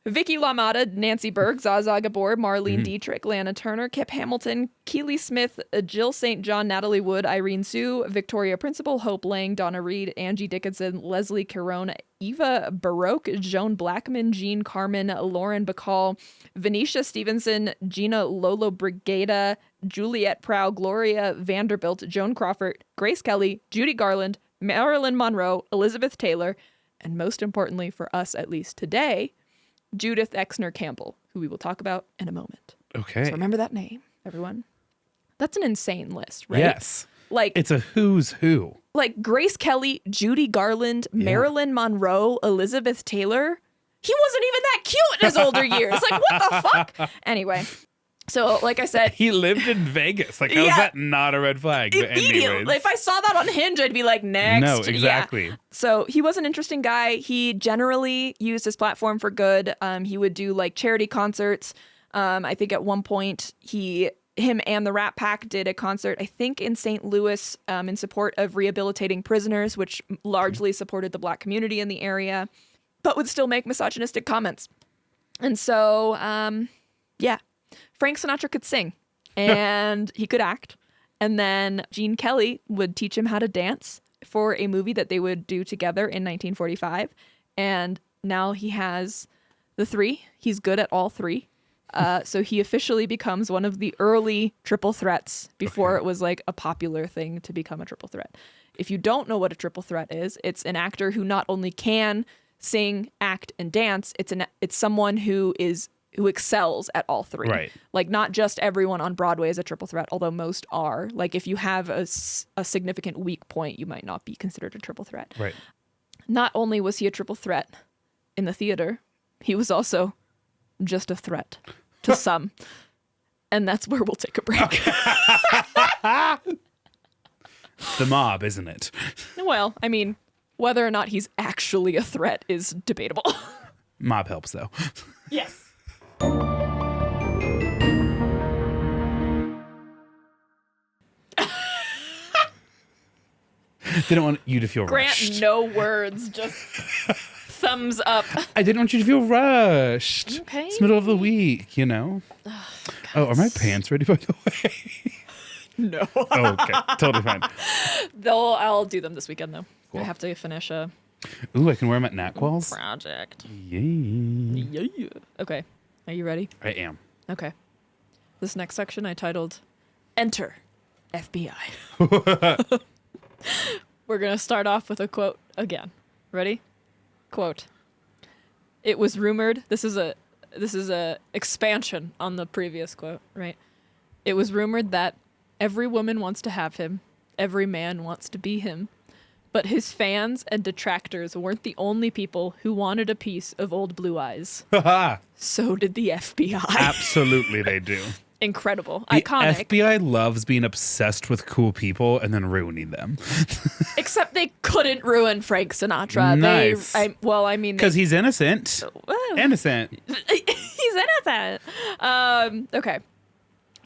Vicky LaMotta, Nancy Berg, Zsa Gabor, Marlene Dietrich, Lana Turner, Kip Hamilton, Keely Smith, Jill St. John, Natalie Wood, Irene Sue, Victoria Principal, Hope Lang, Donna Reed, Angie Dickinson, Leslie Caron, Eva Baroque, Joan Blackman, Jean Carmen, Lauren Bacall, Venetia Stevenson, Gina Lolo Brigada, Juliette Prow, Gloria Vanderbilt, Joan Crawford, Grace Kelly, Judy Garland, Marilyn Monroe, Elizabeth Taylor, and most importantly for us, at least today, Judith Exner Campbell, who we will talk about in a moment. Okay. So remember that name, everyone. That's an insane list, right? Yes. Like it's a who's who. Like Grace Kelly, Judy Garland, Marilyn Monroe, Elizabeth Taylor. He wasn't even that cute in his older years. Like, what the fuck? Anyway, So, like I said, He lived in Vegas. Like, how is that not a red flag? But immediately, anyways. if I saw that on Hinge, I'd be like, next. No, exactly. Yeah. So he was an interesting guy. He generally used his platform for good. He would do like charity concerts. I think at one point him and the Rat Pack did a concert, I think in St. Louis, in support of rehabilitating prisoners, which largely supported the Black community in the area, but would still make misogynistic comments. And so, yeah, Frank Sinatra could sing and he could act. And then Gene Kelly would teach him how to dance for a movie that they would do together in 1945. And now he has the three. He's good at all three. So he officially becomes one of the early triple threats before it was like a popular thing to become a triple threat. If you don't know what a triple threat is, it's an actor who not only can sing, act, and dance. It's someone who excels at all three. Right. Like not just everyone on Broadway is a triple threat, although most are. Like if you have a significant weak point, you might not be considered a triple threat. Right. Not only was he a triple threat in the theater, he was also just a threat to some. And that's where we'll take a break. It's the mob, isn't it? Well, I mean, whether or not he's actually a threat is debatable. Mob helps, though. Yes. Didn't want you to feel Grant, rushed. no words, just thumbs up. I didn't want you to feel rushed. Okay. It's middle of the week, you know? Oh, are my pants ready, by the way? No. Oh, okay. Totally fine. I'll do them this weekend, though. Cool. I have to finish a Ooh, I can wear them at NatQual's? project. Yay. Yeah. Okay. Are you ready? I am. Okay. This next section I titled Enter FBI. We're going to start off with a quote again. Ready? Quote. It was rumored, this is a expansion on the previous quote, right? It was rumored that every woman wants to have him, every man wants to be him, but his fans and detractors weren't the only people who wanted a piece of old Blue Eyes. So did the FBI. Absolutely, they do. Incredible. The Iconic. FBI loves being obsessed with cool people and then ruining them. Except they couldn't ruin Frank Sinatra. Nice. Because he's innocent. Innocent. He's innocent. Okay.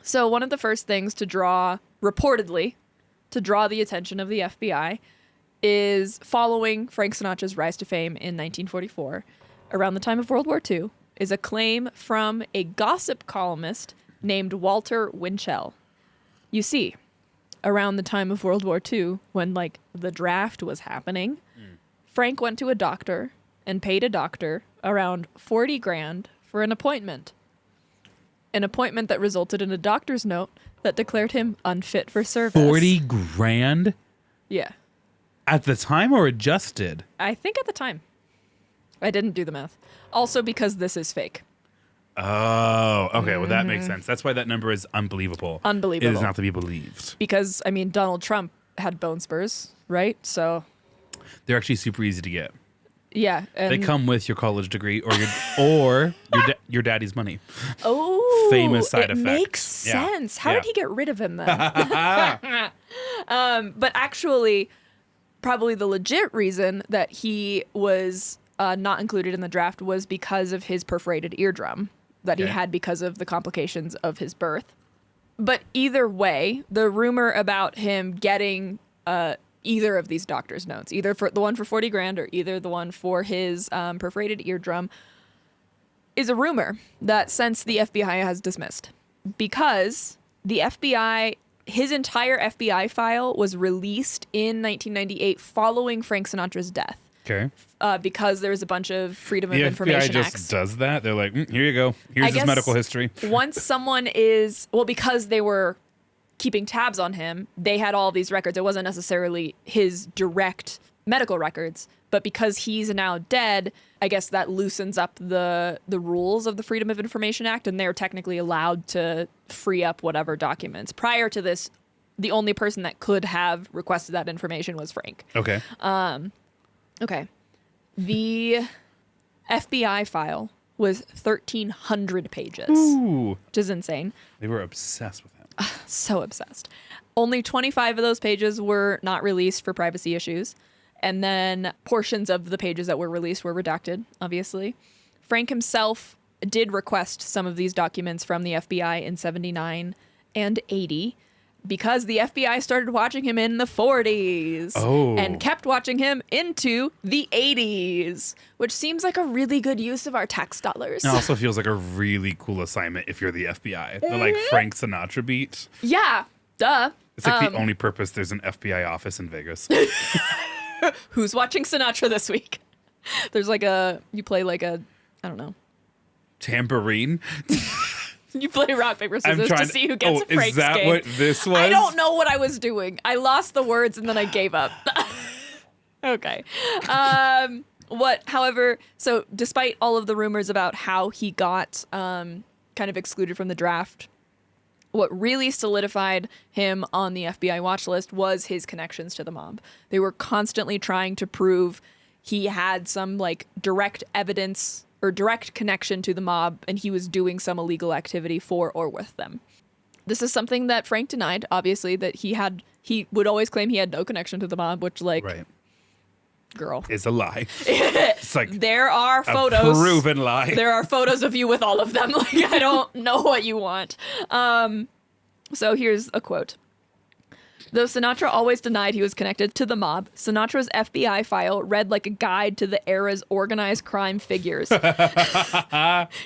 So one of the first things to draw the attention of the FBI is following Frank Sinatra's rise to fame in 1944, around the time of World War II, is a claim from a gossip columnist named Walter Winchell. You see, around the time of World War II, when like the draft was happening, Frank went to a doctor and paid a doctor around $40,000 for an appointment. An appointment that resulted in a doctor's note that declared him unfit for service. $40,000 Yeah. at the time or adjusted? I think at the time. I didn't do the math. Also because this is fake. Oh, okay. Well, that makes sense. That's why that number is unbelievable. Unbelievable. It is not to be believed. Because, I mean, Donald Trump had bone spurs, right? So, They're actually super easy to get. yeah. And They come with your college degree or your daddy's money. Oh, Famous side it effect. makes Yeah. sense. How Yeah. did he get rid of him then? But actually, probably the legit reason that he was not included in the draft was because of his perforated eardrum that he Okay. had because of the complications of his birth. But either way, the rumor about him getting either of these doctor's notes, either for the one for $40,000 or either the one for his perforated eardrum, is a rumor that since the FBI has dismissed, because the FBI, his entire FBI file was released in 1998 following Frank Sinatra's death. Okay. Because there was a bunch of Freedom of The Information FBI just Acts. does that. They're like, here you go. Here's I his guess medical history. Once someone is, well, because they were keeping tabs on him, they had all these records. It wasn't necessarily his direct medical records, but because he's now dead, I guess that loosens up the rules of the Freedom of Information Act, and they're technically allowed to free up whatever documents. Prior to this, the only person that could have requested that information was Frank. Okay. Okay. The FBI file was 1,300 pages, Ooh. which is insane. They were obsessed with him. So obsessed. Only 25 of those pages were not released for privacy issues. And then portions of the pages that were released were redacted, obviously. Frank himself did request some of these documents from the FBI in 79 and 80 because the FBI started watching him in the 40s and kept watching him into the 80s, which seems like a really good use of our tax dollars. It also feels like a really cool assignment if you're the FBI. The like Frank Sinatra beat. Yeah, duh. It's like the only purpose there's an FBI office in Vegas. Who's watching Sinatra this week? There's like you play like a, I don't know. Tambourine? You play rock, paper, scissors to see who gets a Frank's is that game. what this was? I don't know what I was doing. I lost the words and then I gave up. Okay. However, so despite all of the rumors about how he got kind of excluded from the draft, what really solidified him on the FBI watch list was his connections to the mob. They were constantly trying to prove he had some like direct evidence or direct connection to the mob and he was doing some illegal activity for or with them. This is something that Frank denied, obviously, that he would always claim he had no connection to the mob, which Right. Girl. It's a lie. It's like there are photos. A proven lie. There are photos of you with all of them. Like, I don't know what you want. So here's a quote. Though Sinatra always denied he was connected to the mob, Sinatra's FBI file read like a guide to the era's organized crime figures.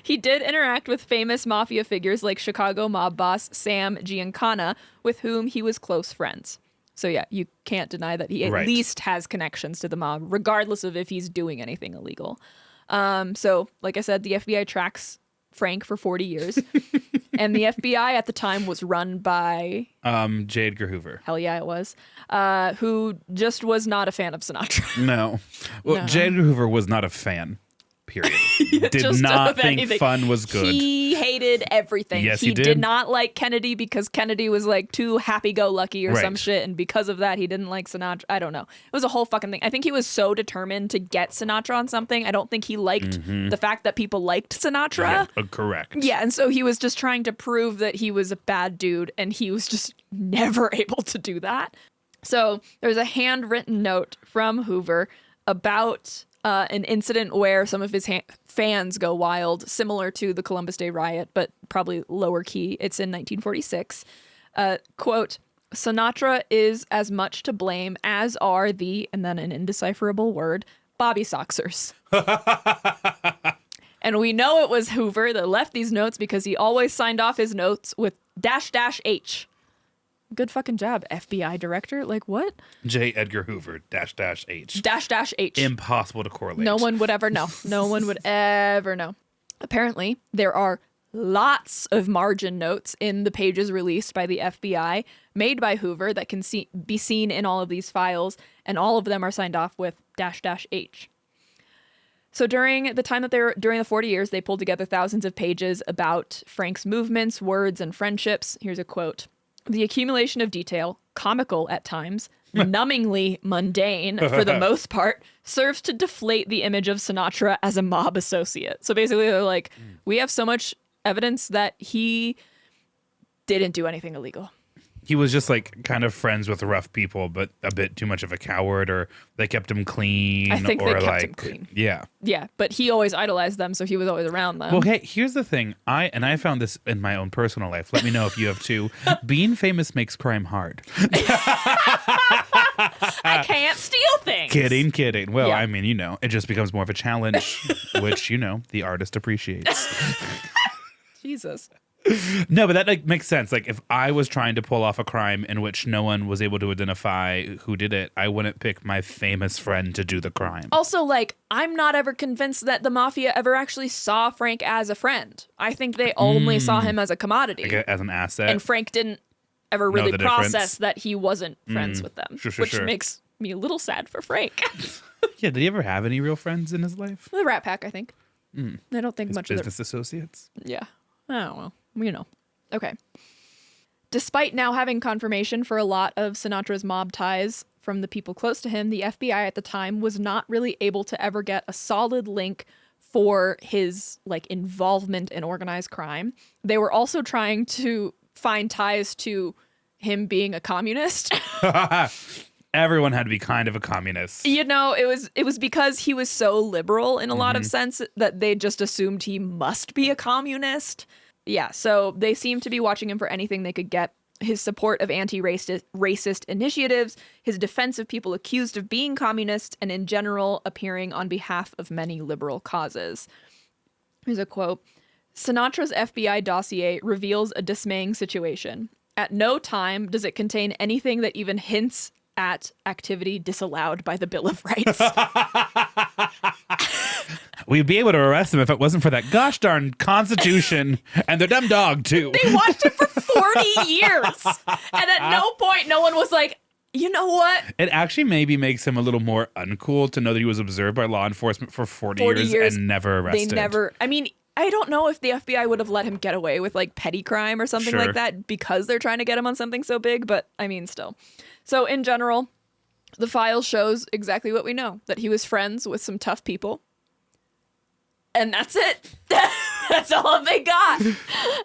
He did interact with famous mafia figures like Chicago mob boss Sam Giancana, with whom he was close friends. So yeah, you can't deny that he at least has connections to the mob, regardless of if he's doing anything illegal. So like I said, the FBI tracks Frank for 40 years. And the FBI at the time was run by... J. Edgar Hoover. Hell yeah, it was. Who just was not a fan of Sinatra. No. Well, No. J. Edgar Hoover was not a fan, period. Did not think fun was good. He hated everything. Yes, he he did. did not like Kennedy because Kennedy was like too happy-go-lucky or some shit. And because of that, he didn't like Sinatra. I don't know. It was a whole fucking thing. I think he was so determined to get Sinatra on something. I don't think he liked the fact that people liked Sinatra. Yeah, correct. Yeah, and so he was just trying to prove that he was a bad dude, and he was just never able to do that. So there's a handwritten note from Hoover about an incident where some of his fans go wild, similar to the Columbus Day riot, but probably lower key. It's in 1946. Quote, Sinatra is as much to blame as are the, and then an indecipherable word, Bobby Soxers. And we know it was Hoover that left these notes because he always signed off his notes with --H. Good fucking job, FBI director. Like, what? J. Edgar Hoover, --H. --H. Impossible to correlate. No one would ever know. No one would ever know. Apparently, there are lots of margin notes in the pages released by the FBI made by Hoover that can be seen in all of these files, and all of them are signed off with --H. So during the time that during the 40 years, they pulled together thousands of pages about Frank's movements, words, and friendships. Here's a quote. The accumulation of detail, comical at times, numbingly mundane for the most part, serves to deflate the image of Sinatra as a mob associate. So basically they're like, we have so much evidence that he didn't do anything illegal. He was just like kind of friends with rough people, but a bit too much of a coward, or they kept him clean. I think or they kept like, him clean. Yeah. Yeah, but he always idolized them, so he was always around them. Well, hey, here's the thing. I found this in my own personal life. Let me know if you have too. Being famous makes crime hard. I can't steal things. Kidding. Well, Yeah. I mean, it just becomes more of a challenge, which, the artist appreciates. Jesus. No, but that makes sense. Like, if I was trying to pull off a crime in which no one was able to identify who did it, I wouldn't pick my famous friend to do the crime. Also, like, I'm not ever convinced that the mafia ever actually saw Frank as a friend. I think they only saw him as a commodity. Like as an asset. And Frank didn't ever really the process difference. that he wasn't friends with them, which makes me a little sad for Frank. Yeah, did he ever have any real friends in his life? The Rat Pack, I think. I don't think much Business of associates? Yeah. Oh, well, Okay. Despite now having confirmation for a lot of Sinatra's mob ties from the people close to him, the FBI at the time was not really able to ever get a solid link for his like involvement in organized crime. They were also trying to find ties to him being a communist. Everyone had to be kind of a communist. You know, it was because he was so liberal in a lot of sense that they just assumed he must be a communist. Yeah, so they seemed to be watching him for anything they could get. His support of anti-racist initiatives, his defense of people accused of being communist, and in general, appearing on behalf of many liberal causes. Here's a quote. Sinatra's FBI dossier reveals a dismaying situation. At no time does it contain anything that even hints at activity disallowed by the Bill of Rights. We'd be able to arrest him if it wasn't for that gosh darn Constitution and the dumb dog, too. They watched it for 40 years. And at no point, no one was like, you know what? It actually maybe makes him a little more uncool to know that he was observed by law enforcement for 40 years and never arrested. They never, I mean, I don't know if the FBI would have let him get away with like petty crime or something like that because they're trying to get him on something so big, but I mean, still. So in general, the file shows exactly what we know, that he was friends with some tough people. And that's it. That's all they got.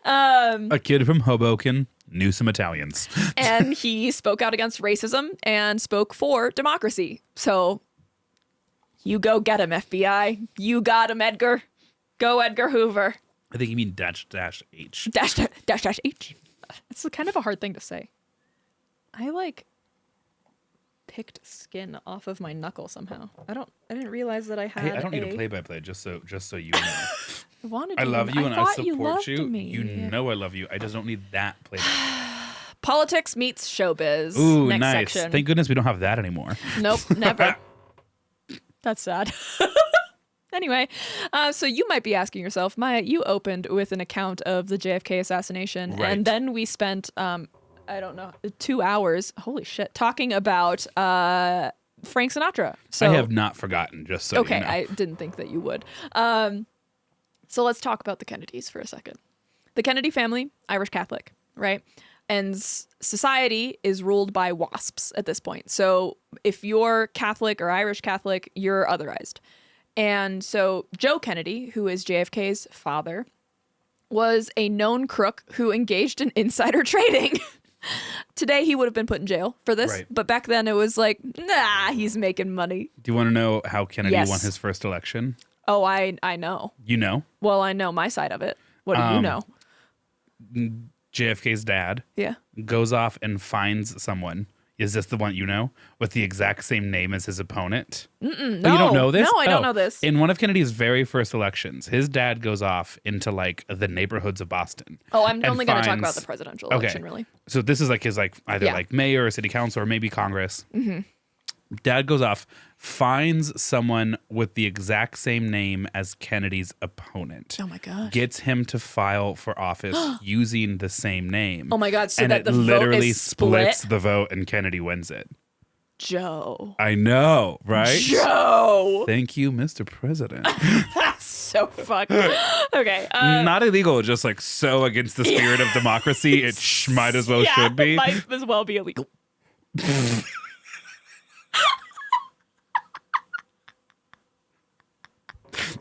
A kid from Hoboken knew some Italians. And he spoke out against racism and spoke for democracy. So you go get him, FBI. You got him, Edgar. Go, Edgar Hoover. I think you mean dash H. Dash H. It's kind of a hard thing to say. I like picked skin off of my knuckle somehow. I didn't realize that I had. Hey, I don't need a play-by-play. Just so you know. I wanted. I love you and I support you. Me. You know I love you. I just don't need that play-by-play. Politics meets showbiz. Ooh, Next nice. section. Thank goodness we don't have that anymore. Nope, never. That's sad. Anyway, so you might be asking yourself, Maya, you opened with an account of the JFK assassination, and then we spent, I don't know, 2 hours, holy shit, talking about Frank Sinatra. So, I have not forgotten, just so you know. I didn't think that you would. So let's talk about the Kennedys for a second. The Kennedy family, Irish Catholic, right? And society is ruled by WASPs at this point. So if you're Catholic or Irish Catholic, you're otherized. And so Joe Kennedy, who is JFK's father, was a known crook who engaged in insider trading. Today, he would have been put in jail for this. Right. But back then, it was like, nah, he's making money. Do you want to know how Kennedy won his first election? Oh, I know. You know? Well, I know my side of it. What do you know? JFK's dad goes off and finds someone. Is this the one you know? With the exact same name as his opponent? No. You don't know this? No, I don't know this. In one of Kennedy's very first elections, his dad goes off into like the neighborhoods of Boston. Oh, I'm only going to talk about the presidential election, really. So this is like his either like mayor or city council or maybe Congress. Mm-hmm. Dad goes off, finds someone with the exact same name as Kennedy's opponent. Oh my God. Gets him to file for office using the same name. Oh my God. So and that it the literally vote is splits the vote and Kennedy wins it. Joe. I know, right? Joe. Thank you, Mr. President. That's so fucked. Okay. Not illegal, just like so against the spirit of democracy. It might as well should be. Might as well be illegal.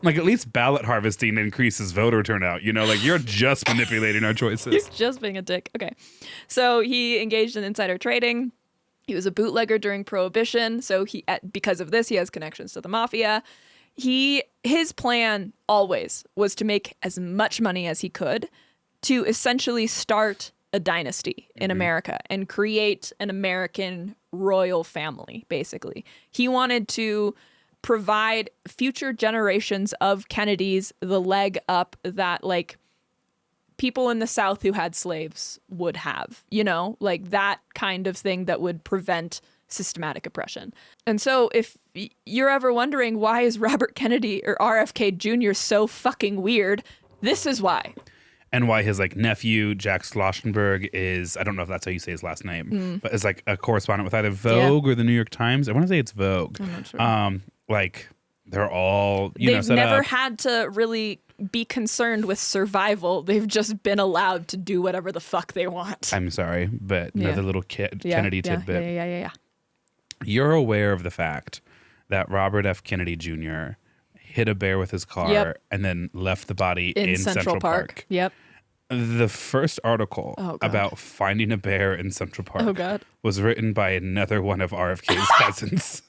Like, at least ballot harvesting increases voter turnout. You know, like, you're just manipulating our choices. He's just being a dick. Okay. So he engaged in insider trading. He was a bootlegger during Prohibition. So because of this, he has connections to the mafia. His plan always was to make as much money as he could to essentially start a dynasty in America and create an American royal family, basically. He wanted to provide future generations of Kennedys the leg up that like people in the South who had slaves would have, you know, like that kind of thing that would prevent systematic oppression. And so if you're ever wondering why is Robert Kennedy or RFK Jr. so fucking weird, this is why. And why his like nephew, Jack Schlossenberg, is, I don't know if that's how you say his last name, but is like a correspondent with either Vogue or the New York Times. I want to say it's Vogue. I'm not sure. Like they're all, they've never had to really be concerned with survival. They've just been allowed to do whatever the fuck they want. I'm sorry, but another little Kennedy tidbit. Yeah. You're aware of the fact that Robert F. Kennedy Jr., hit a bear with his car, Yep. and then left the body in Central Park. Yep. The first article God. about finding a bear in Central Park Oh, God. was written by another one of RFK's cousins.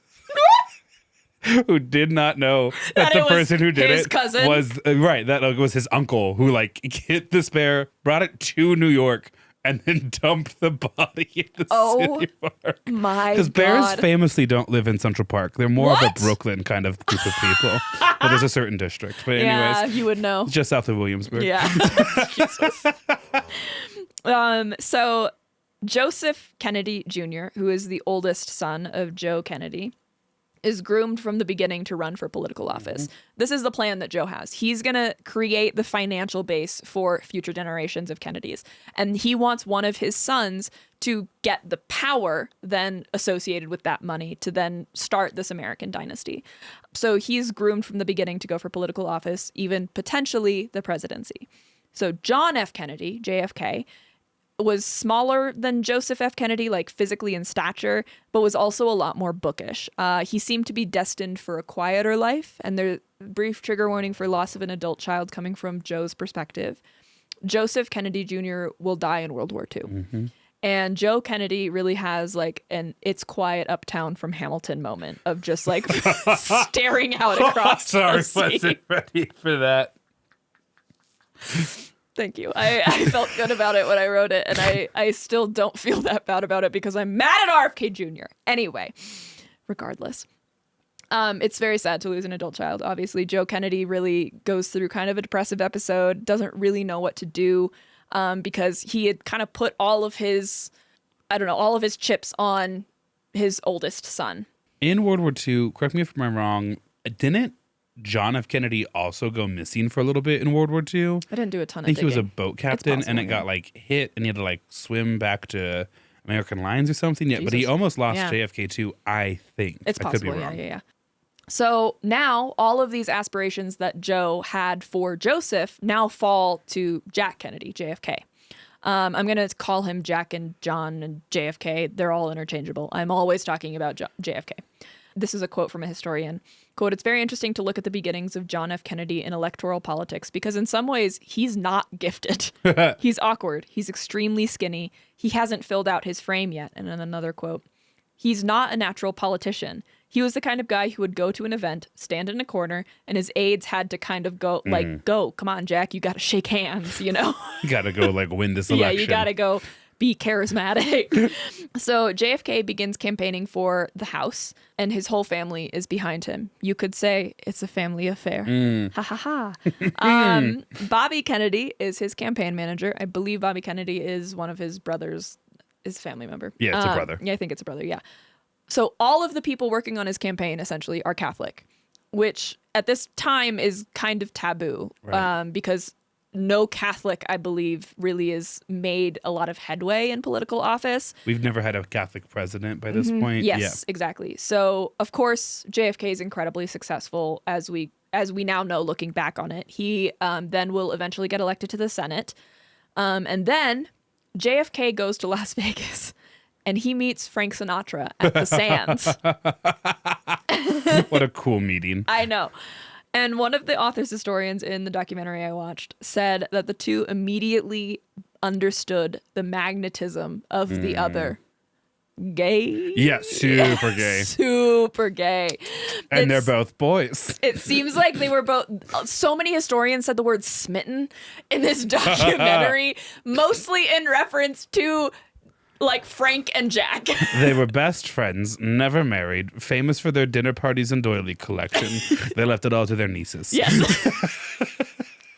Who did not know that the it was person who did his it cousin? was right. That was his uncle who like hit this bear, brought it to New York, and then dumped the body in the city park. My Because bears God. famously don't live in Central Park. They're more of a What? Brooklyn kind of group of people. Well, there's a certain district, but Yeah, anyways, you would know. just south of Williamsburg. Yeah. Jesus. So Joseph Kennedy Jr., who is the oldest son of Joe Kennedy, is groomed from the beginning to run for political office. This is the plan that Joe has. He's going to create the financial base for future generations of Kennedys. And he wants one of his sons to get the power then associated with that money to then start this American dynasty. So he's groomed from the beginning to go for political office, even potentially the presidency. So John F. Kennedy, JFK, was smaller than Joseph F. Kennedy, like physically in stature, but was also a lot more bookish. He seemed to be destined for a quieter life, and there's brief trigger warning for loss of an adult child coming from Joe's perspective. Joseph Kennedy Jr. will die in World War II. And Joe Kennedy really has like an "It's Quiet Uptown" from Hamilton moment of just like staring out across Sorry, the sea. wasn't ready for that. Thank you. I felt good about it when I wrote it, and I still don't feel that bad about it because I'm mad at RFK Jr. Anyway, regardless. It's very sad to lose an adult child. Obviously, Joe Kennedy really goes through kind of a depressive episode, doesn't really know what to do because he had kind of put all of his chips on his oldest son. In World War II, correct me if I'm wrong, didn't John F. Kennedy also go missing for a little bit in World War II? I didn't do a ton of I think he was a digging. boat captain, possible, and it yeah. got like hit, and he had to like swim back to American lines or something. Yeah, but he Jesus. almost lost Yeah. JFK too, I think. It's I possible, could be wrong. yeah. So now all of these aspirations that Joe had for Joseph now fall to Jack Kennedy, JFK. I'm going to call him Jack and John and JFK. They're all interchangeable. I'm always talking about JFK. This is a quote from a historian. Quote, "It's very interesting to look at the beginnings of John F. Kennedy in electoral politics because in some ways he's not gifted. He's awkward. He's extremely skinny. He hasn't filled out his frame yet." And then another quote, "He's not a natural politician. He was the kind of guy who would go to an event, stand in a corner, and his aides had to kind of go, go, come on, Jack, you got to shake hands, you know?" You got to go like win this Yeah, election. you got to go be charismatic. So JFK begins campaigning for the House, and his whole family is behind him. You could say it's a family affair. Ha ha ha. Bobby Kennedy is his campaign manager. I believe Bobby Kennedy is one of his brothers, his family member. Yeah, it's a brother. Yeah, I think it's a brother, yeah. So all of the people working on his campaign essentially are Catholic, which at this time is kind of taboo because no Catholic, I believe, really has made a lot of headway in political office. We've never had a Catholic president by this point. Yes, exactly. So, of course, JFK is incredibly successful as we now know looking back on it. He then will eventually get elected to the Senate. And then JFK goes to Las Vegas and he meets Frank Sinatra at the Sands. What a cool meeting. I know. And one of the author's historians in the documentary I watched said that the two immediately understood the magnetism of the other. Gay? Yeah, super gay. Super gay. And they're It's- both boys. It seems like they were both. So many historians said the word smitten in this documentary, mostly in reference to like Frank and Jack. They were best friends, never married, famous for their dinner parties and doily collection. They left it all to their nieces. Yes.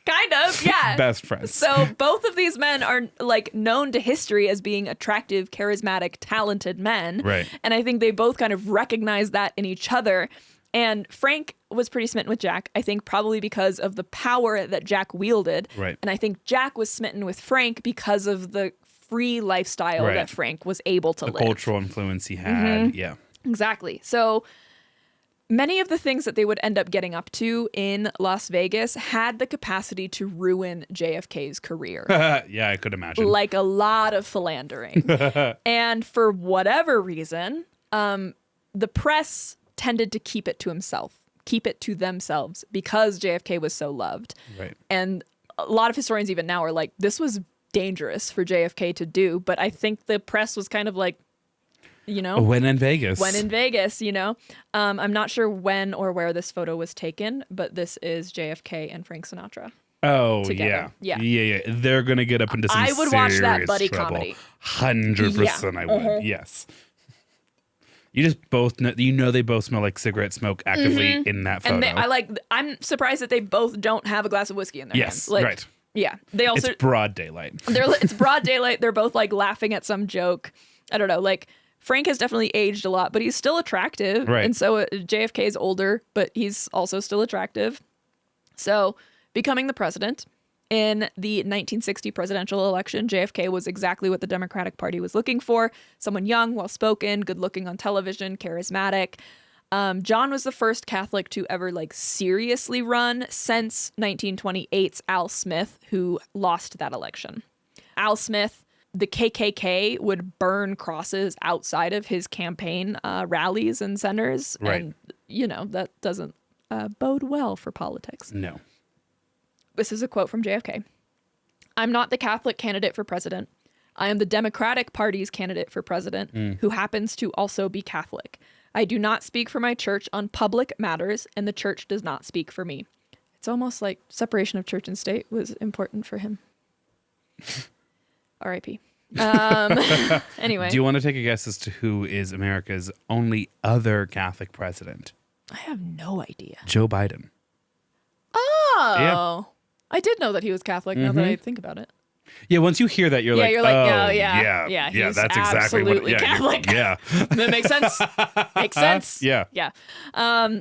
Kind of, yeah. Best friends. So both of these men are like known to history as being attractive, charismatic, talented men. Right. And I think they both kind of recognize that in each other. And Frank was pretty smitten with Jack, I think probably because of the power that Jack wielded. Right. And I think Jack was smitten with Frank because of the free lifestyle Right. that Frank was able to the live. cultural influence he had. Yeah. Exactly. So many of the things that they would end up getting up to in Las Vegas had the capacity to ruin JFK's career. Yeah, I could imagine. Like a lot of philandering. And for whatever reason, the press tended to keep it to himself. keep it to themselves because JFK was so loved. Right. And a lot of historians even now are like, this was dangerous for JFK to do. But I think the press was kind of like, you know, When in Vegas. you know. I'm not sure when or where this photo was taken, but this is JFK and Frank Sinatra. Oh, Together. yeah. Yeah. They're going to get up into some I would watch that serious buddy trouble. comedy. 100% I would. Yes. You just both know, they both smell like cigarette smoke actively in that photo. And I'm surprised that they both don't have a glass of whiskey in their hands. Yes, Like, right. Yeah. They also, It's broad daylight. it's broad daylight. They're both like laughing at some joke. I don't know. Like, Frank has definitely aged a lot, but he's still attractive. Right. And so JFK is older, but he's also still attractive. So becoming the president in the 1960 presidential election, JFK was exactly what the Democratic Party was looking for. Someone young, well-spoken, good-looking on television, charismatic. John was the first Catholic to ever like seriously run since 1928's Al Smith, who lost that election. Al Smith, the KKK would burn crosses outside of his campaign rallies and centers. Right. And, you know, that doesn't bode well for politics. No. This is a quote from JFK. "I'm not the Catholic candidate for president. I am the Democratic Party's candidate for president, who happens to also be Catholic. I do not speak for my church on public matters, and the church does not speak for me." It's almost like separation of church and state was important for him. R.I.P. Anyway. Do you want to take a guess as to who is America's only other Catholic president? I have no idea. Joe Biden. Oh. Yeah. I did know that he was Catholic now that I think about it. Yeah, once you hear that, you're like, you're oh, like, yeah, he's that's exactly what. absolutely Yeah, Catholic. yeah. That makes sense. Makes sense. Yeah. Yeah.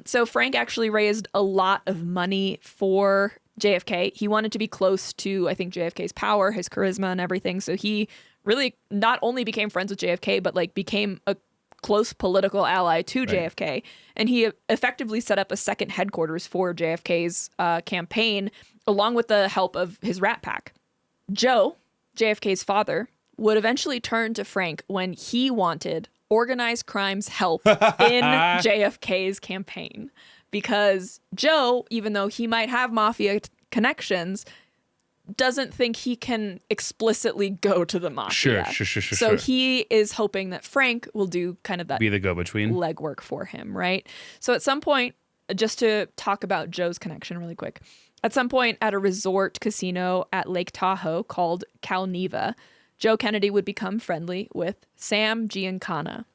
So Frank actually raised a lot of money for JFK. He wanted to be close to, I think, JFK's power, his charisma and everything. So he really not only became friends with JFK, but like became a close political ally to JFK. And he effectively set up a second headquarters for JFK's campaign, along with the help of his Rat Pack. Joe, JFK's father, would eventually turn to Frank when he wanted organized crime's help in JFK's campaign. Because Joe, even though he might have mafia connections, doesn't think he can explicitly go to the mafia. Sure. So he is hoping that Frank will do kind of that Be the go-between. legwork for him, right? So at some point, just to talk about Joe's connection really quick, at some point at a resort casino at Lake Tahoe called Calneva, Joe Kennedy would become friendly with Sam Giancana,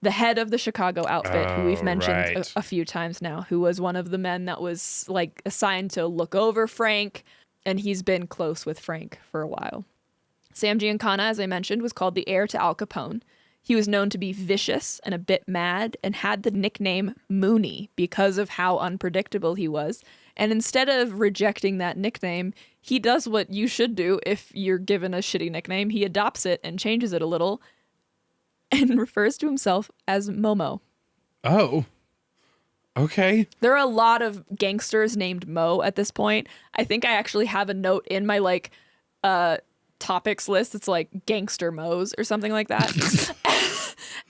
the head of the Chicago outfit, who we've mentioned right. a few times now, who was one of the men that was like assigned to look over Frank, and he's been close with Frank for a while. Sam Giancana, as I mentioned, was called the heir to Al Capone. He was known to be vicious and a bit mad and had the nickname Mooney because of how unpredictable he was. And instead of rejecting that nickname, he does what you should do if you're given a shitty nickname. He adopts it and changes it a little and refers to himself as Momo. Oh. Okay. There are a lot of gangsters named Mo at this point. I think I actually have a note in my like topics list. It's like gangster Mo's or something like that.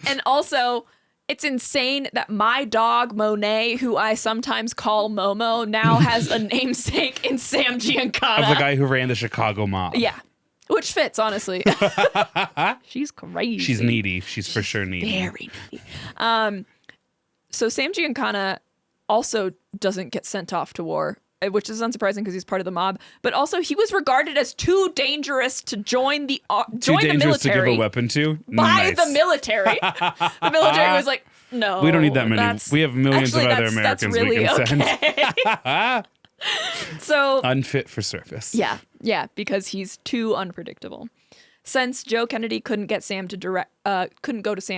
And also, it's insane that my dog Monet, who I sometimes call Momo, now has a namesake in Sam Giancana. Of the guy who ran the Chicago mob. Yeah. Which fits, honestly. She's crazy. She's needy. She's for sure needy. Very needy. So Sam Giancana also doesn't get sent off to war, which is unsurprising because he's part of the mob. But also, he was regarded as too dangerous to join the military. To give a weapon to? By Nice. the military. The military was like, no. We don't need that many. We have millions of other Americans really we can send. okay. So Unfit for service. Yeah, because he's too unpredictable. Since Joe Kennedy couldn't go to Sam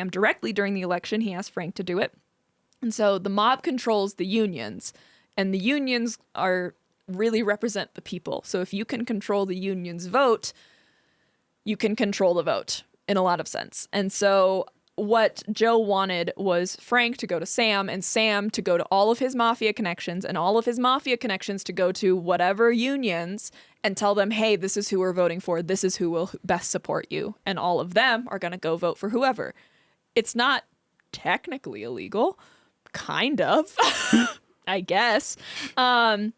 directly during the election, he asked Frank to do it. And so the mob controls the unions, and the unions really represent the people. So if you can control the union's vote, you can control the vote in a lot of sense. And so what Joe wanted was Frank to go to Sam, and Sam to go to all of his mafia connections, and all of his mafia connections to go to whatever unions and tell them, hey, this is who we're voting for. This is who will best support you. And all of them are going to go vote for whoever. It's not technically illegal. Kind of. I guess. And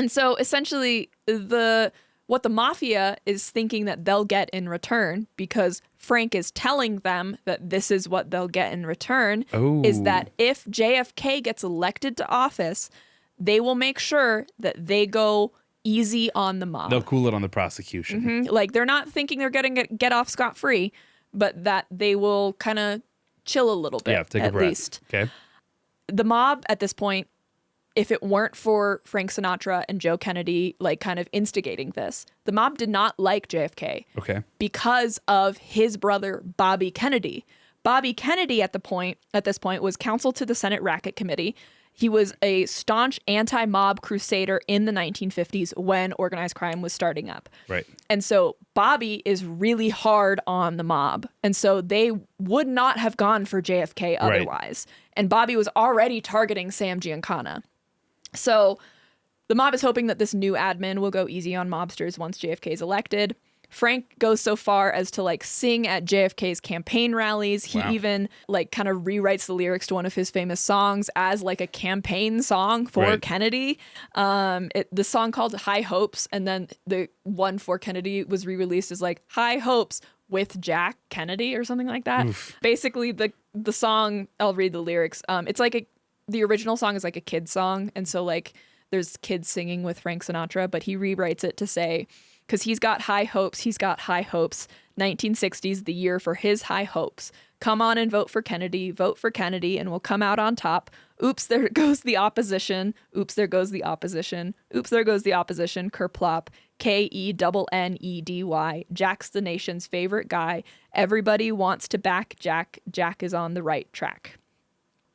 so essentially what the mafia is thinking that they'll get in return, because Frank is telling them that this is what they'll get in return, is that if JFK gets elected to office, they will make sure that they go easy on the mob. They'll cool it on the prosecution. Like, they're not thinking they're getting get off scot-free, but that they will kind of chill a little bit, Take a breath. least. Okay. The mob at this point, if it weren't for Frank Sinatra and Joe Kennedy, like, kind of instigating this, the mob did not like JFK. Okay. Because of his brother, Bobby Kennedy. Bobby Kennedy at this point was counsel to the Senate Racket Committee. He was a staunch anti-mob crusader in the 1950s when organized crime was starting up. Right. And so Bobby is really hard on the mob. And so they would not have gone for JFK otherwise. Right. And Bobby was already targeting Sam Giancana. So the mob is hoping that this new admin will go easy on mobsters once JFK is elected. Frank goes so far as to, like, sing at JFK's campaign rallies. He even, like, kind of rewrites the lyrics to one of his famous songs as, like, a campaign song for Kennedy. The song called High Hopes, and then the one for Kennedy was re-released as, like, High Hopes with Jack Kennedy or something like that. Oof. Basically, the song, I'll read the lyrics. It's like the original song is like a kid's song, and so, like, there's kids singing with Frank Sinatra, but he rewrites it to say, because he's got high hopes, 1960s, the year for his high hopes. Come on and vote for Kennedy, and we'll come out on top. Oops, there goes the opposition. Oops, there goes the opposition. Oops, there goes the opposition. Kerplop. Kennedy. Jack's the nation's favorite guy. Everybody wants to back Jack. Jack is on the right track.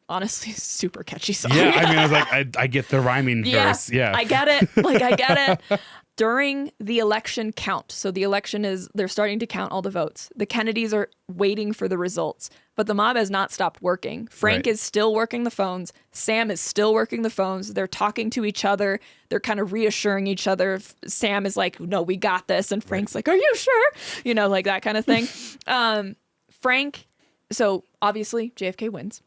Honestly, super catchy song. Yeah, I mean, I was like, I get the rhyming verse. Yeah, I get it. I get it. During the election count, so the election they're starting to count all the votes. The Kennedys are waiting for the results, but the mob has not stopped working. Frank is still working the phones. Sam is still working the phones. They're talking to each other. They're kind of reassuring each other. Sam is like, no, we got this. And Frank's like, are you sure? You know, like that kind of thing. Frank, so obviously JFK wins.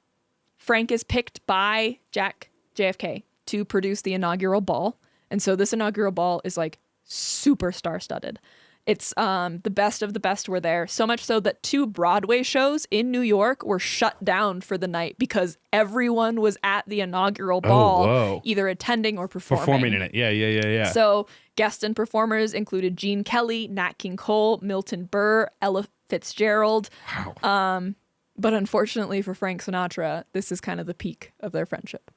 Frank is picked by JFK to produce the inaugural ball. And so this inaugural ball is, like, super star-studded. It's the best of the best were there. So much so that 2 Broadway shows in New York were shut down for the night because everyone was at the inaugural ball, either attending or performing in it. Yeah. So guest and performers included Gene Kelly, Nat King Cole, Milton Berle, Ella Fitzgerald. Wow. But unfortunately for Frank Sinatra, this is kind of the peak of their friendship.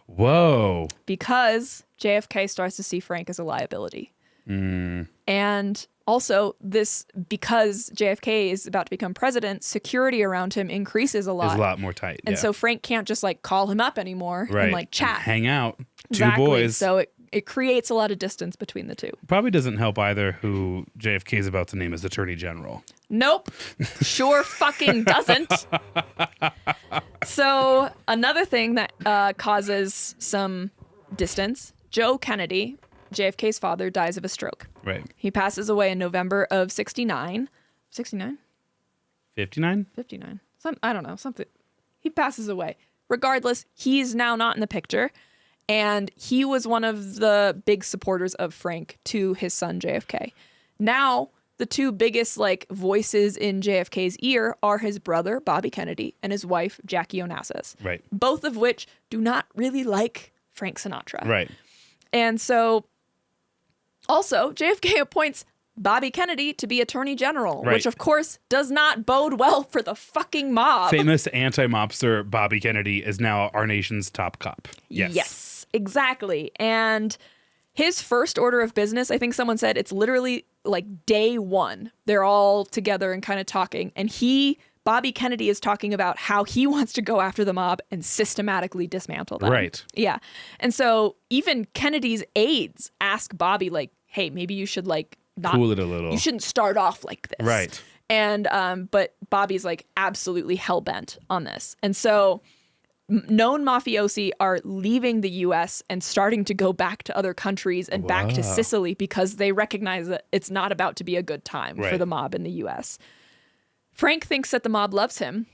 Whoa. Because JFK starts to see Frank as a liability. And also because JFK is about to become president, security around him increases a lot. It's a lot more tight. And so Frank can't just, like, call him up anymore and, like, chat. And hang out. Exactly. 2 boys. So it creates a lot of distance between the two. Probably doesn't help either who JFK is about to name as Attorney General. Nope. Sure fucking doesn't. So another thing that causes some distance, Joe Kennedy, JFK's father, dies of a stroke. Right. He passes away in November of 69. 69? 59? 59. I don't know. Something. He passes away. Regardless, he's now not in the picture. And he was one of the big supporters of Frank to his son, JFK. Now, the 2 biggest, like, voices in JFK's ear are his brother, Bobby Kennedy, and his wife, Jackie Onassis. Right. Both of which do not really like Frank Sinatra. Right. And so, also, JFK appoints Bobby Kennedy to be Attorney General, which, of course, does not bode well for the fucking mob. Famous anti-mobster Bobby Kennedy is now our nation's top cop. Yes, exactly. And his first order of business, I think someone said it's literally like day 1. They're all together and kind of talking. And Bobby Kennedy is talking about how he wants to go after the mob and systematically dismantle them. Right. Yeah. And so even Kennedy's aides ask Bobby, like, hey, maybe you should, like, not cool it a little. You shouldn't start off like this. Right. And but Bobby's, like, absolutely hell-bent on this. And so known mafiosi are leaving the U.S. and starting to go back to other countries and back to Sicily because they recognize that it's not about to be a good time for the mob in the U.S. Frank thinks that the mob loves him.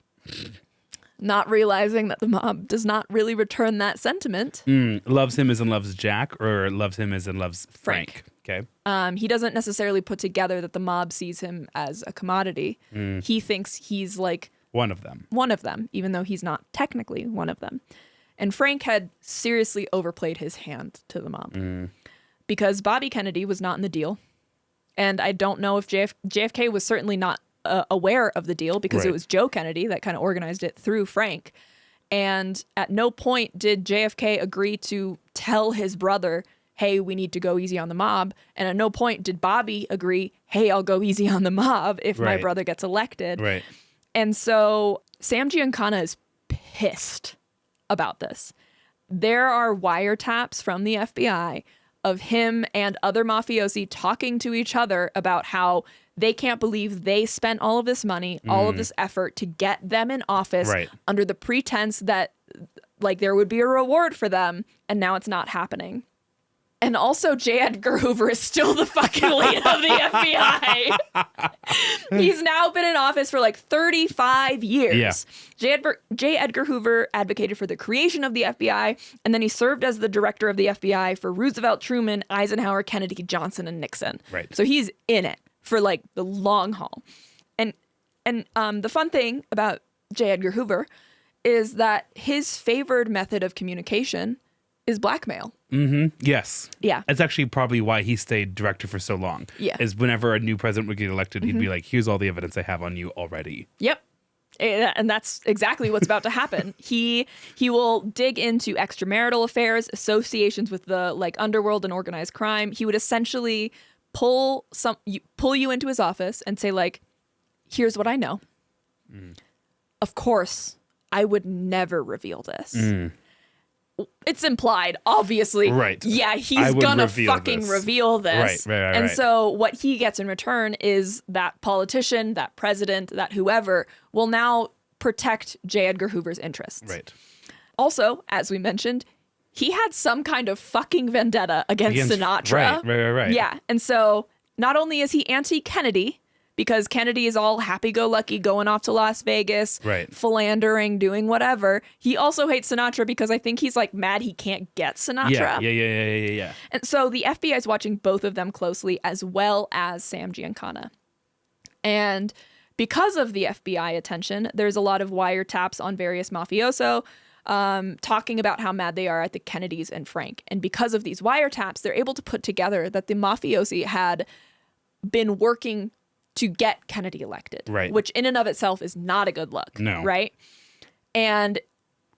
not realizing that the mob does not really return that sentiment. Loves him as in loves Jack, or loves him as in loves Frank. Okay. He doesn't necessarily put together that the mob sees him as a commodity. He thinks he's like One of them, even though he's not technically one of them. And Frank had seriously overplayed his hand to the mob because Bobby Kennedy was not in the deal. And I don't know if JFK was certainly not aware of the deal because it was Joe Kennedy that kind of organized it through Frank. And at no point did JFK agree to tell his brother, hey, we need to go easy on the mob. And at no point did Bobby agree, hey, I'll go easy on the mob if my brother gets elected. Right. And so Sam Giancana is pissed about this. There are wiretaps from the FBI of him and other mafiosi talking to each other about how they can't believe they spent all of this money, all of this effort to get them in office under the pretense that like there would be a reward for them, and now it's not happening. And also, J. Edgar Hoover is still the fucking lead of the FBI. He's now been in office for like 35 years. Yeah. J. Edgar Hoover advocated for the creation of the FBI, and then he served as the director of the FBI for Roosevelt, Truman, Eisenhower, Kennedy, Johnson, and Nixon. Right. So he's in it for like the long haul. And the fun thing about J. Edgar Hoover is that his favored method of communication is blackmail. Yes. Yeah. That's actually probably why he stayed director for so long. Yeah. Is whenever a new president would get elected, he'd be like, here's all the evidence I have on you already. Yep. And that's exactly what's about to happen. He will dig into extramarital affairs, associations with the like underworld and organized crime. He would essentially pull you into his office and say like, here's what I know. Of course, I would never reveal this. It's implied, obviously. Right. Yeah, he's gonna fucking reveal this. Right. And so what he gets in return is that politician, that president, that whoever will now protect J. Edgar Hoover's interests. Right. Also, as we mentioned, he had some kind of fucking vendetta against Sinatra. Right. Yeah. And so not only is he anti-Kennedy, because Kennedy is all happy-go-lucky going off to Las Vegas, philandering, doing whatever. He also hates Sinatra because I think he's like mad he can't get Sinatra. Yeah. And so the FBI is watching both of them closely, as well as Sam Giancana. And because of the FBI attention, there's a lot of wiretaps on various mafioso talking about how mad they are at the Kennedys and Frank. And because of these wiretaps, they're able to put together that the mafiosi had been working to get Kennedy elected, which in and of itself is not a good look. No. Right? And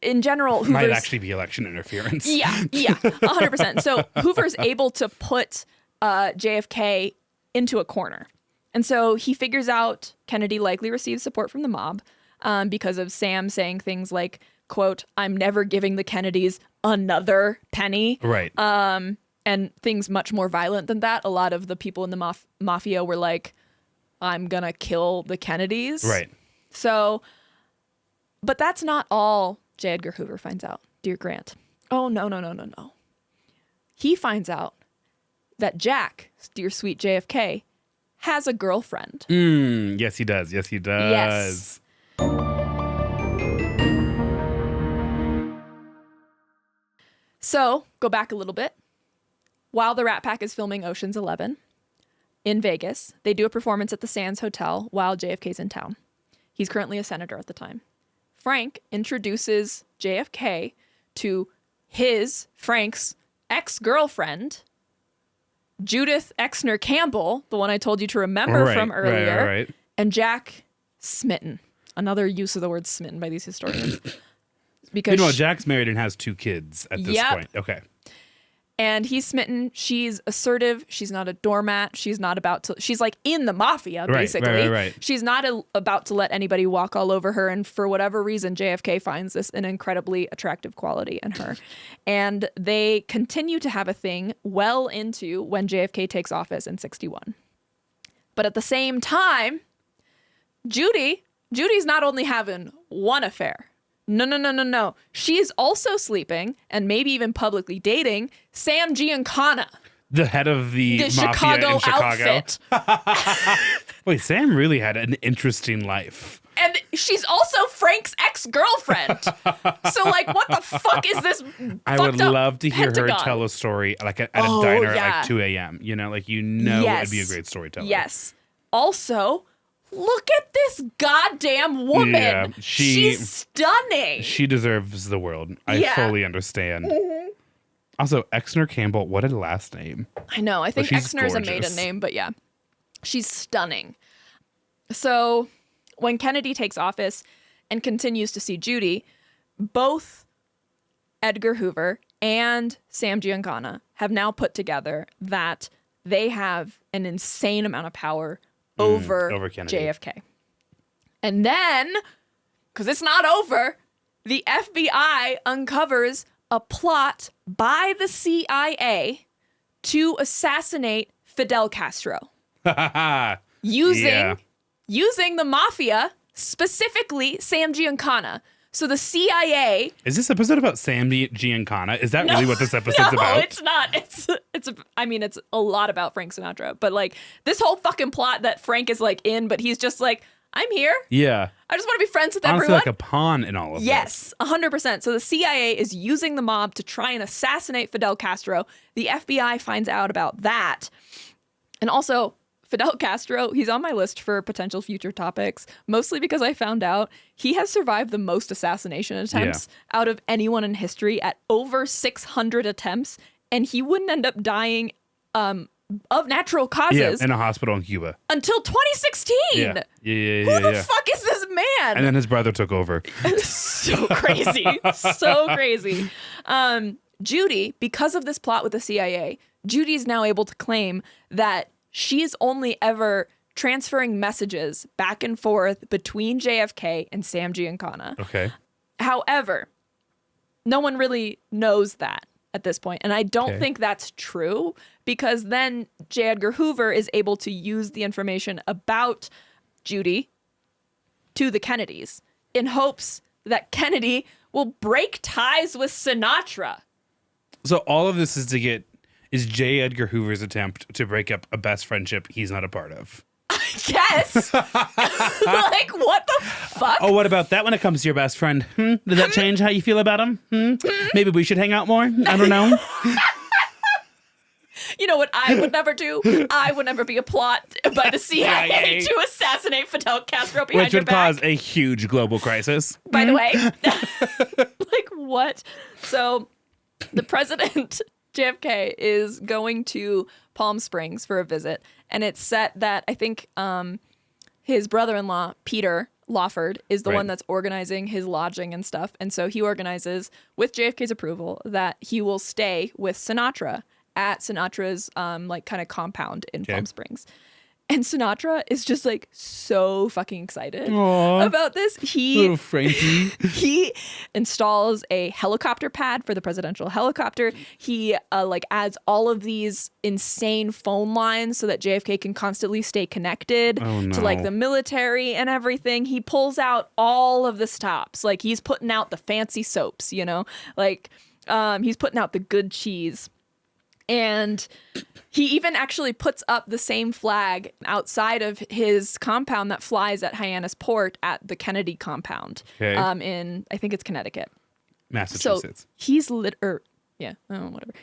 in general, Hoover's... Might actually be election interference. Yeah, 100%. So Hoover's able to put JFK into a corner. And so he figures out Kennedy likely received support from the mob because of Sam saying things like, quote, I'm never giving the Kennedys another penny. Right. And things much more violent than that. A lot of the people in the mafia were like, I'm gonna kill the Kennedys. Right. So, but that's not all J. Edgar Hoover finds out, dear Grant. Oh, no. He finds out that Jack, dear sweet JFK, has a girlfriend. Yes, he does. Yes. So, go back a little bit. While the Rat Pack is filming Ocean's 11, in Vegas, they do a performance at the Sands Hotel while JFK's in town. He's currently a senator at the time. Frank introduces JFK to Frank's ex-girlfriend, Judith Exner Campbell, the one I told you to remember from earlier, Right. and Jack smitten. Another use of the word smitten by these historians. Because Jack's married and has 2 kids at this point. Okay. And he's smitten. She's assertive. She's not a doormat. She's like in the mafia, basically. Right. She's not about to let anybody walk all over her. And for whatever reason, JFK finds this an incredibly attractive quality in her. And they continue to have a thing well into when JFK takes office in 1961. But at the same time, Judy's not only having one affair. No. She's also sleeping and maybe even publicly dating Sam Giancana, the head of the mafia Chicago in Chicago. outfit. Wait, Sam really had an interesting life. And she's also Frank's ex-girlfriend. So, like, what the fuck is this I would love to hear Pentagon? her tell a story like at a diner yeah. at like 2 a.m. You know, like, it'd be a great storyteller. Yes. Also, look at this goddamn woman. Yeah, she's stunning. She deserves the world. I fully understand. Also, Exner Campbell, what a last name. I know. I think she's Exner's a gorgeous. maiden name, but yeah, she's stunning. So when Kennedy takes office and continues to see Judy, both Edgar Hoover and Sam Giancana have now put together that they have an insane amount of power over Kennedy. JFK. And then, because it's not over, the FBI uncovers a plot by the CIA to assassinate Fidel Castro using the mafia, specifically Sam Giancana. So the CIA. Is this episode about Sam Giancana? Is that really what this episode's about? No, it's not. It's a lot about Frank Sinatra, but like this whole fucking plot that Frank is like in, but he's just like, I'm here. Yeah. I just want to be friends with Honestly, everyone. like a pawn in all of this. Yes, 100%. So the CIA is using the mob to try and assassinate Fidel Castro. The FBI finds out about that. And also, Fidel Castro, he's on my list for potential future topics, mostly because I found out he has survived the most assassination attempts out of anyone in history at over 600 attempts, and he wouldn't end up dying of natural causes in a hospital in Cuba until 2016. Yeah. Who the fuck is this man? And then his brother took over. So crazy. So crazy. Judy, because of this plot with the CIA, Judy is now able to claim that she's only ever transferring messages back and forth between JFK and Sam Giancana. Okay. However, no one really knows that at this point. And I don't think that's true, because then J. Edgar Hoover is able to use the information about Judy to the Kennedys in hopes that Kennedy will break ties with Sinatra. So all of this is J. Edgar Hoover's attempt to break up a best friendship he's not a part of. Yes. Like, what the fuck? Oh, what about that when it comes to your best friend? Did that change how you feel about him? Maybe we should hang out more? I don't know. You know what I would never do? I would never be a plot by the CIA to assassinate Fidel Castro behind Which your would back. cause a huge global crisis. By the way. Like, what? So the president, JFK, is going to Palm Springs for a visit. And it's set that I think his brother-in-law, Peter Lawford, is the one that's organizing his lodging and stuff. And so he organizes, with JFK's approval, that he will stay with Sinatra at Sinatra's like kind of compound in Palm Springs. And Sinatra is just like so fucking excited about this. Little Frankie. He installs a helicopter pad for the presidential helicopter. He like adds all of these insane phone lines so that JFK can constantly stay connected to like the military and everything. He pulls out all of the stops. Like he's putting out the fancy soaps, you know, like he's putting out the good cheese. And he even actually puts up the same flag outside of his compound that flies at Hyannis Port at the Kennedy compound in, I think it's Connecticut. Massachusetts. So he's whatever.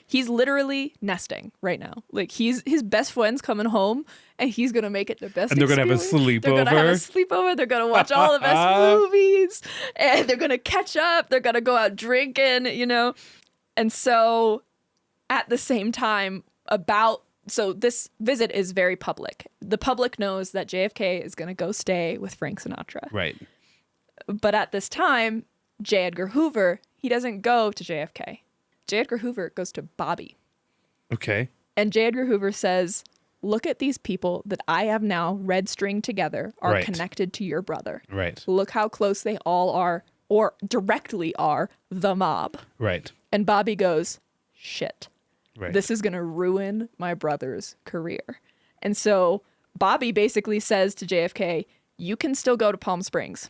He's literally nesting right now. Like his best friend's coming home and he's going to make it the best And they're going to have a experience. sleepover. They're going to have a sleepover. They're going to watch all the best movies and they're going to catch up. They're going to go out drinking, you know? And so at the same time, so this visit is very public. The public knows that JFK is going to go stay with Frank Sinatra. Right. But at this time, J. Edgar Hoover, he doesn't go to JFK. J. Edgar Hoover goes to Bobby. Okay. And J. Edgar Hoover says, look at these people that I have now red stringed together are connected to your brother. Right. Look how close they all are, or directly are, the mob. Right. And Bobby goes, shit. Right. This is going to ruin my brother's career. And so Bobby basically says to JFK, you can still go to Palm Springs.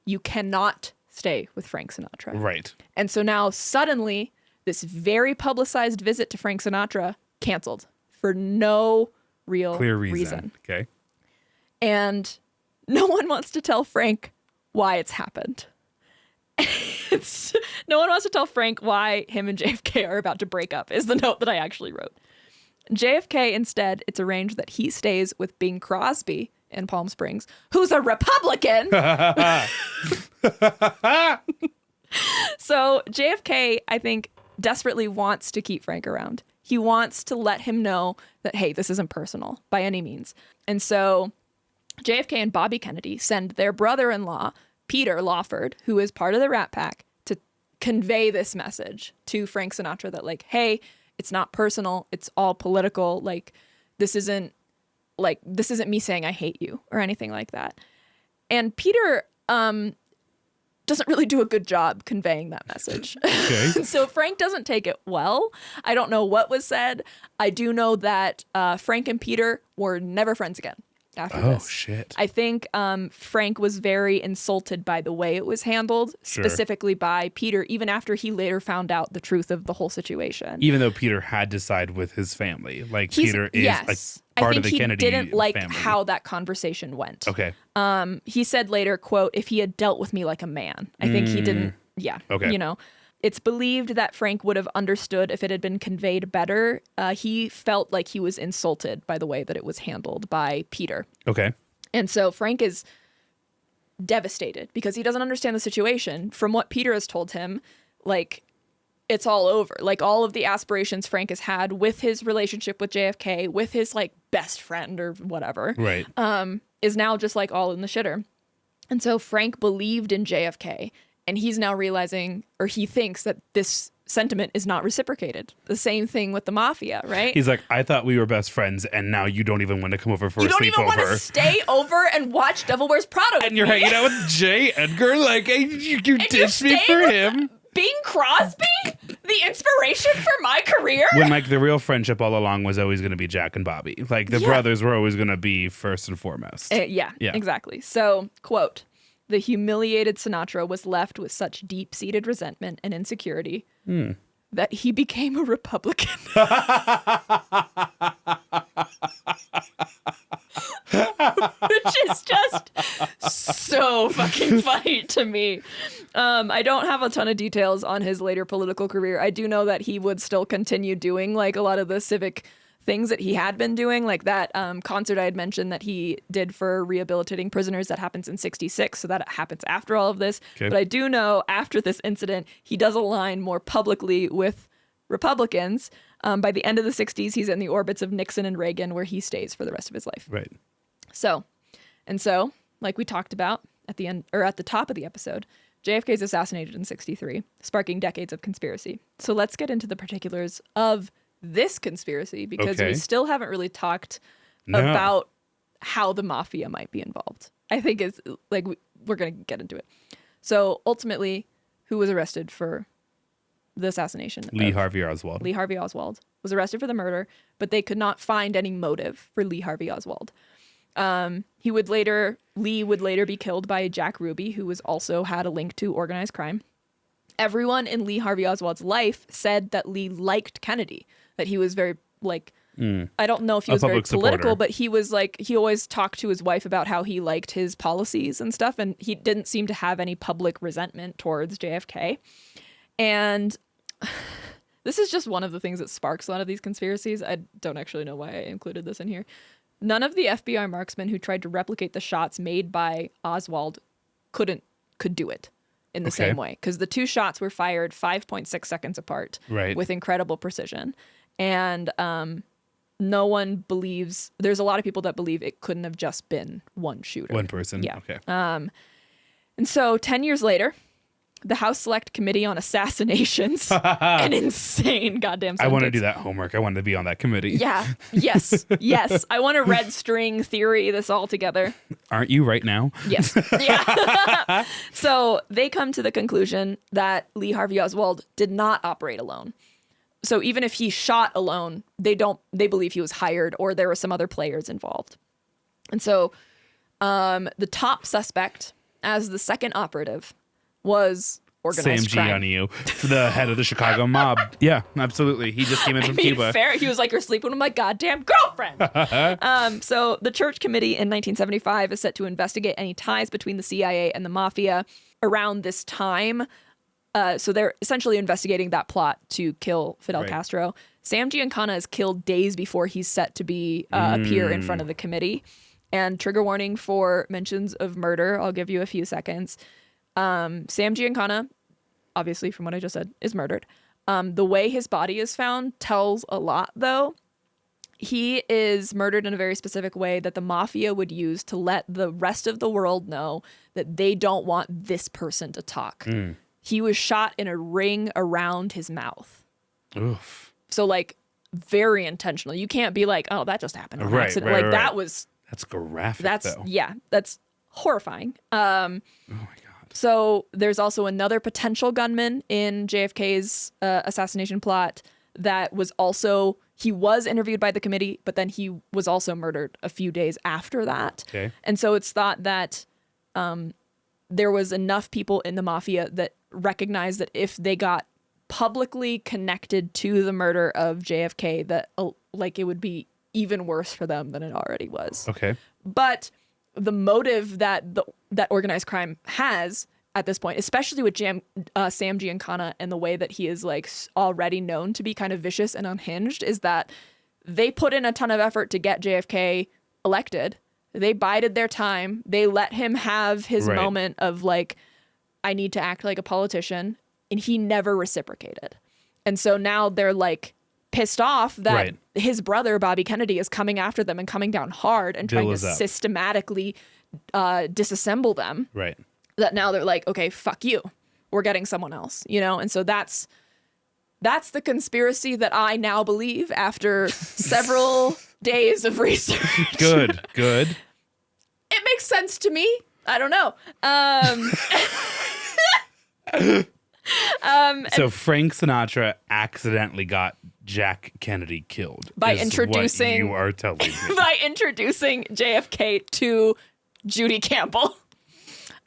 You cannot stay with Frank Sinatra. Right. And so now suddenly this very publicized visit to Frank Sinatra canceled for no real clear reason. Okay. And no one wants to tell Frank why it's happened. No one wants to tell Frank why him and JFK are about to break up, is the note that I actually wrote. JFK, instead, it's arranged that he stays with Bing Crosby in Palm Springs, who's a Republican. So JFK, I think, desperately wants to keep Frank around. He wants to let him know that, hey, this isn't personal by any means. And so JFK and Bobby Kennedy send their brother-in-law, Peter Lawford, who is part of the Rat Pack, to convey this message to Frank Sinatra that, like, hey, it's not personal. It's all political. Like, this isn't me saying I hate you or anything like that. And Peter doesn't really do a good job conveying that message. Okay. So Frank doesn't take it well. I don't know what was said. I do know that Frank and Peter were never friends again after this. Oh, shit. I think Frank was very insulted by the way it was handled, specifically by Peter, even after he later found out the truth of the whole situation. Even though Peter had to side with his family. Like, Peter is like part of the Kennedy family. I think he didn't like how that conversation went. Okay. He said later, quote, if he had dealt with me like a man. I think he didn't, Okay. You know. It's believed that Frank would have understood if it had been conveyed better. He felt like he was insulted by the way that it was handled by Peter. Okay. And so Frank is devastated because he doesn't understand the situation. From what Peter has told him, like, it's all over. Like, all of the aspirations Frank has had with his relationship with JFK, with his, like, best friend or whatever, right, is now just, like, all in the shitter. And so Frank believed in JFK. And he's now realizing, or he thinks that this sentiment is not reciprocated. The same thing with the mafia, right? He's like, I thought we were best friends, and now you don't even want to come over for a sleepover. You don't even want to stay over and watch Devil Wears Prada with and you're hanging out with J. Edgar, like, you ditched me for him. Bing Crosby? The inspiration for my career? When, like, the real friendship all along was always going to be Jack and Bobby. Like, the brothers were always going to be first and foremost. Yeah, exactly. So, quote, the humiliated Sinatra was left with such deep-seated resentment and insecurity that he became a Republican. Which is just so fucking funny to me. I don't have a ton of details on his later political career. I do know that he would still continue doing, like, a lot of the civic things that he had been doing, like that concert I had mentioned that he did for rehabilitating prisoners that happens in 1966, so that happens after all of this. Okay. But I do know after this incident, he does align more publicly with Republicans. By the end of the 1960s, he's in the orbits of Nixon and Reagan, where he stays for the rest of his life. Right. So, like we talked about at the end, or at the top of the episode, JFK is assassinated in 1963, sparking decades of conspiracy. So let's get into the particulars of this conspiracy, because we still haven't really talked about how the mafia might be involved. I think it's like we're going to get into it. So ultimately, who was arrested for the assassination? Lee Harvey Oswald. Lee Harvey Oswald was arrested for the murder, but they could not find any motive for Lee Harvey Oswald. Lee would later be killed by Jack Ruby, who was also had a link to organized crime. Everyone in Lee Harvey Oswald's life said that Lee liked Kennedy, that he was very, like, I don't know if he was very political, supporter. But he was like, he always talked to his wife about how he liked his policies and stuff, and he didn't seem to have any public resentment towards JFK. And this is just one of the things that sparks a lot of these conspiracies. I don't actually know why I included this in here. None of the FBI marksmen who tried to replicate the shots made by Oswald could do it in the same way, because the two shots were fired 5.6 seconds apart, with incredible precision. And no one believes, there's a lot of people that believe it couldn't have just been one shooter. One person. Yeah. Okay. And so 10 years later, the House Select Committee on Assassinations, an insane goddamn sentence. I want to do that homework. I want to be on that committee. Yeah. Yes. Yes. I want to red string theory this all together. Aren't you right now? Yes. Yeah. So they come to the conclusion that Lee Harvey Oswald did not operate alone. So even if he shot alone, they believe he was hired or there were some other players involved. And so the top suspect as the second operative was organized Sam crime. Gianni, the head of the Chicago mob. Yeah, absolutely. He just came in from Cuba. Fair. He was like, you're sleeping with my goddamn girlfriend. So the Church Committee in 1975 is set to investigate any ties between the CIA and the mafia around this time. So they're essentially investigating that plot to kill Fidel Right. Castro. Sam Giancana is killed days before he's set to be appear in front of the committee. And trigger warning for mentions of murder. I'll give you a few seconds. Sam Giancana, obviously from what I just said, is murdered. The way his body is found tells a lot, though. He is murdered in a very specific way that the mafia would use to let the rest of the world know that they don't want this person to talk. He was shot in a ring around his mouth. Oof. So, like, very intentional. You can't be like, oh, that just happened on Right, accident. right, Like, right. that was... That's graphic, That's though. that's horrifying. Oh, my God. So there's also another potential gunman in JFK's assassination plot that was also, he was interviewed by the committee, but then he was also murdered a few days after that. Okay. And so it's thought that there was enough people in the mafia that recognized that if they got publicly connected to the murder of JFK, that like it would be even worse for them than it already was. Okay. But the motive that that organized crime has at this point, especially with Sam Giancana and the way that he is like already known to be kind of vicious and unhinged, is that they put in a ton of effort to get JFK elected. They bided their time. They let him have his Right. moment of like, I need to act like a politician, and he never reciprocated. And so now they're like pissed off that Right. his brother, Bobby Kennedy, is coming after them and coming down hard and Bill trying to is up. systematically disassemble them. Right. That now they're like, okay, fuck you. We're getting someone else, you know? And so that's the conspiracy that I now believe after several days of research. Good. It makes sense to me. I don't know. So Frank Sinatra accidentally got Jack Kennedy killed. By is introducing- what you are telling me. By introducing JFK to Judy Campbell.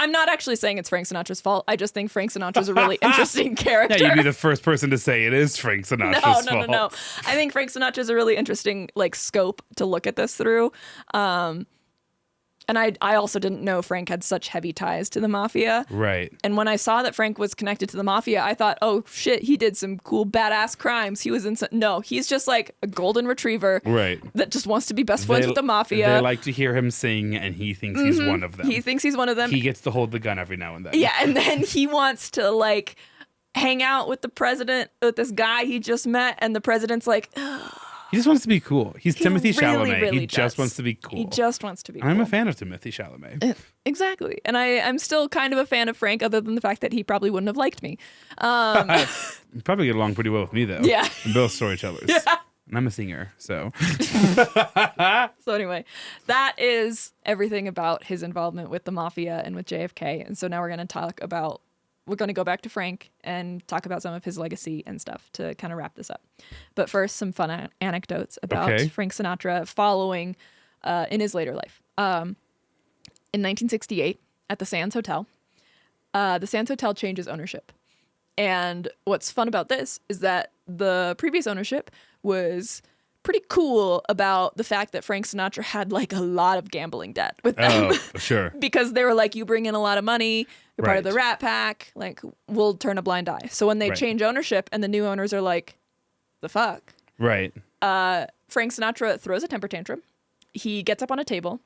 I'm not actually saying it's Frank Sinatra's fault. I just think Frank Sinatra's a really interesting character. Yeah, you'd be the first person to say it is Frank Sinatra's fault. No. I think Frank Sinatra's a really interesting like scope to look at this through. And I also didn't know Frank had such heavy ties to the mafia. Right. And when I saw that Frank was connected to the mafia, I thought, oh shit, he did some cool badass crimes. He was in some... No, he's just like a golden retriever Right. that just wants to be best friends with the mafia. They like to hear him sing, and he thinks he's one of them. He thinks he's one of them. He gets to hold the gun every now and then. Yeah, and then he wants to like hang out with the president, with this guy he just met, and the president's like, "Ugh." He just wants to be cool. He's Timothy really, Chalamet. really He just does. wants to be cool. He just wants to be I'm cool. a fan of Timothy Chalamet. Exactly. And I'm still kind of a fan of Frank, other than the fact that he probably wouldn't have liked me. You probably get along pretty well with me, though. Yeah. And both storytellers. Yeah. And I'm a singer, so. So anyway, that is everything about his involvement with the mafia and with JFK. And so now we're going to go back to Frank and talk about some of his legacy and stuff to kind of wrap this up. But first, some fun anecdotes about Okay. Frank Sinatra following in his later life. In 1968, at the Sands Hotel, the Sands Hotel changes ownership. And what's fun about this is that the previous ownership was pretty cool about the fact that Frank Sinatra had like a lot of gambling debt with them. Oh, sure. Because they were like, you bring in a lot of money, you're part of the Right. Rat Pack, like we'll turn a blind eye. So when they Right. change ownership and the new owners are like, the fuck? Right. Frank Sinatra throws a temper tantrum. He gets up on a table,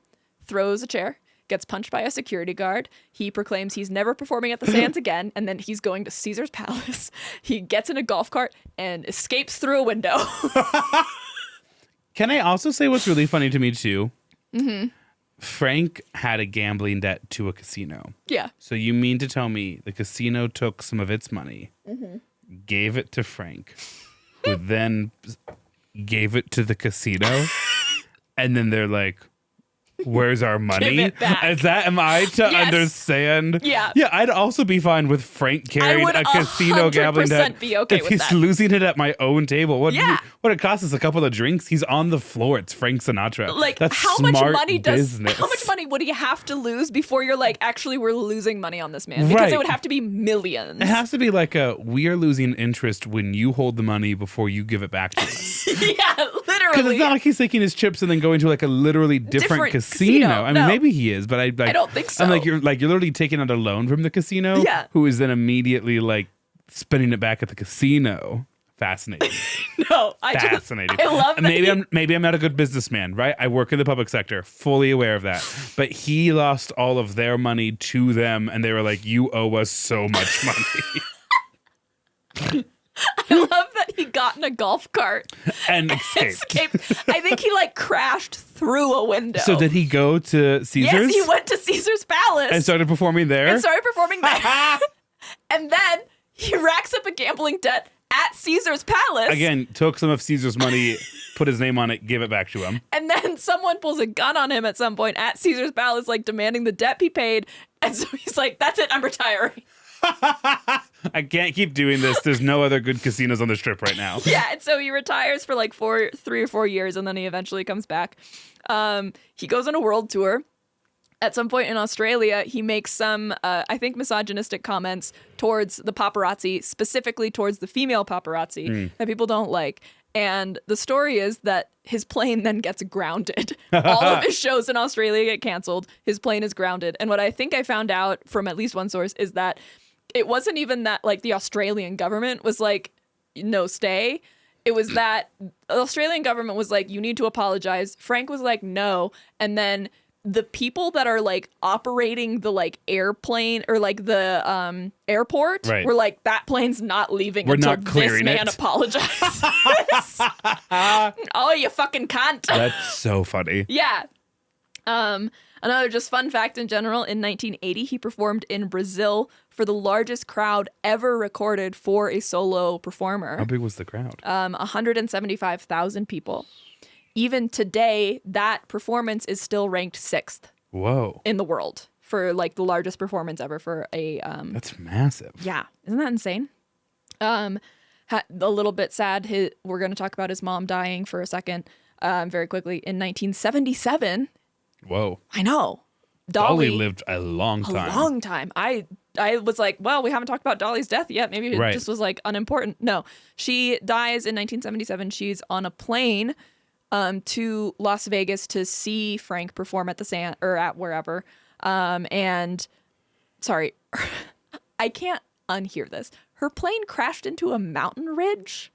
throws a chair, gets punched by a security guard. He proclaims he's never performing at the Sands again, and then he's going to Caesar's Palace. He gets in a golf cart and escapes through a window. Can I also say what's really funny to me, too? Mm-hmm. Frank had a gambling debt to a casino. Yeah. So you mean to tell me the casino took some of its money, gave it to Frank, who then gave it to the casino, and then they're like, where's our money? Give it back. Is that, am I to Yes. understand? Yeah. Yeah, I'd also be fine with Frank carrying would a casino gambling 100% debt. be okay if with he's that. losing it at my own table. Yeah. What it costs us a couple of drinks. He's on the floor. It's Frank Sinatra. Like, That's how much smart money business. how much money would he have to lose before you're like, actually, we're losing money on this man? Because Right. it would have to be millions. It has to be like we are losing interest when you hold the money before you give it back to us. Yeah, Because literally. it's not like he's taking his chips and then going to like a literally different casino. I mean, no. maybe he is, but I don't think so. I'm like you're literally taking out a loan from the casino. Yeah. Who is then immediately like spending it back at the casino. Fascinating. No, Fascinating. I love that. Maybe I'm not a good businessman, right? I work in the public sector, fully aware of that. But he lost all of their money to them, and they were like, "You owe us so much money." I love that he got in a golf cart And escaped. I think he like crashed through a window. So did he go to Caesars? Yes, he went to Caesar's Palace and started performing there? and started performing there. And then he racks up a gambling debt at Caesar's Palace. Again, took some of Caesar's money, put his name on it, give it back to him. And then someone pulls a gun on him at some point at Caesar's Palace, like demanding the debt be paid. And so he's like, that's it, I'm retiring. I can't keep doing this. There's no other good casinos on the strip right now. Yeah, and so he retires for like 3 or 4 years, and then he eventually comes back. He goes on a world tour. At some point in Australia, he makes some, I think, misogynistic comments towards the paparazzi, specifically towards the female paparazzi that people don't like. And the story is that his plane then gets grounded. All of his shows in Australia get canceled. His plane is grounded. And what I think I found out from at least one source is that it wasn't even that like the Australian government was like, no, stay. It was that the Australian government was like, you need to apologize. Frank was like, no. And then the people that are like operating the like airplane or like the airport Right. were like, that plane's not leaving We're until not clearing this man it. apologizes. Oh, you fucking cunt. That's so funny. Yeah. Another just fun fact in general, in 1980, he performed in Brazil for the largest crowd ever recorded for a solo performer. How big was the crowd? 175,000 people. Even today, that performance is still ranked 6th Whoa. in the world for like the largest performance ever for a That's massive. yeah. Isn't that insane? A little bit sad. We're going to talk about his mom dying for a second very quickly. In 1977, Whoa. I know. Dolly lived a long time. A long time. I was like, well, we haven't talked about Dolly's death yet. Maybe it Right. just was like unimportant. No, she dies in 1977. She's on a plane to Las Vegas to see Frank perform at the Sand or at wherever. And sorry, I can't unhear this. Her plane crashed into a mountain ridge.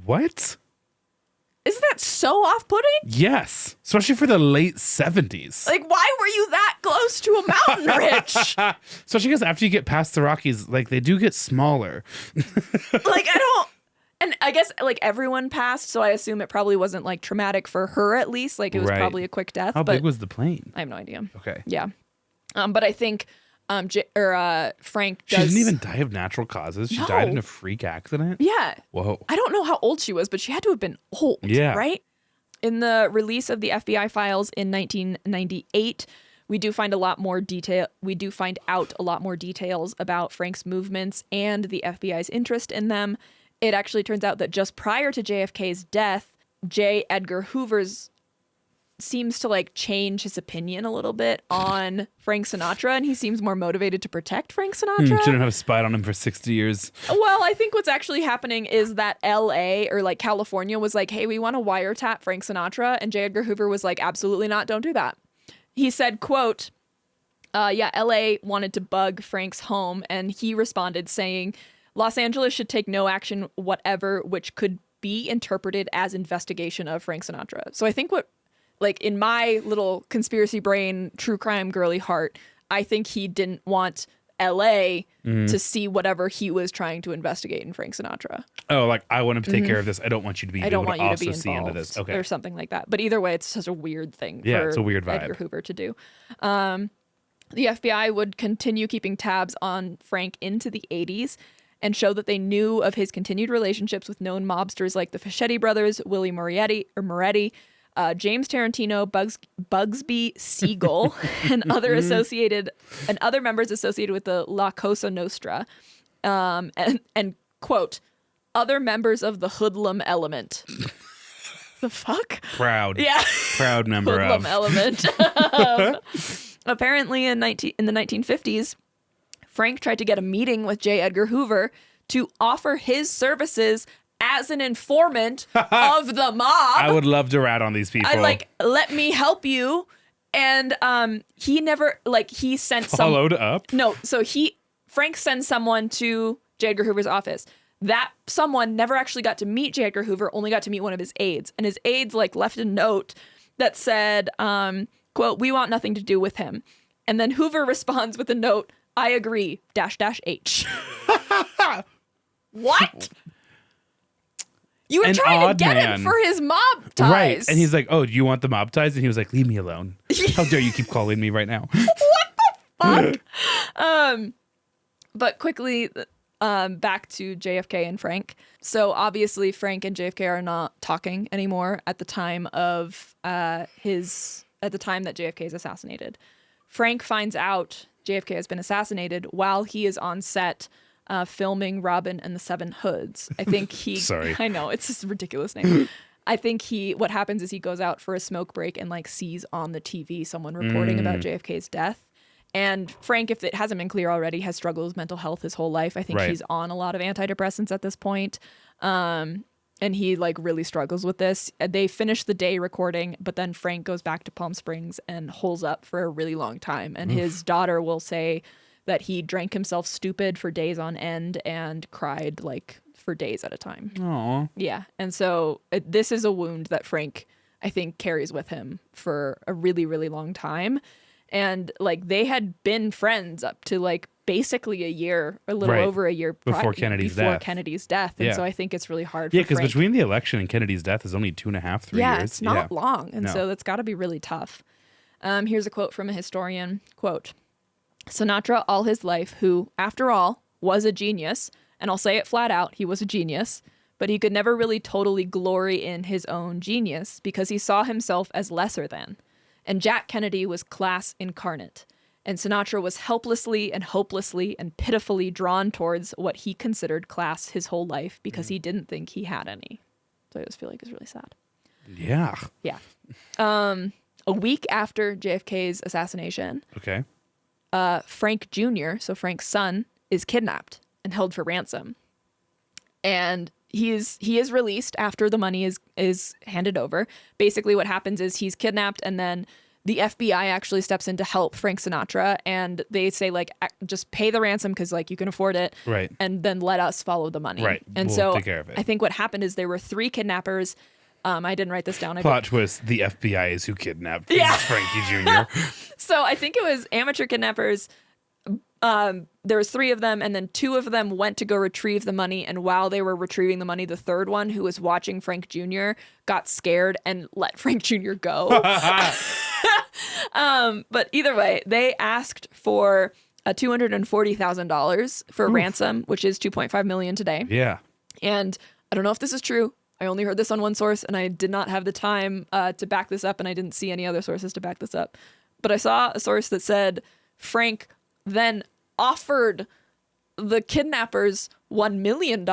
What? Isn't that so off-putting? Yes. Especially for the late 70s. Like, why were you that close to a mountain ridge? Especially because after you get past the Rockies, like they do get smaller. Like, I don't. And I guess like everyone passed, so I assume it probably wasn't like traumatic for her at least. Like it was Right. probably a quick death. How but big was the plane? I have no idea. Okay. Yeah. But I think Frank She does. didn't even die of natural causes. She died in a freak accident. Yeah. Whoa. I don't know how old she was, but she had to have been old. Yeah. Right? In the release of the FBI files in 1998, we do find a lot more detail. We do find out a lot more details about Frank's movements and the FBI's interest in them. It actually turns out that just prior to JFK's death, J. Edgar Hoover's seems to like change his opinion a little bit on Frank Sinatra, and he seems more motivated to protect Frank Sinatra. Shouldn't have spied on him for 60 years. Well, I think what's actually happening is that LA or like California was like, hey, we want to wiretap Frank Sinatra. And J. Edgar Hoover was like, absolutely not. Don't do that. He said, quote, yeah, LA wanted to bug Frank's home. And he responded saying, Los Angeles should take no action whatever, which could be interpreted as investigation of Frank Sinatra. So I think what, like in my little conspiracy brain, true crime girly heart, I think he didn't want LA to see whatever he was trying to investigate in Frank Sinatra. Oh, like I want him to take care of this. I don't want you to be I don't able want to you to also be see into involved this. Okay. or something like that. But either way, it's such a weird thing Yeah, for it's a weird vibe. Edgar Hoover to do. The FBI would continue keeping tabs on Frank into the 80s and show that they knew of his continued relationships with known mobsters like the Fischetti brothers, Willie Moretti, James Tarantino, Bugsby Siegel, and other members associated with the La Cosa Nostra, and quote, other members of the hoodlum element. The fuck? Proud. Yeah. Proud member Hoodlum of. element. Apparently in the 1950s, Frank tried to get a meeting with J. Edgar Hoover to offer his services as an informant of the mob. I would love to rat on these people. Let me help you. And he never, he sent Followed up? No, so Frank sends someone to J. Edgar Hoover's office. That someone never actually got to meet J. Edgar Hoover, only got to meet one of his aides. And his aides left a note that said, quote, "We want nothing to do with him." And then Hoover responds with a note, "I agree, --H." What? You were trying to get him for his mob ties. Right. And he's like, "Oh, do you want the mob ties?" And he was like, "Leave me alone. How dare you keep calling me right now?" What the fuck? But quickly, back to JFK and Frank. So obviously Frank and JFK are not talking anymore at the time of at the time that JFK is assassinated. Frank finds out JFK has been assassinated while he is on set filming Robin and the Seven Hoods. I think he Sorry. I know, it's just a ridiculous name. I think what happens is he goes out for a smoke break and sees on the TV someone reporting about JFK's death. And Frank, if it hasn't been clear already, has struggled with mental health his whole life. I think he's on a lot of antidepressants at this point. And he really struggles with this. They finish the day recording, but then Frank goes back to Palm Springs and holes up for a really long time. And his daughter will say that he drank himself stupid for days on end and cried for days at a time. Aw. Yeah. And so this is a wound that Frank, I think, carries with him for a really, really long time. And they had been friends up to basically a year, a little over a year before Kennedy's death. And so I think it's really hard for Yeah, because Frank. between the election and Kennedy's death is only 2.5, 3 years. Yeah, it's not long. And No. so that's got to be really tough. Here's a quote from a historian. Quote, "Sinatra all his life, who, after all, was a genius, and I'll say it flat out, he was a genius, but he could never really totally glory in his own genius because he saw himself as lesser than. And Jack Kennedy was class incarnate. And Sinatra was helplessly and hopelessly and pitifully drawn towards what he considered class his whole life because he didn't think he had any." So I just feel like it's really sad. Yeah. Yeah. A week after JFK's assassination, Okay. Frank Jr., so Frank's son, is kidnapped and held for ransom. And he is released after the money is handed over. Basically what happens is he's kidnapped and then the FBI actually steps in to help Frank Sinatra and they say just pay the ransom because you can afford it. Right. And then let us follow the money. Right. And We'll so take care of it. I think what happened is there were 3 kidnappers. I didn't write this down. Plot twist, the FBI is who kidnapped Yeah. Frankie Jr. So I think it was amateur kidnappers. There was 3 of them, and then 2 of them went to go retrieve the money. And while they were retrieving the money, the third one, who was watching Frank Jr., got scared and let Frank Jr. go. But either way, they asked for $240,000 for ransom, which is $2.5 million today. Yeah. And I don't know if this is true. I only heard this on one source, and I did not have the time to back this up, and I didn't see any other sources to back this up. But I saw a source that said Frank then offered the kidnappers $1 million.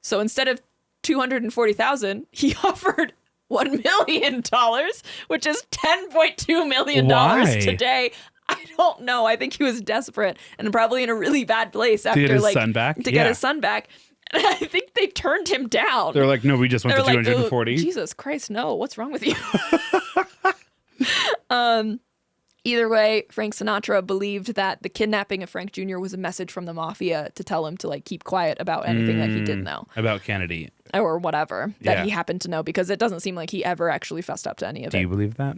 So instead of $240,000, he offered $1 million, which is $10.2 million Why? today. I don't know. I think he was desperate and probably in a really bad place after get his son back? To Yeah. get his son back. And I think they turned him down. They're like, "No, we just want the They're like, 240. "Oh, Jesus Christ, no. What's wrong with you?" Either way, Frank Sinatra believed that the kidnapping of Frank Jr. was a message from the mafia to tell him to keep quiet about anything that he did know About Kennedy. or whatever that Yeah. he happened to know, because it doesn't seem like he ever actually fessed up to any of Do it. you believe that?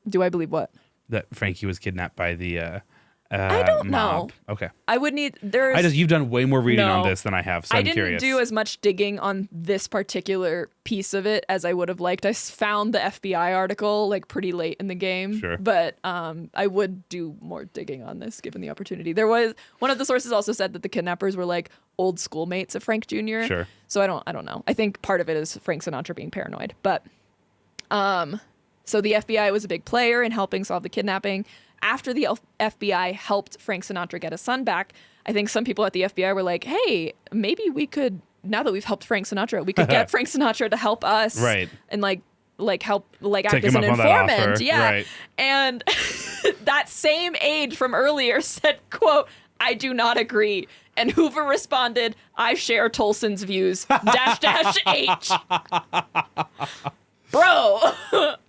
Do I believe what? That Frankie was kidnapped by the I don't mob? know. Okay. I would need You've done way more reading on No. this than I have, so I I'm didn't curious. do as much digging on this particular piece of it as I would have liked. I found the FBI article pretty late in the game, Sure. But I would do more digging on this given the opportunity. There was one of the sources also said that the kidnappers were old schoolmates of Frank Jr. Sure. So I don't know. I think part of it is Frank Sinatra being paranoid, but So the FBI was a big player in helping solve the kidnapping. After the FBI helped Frank Sinatra get his son back, I think some people at the FBI were like, hey, maybe we could, now that we've helped Frank Sinatra, we could get Frank Sinatra to help us. Right. And help act Take as him an up on that informant. offer. Yeah. Right. And that same aide from earlier said, quote, I do not agree. And Hoover responded, I share Tolson's views, --H. Bro,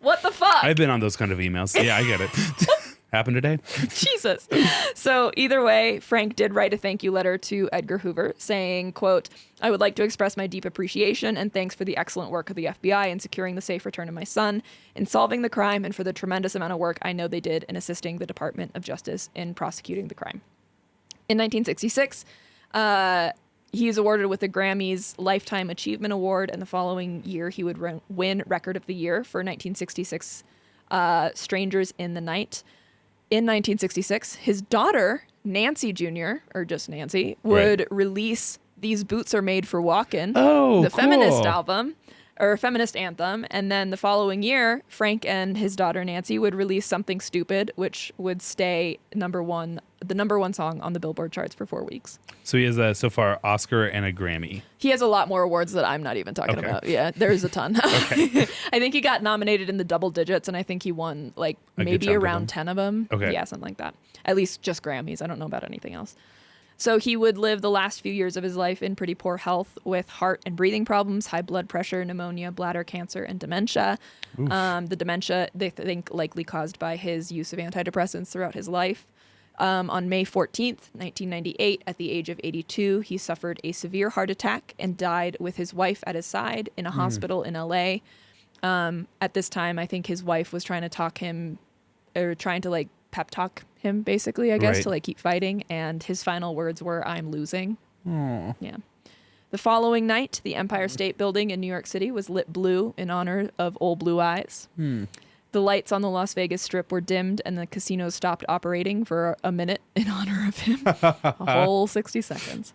what the fuck? I've been on those kind of emails. Yeah, I get it. Happened today. Jesus. So either way, Frank did write a thank you letter to Edgar Hoover saying, quote, I would like to express my deep appreciation and thanks for the excellent work of the FBI in securing the safe return of my son, in solving the crime, and for the tremendous amount of work I know they did in assisting the Department of Justice in prosecuting the crime. In 1966, he is awarded with the Grammy's Lifetime Achievement Award, and the following year he would win Record of the Year for 1966 Strangers in the Night. In 1966, his daughter, Nancy Jr., or just Nancy, would release These Boots Are Made for Walkin', the feminist album, or feminist anthem. And then the following year, Frank and his daughter, Nancy, would release Something Stupid, which would stay the number one song on the Billboard charts for 4 weeks. So he has so far Oscar and a Grammy. He has a lot more awards that I'm not even talking about. Yeah, there's a ton. Okay. I think he got nominated in the double digits, and I think he won maybe around 10 of them. Okay. Yeah, something like that. At least just Grammys. I don't know about anything else. So he would live the last few years of his life in pretty poor health with heart and breathing problems, high blood pressure, pneumonia, bladder cancer, and dementia. The dementia, they think, likely caused by his use of antidepressants throughout his life. On May 14th, 1998, at the age of 82, he suffered a severe heart attack and died with his wife at his side in a hospital in LA. At this time, I think his wife was trying to talk him, or trying to pep talk him, basically, I guess, to keep fighting. And his final words were, I'm losing. Aww. Yeah. The following night, the Empire State Building in New York City was lit blue in honor of Old Blue Eyes. The lights on the Las Vegas Strip were dimmed and the casinos stopped operating for a minute in honor of him. A whole 60 seconds.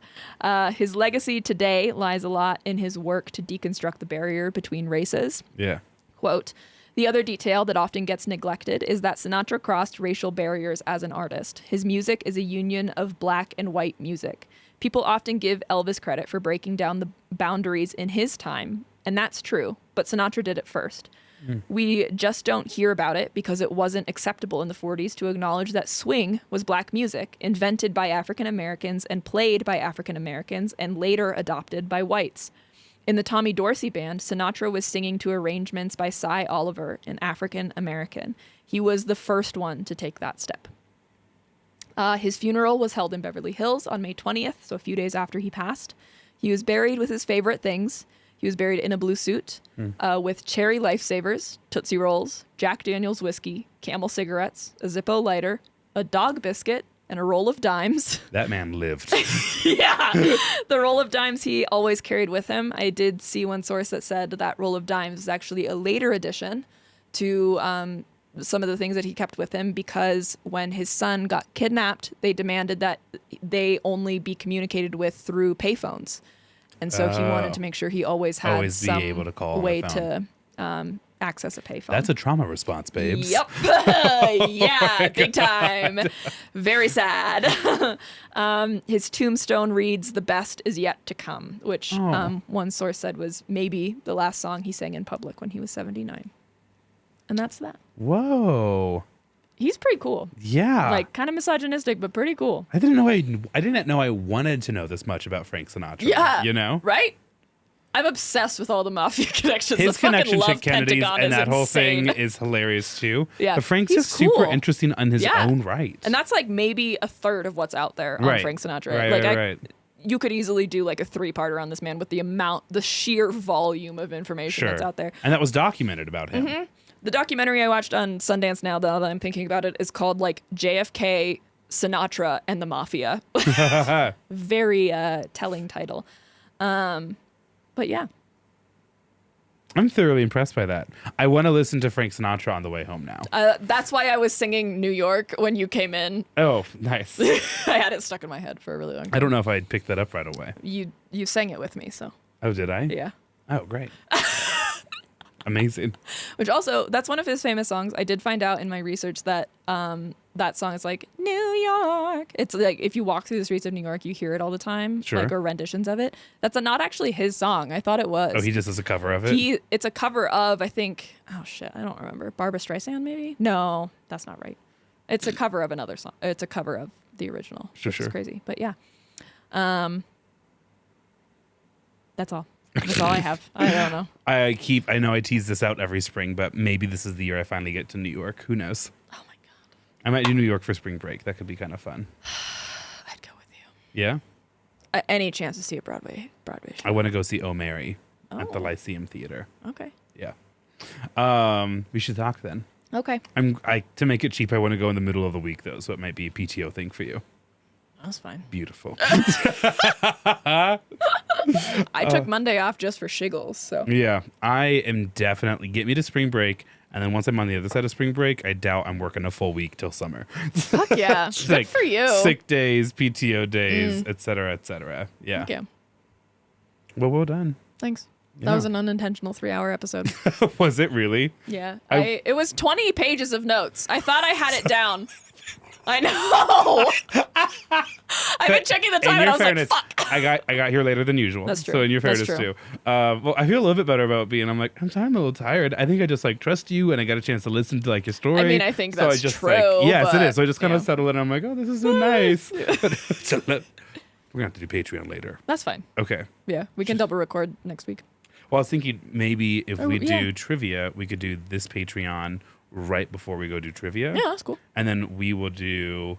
His legacy today lies a lot in his work to deconstruct the barrier between races. Yeah. Quote, the other detail that often gets neglected is that Sinatra crossed racial barriers as an artist. His music is a union of black and white music. People often give Elvis credit for breaking down the boundaries in his time, and that's true, but Sinatra did it first. We just don't hear about it because it wasn't acceptable in the 40s to acknowledge that swing was black music, invented by African Americans and played by African Americans and later adopted by whites. In the Tommy Dorsey Band, Sinatra was singing to arrangements by Cy Oliver, an African American. He was the first one to take that step. His funeral was held in Beverly Hills on May 20th, so a few days after he passed. He was buried with his favorite things. He was buried in a blue suit with cherry lifesavers, Tootsie Rolls, Jack Daniels whiskey, Camel cigarettes, a Zippo lighter, a dog biscuit, and a roll of dimes. That man lived. Yeah. The roll of dimes he always carried with him. I did see one source that said that roll of dimes is actually a later addition to some of the things that he kept with him, because when his son got kidnapped, they demanded that they only be communicated with through payphones. And so he wanted to make sure he always had some be able to call way to access a payphone. That's a trauma response, babes. Yep. Yeah, big time. Very sad. His tombstone reads, "The best is yet to come," which one source said was maybe the last song he sang in public when he was 79. And that's that. Whoa. He's pretty cool. Yeah. Kind of misogynistic, but pretty cool. I didn't know I wanted to know this much about Frank Sinatra. Yeah. You know? Right? I'm obsessed with all the mafia connections. His the connection to Love Kennedy's Pentagon and is that whole insane. thing is hilarious too. Yeah. But Frank's He's just super cool. interesting on his own right. And that's maybe a third of what's out there on Right. Frank Sinatra. Right. You could easily do a 3-parter on this man with the sheer volume of information that's out there. And that was documented about him. Mm-hmm. The documentary I watched on Sundance now that I'm thinking about it is called JFK, Sinatra, and the Mafia. Very telling title. But yeah. I'm thoroughly impressed by that. I want to listen to Frank Sinatra on the way home now. That's why I was singing New York when you came in. Oh, nice. I had it stuck in my head for a really long time. I don't know if I'd pick that up right away. You sang it with me, so. Oh, did I? Yeah. Oh, great. Amazing. Which also, that's one of his famous songs. I did find out in my research that that song is like New York. It's like if you walk through the streets of New York, you hear it all the time, Sure. like or renditions of it. That's not actually his song. I thought it was. Oh, he just does a cover of it? It's a cover of, I think, oh shit, I don't remember. Barbra Streisand, maybe? No, that's not right. It's a cover of another song. It's a cover of the original. Sure, which sure. is crazy. But yeah. That's all. That's all I have. I don't know. I know I tease this out every spring, but maybe this is the year I finally get to New York. Who knows? Oh my God. I might do New York for spring break. That could be kind of fun. I'd go with you. Yeah? Any chance to see a Broadway show? I want to go see Oh Mary at the Oh. Lyceum Theater. Okay. Yeah. We should talk then. Okay. To make it cheap, I want to go in the middle of the week though, so it might be a PTO thing for you. That's fine. Beautiful. I took Monday off just for shiggles, so. Yeah, I am definitely get me to spring break, and then once I'm on the other side of spring break, I doubt I'm working a full week till summer. Fuck yeah. Good Like, for you. Sick days, PTO days, et cetera, et cetera. Yeah. Thank you. Well done. Thanks. Yeah. That was an unintentional 3-hour episode. Was it really? Yeah. I- It was 20 pages of notes. I thought I had it down. I know. I've been checking the time In and I your was fairness, like, fuck. I got here later than usual. That's true. So in your That's fairness true. too. Well, I feel a little bit better about being. I'm like, I'm a little tired. I think I just like trust you, and I got a chance to listen to like your story. I mean, I think so that's I just, true, Like, yes, it but, is. So I just kind of yeah. settled in. I'm like, oh, this is so nice. So we're gonna have to do Patreon later. That's fine. Okay. Yeah. We can double record next week. Well, I was thinking maybe if we yeah. do trivia, we could do this Patreon right before we go do trivia. Yeah, that's cool. And then we will do.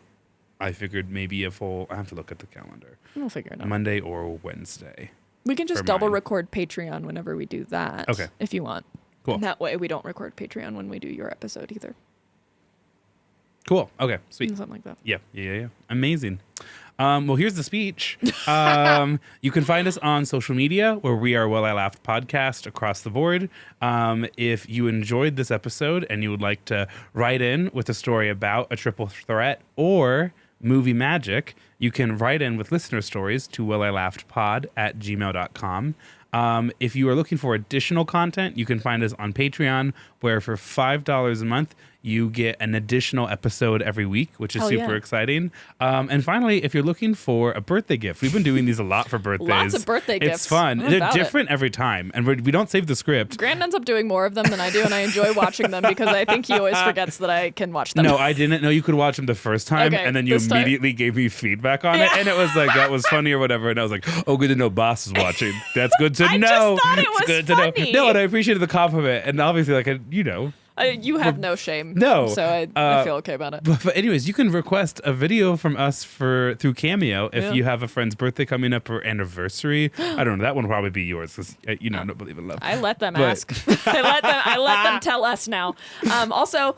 I figured maybe a full. I have to look at the calendar. We'll figure it out. Monday or Wednesday. We can just for double mine. record Patreon whenever we do that. Okay. If you want. Cool. And that way we don't record Patreon when we do your episode either. Cool. Okay. Sweet. Something like that. Yeah. Amazing. Well, here's the speech. You can find us on social media where we are Well I Laughed Podcast across the board. If you enjoyed this episode and you would like to write in with a story about a triple threat or movie magic, you can write in with listener stories to wellilaughtedpod@gmail.com. If you are looking for additional content, you can find us on Patreon, where for $5 a month, you get an additional episode every week, which is Hell super yeah. exciting. And finally, if you're looking for a birthday gift, we've been doing these a lot for birthdays. Lots of birthday It's gifts. fun. I'm They're about it. different every time, and we don't save the script. Grant ends up doing more of them than I do, and I enjoy watching them because I think he always forgets that I can watch them. No, I didn't know you could watch them the first time, Okay, and then you this time- immediately gave me feedback on it, Yeah. and it was like, that was funny or whatever, and I was like, oh, good to know Boss is watching. That's good to I just know. thought it It's was good funny. to know. No, and I appreciated the compliment, and obviously, like, You have no shame. No. So I feel okay about it. But anyways, you can request a video from us through Cameo if Yeah. you have a friend's birthday coming up or anniversary. I don't know. That one will probably be yours because I don't believe in love. I let them But- ask. I let them tell us now. Also,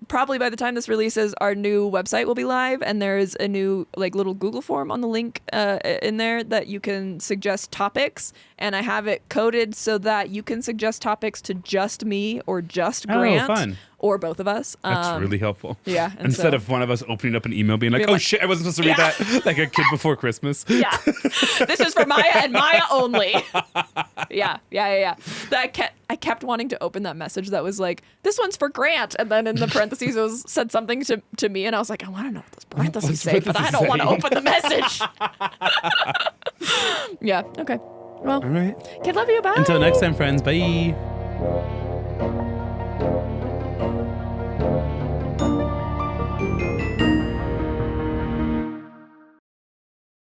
probably by the time this releases, our new website will be live, and there's a new little Google form on the link in there that you can suggest topics, and I have it coded so that you can suggest topics to just me or just Grant fun. or both of us. That's really helpful. yeah, and Instead so- of one of us opening up an email being like, Being oh like- shit, I wasn't supposed to read Yeah. that like a kid before Christmas. Yeah. This is for Maya and Maya only. Yeah. I kept wanting to open that message that was like, this one's for Grant. And then in the parentheses, it said something to me. And I was like, I want to know what those parentheses What's say, but I don't want to saying? open the message. Yeah. Okay. Well, All right. kid, love you. Bye. Until next time, friends. Bye.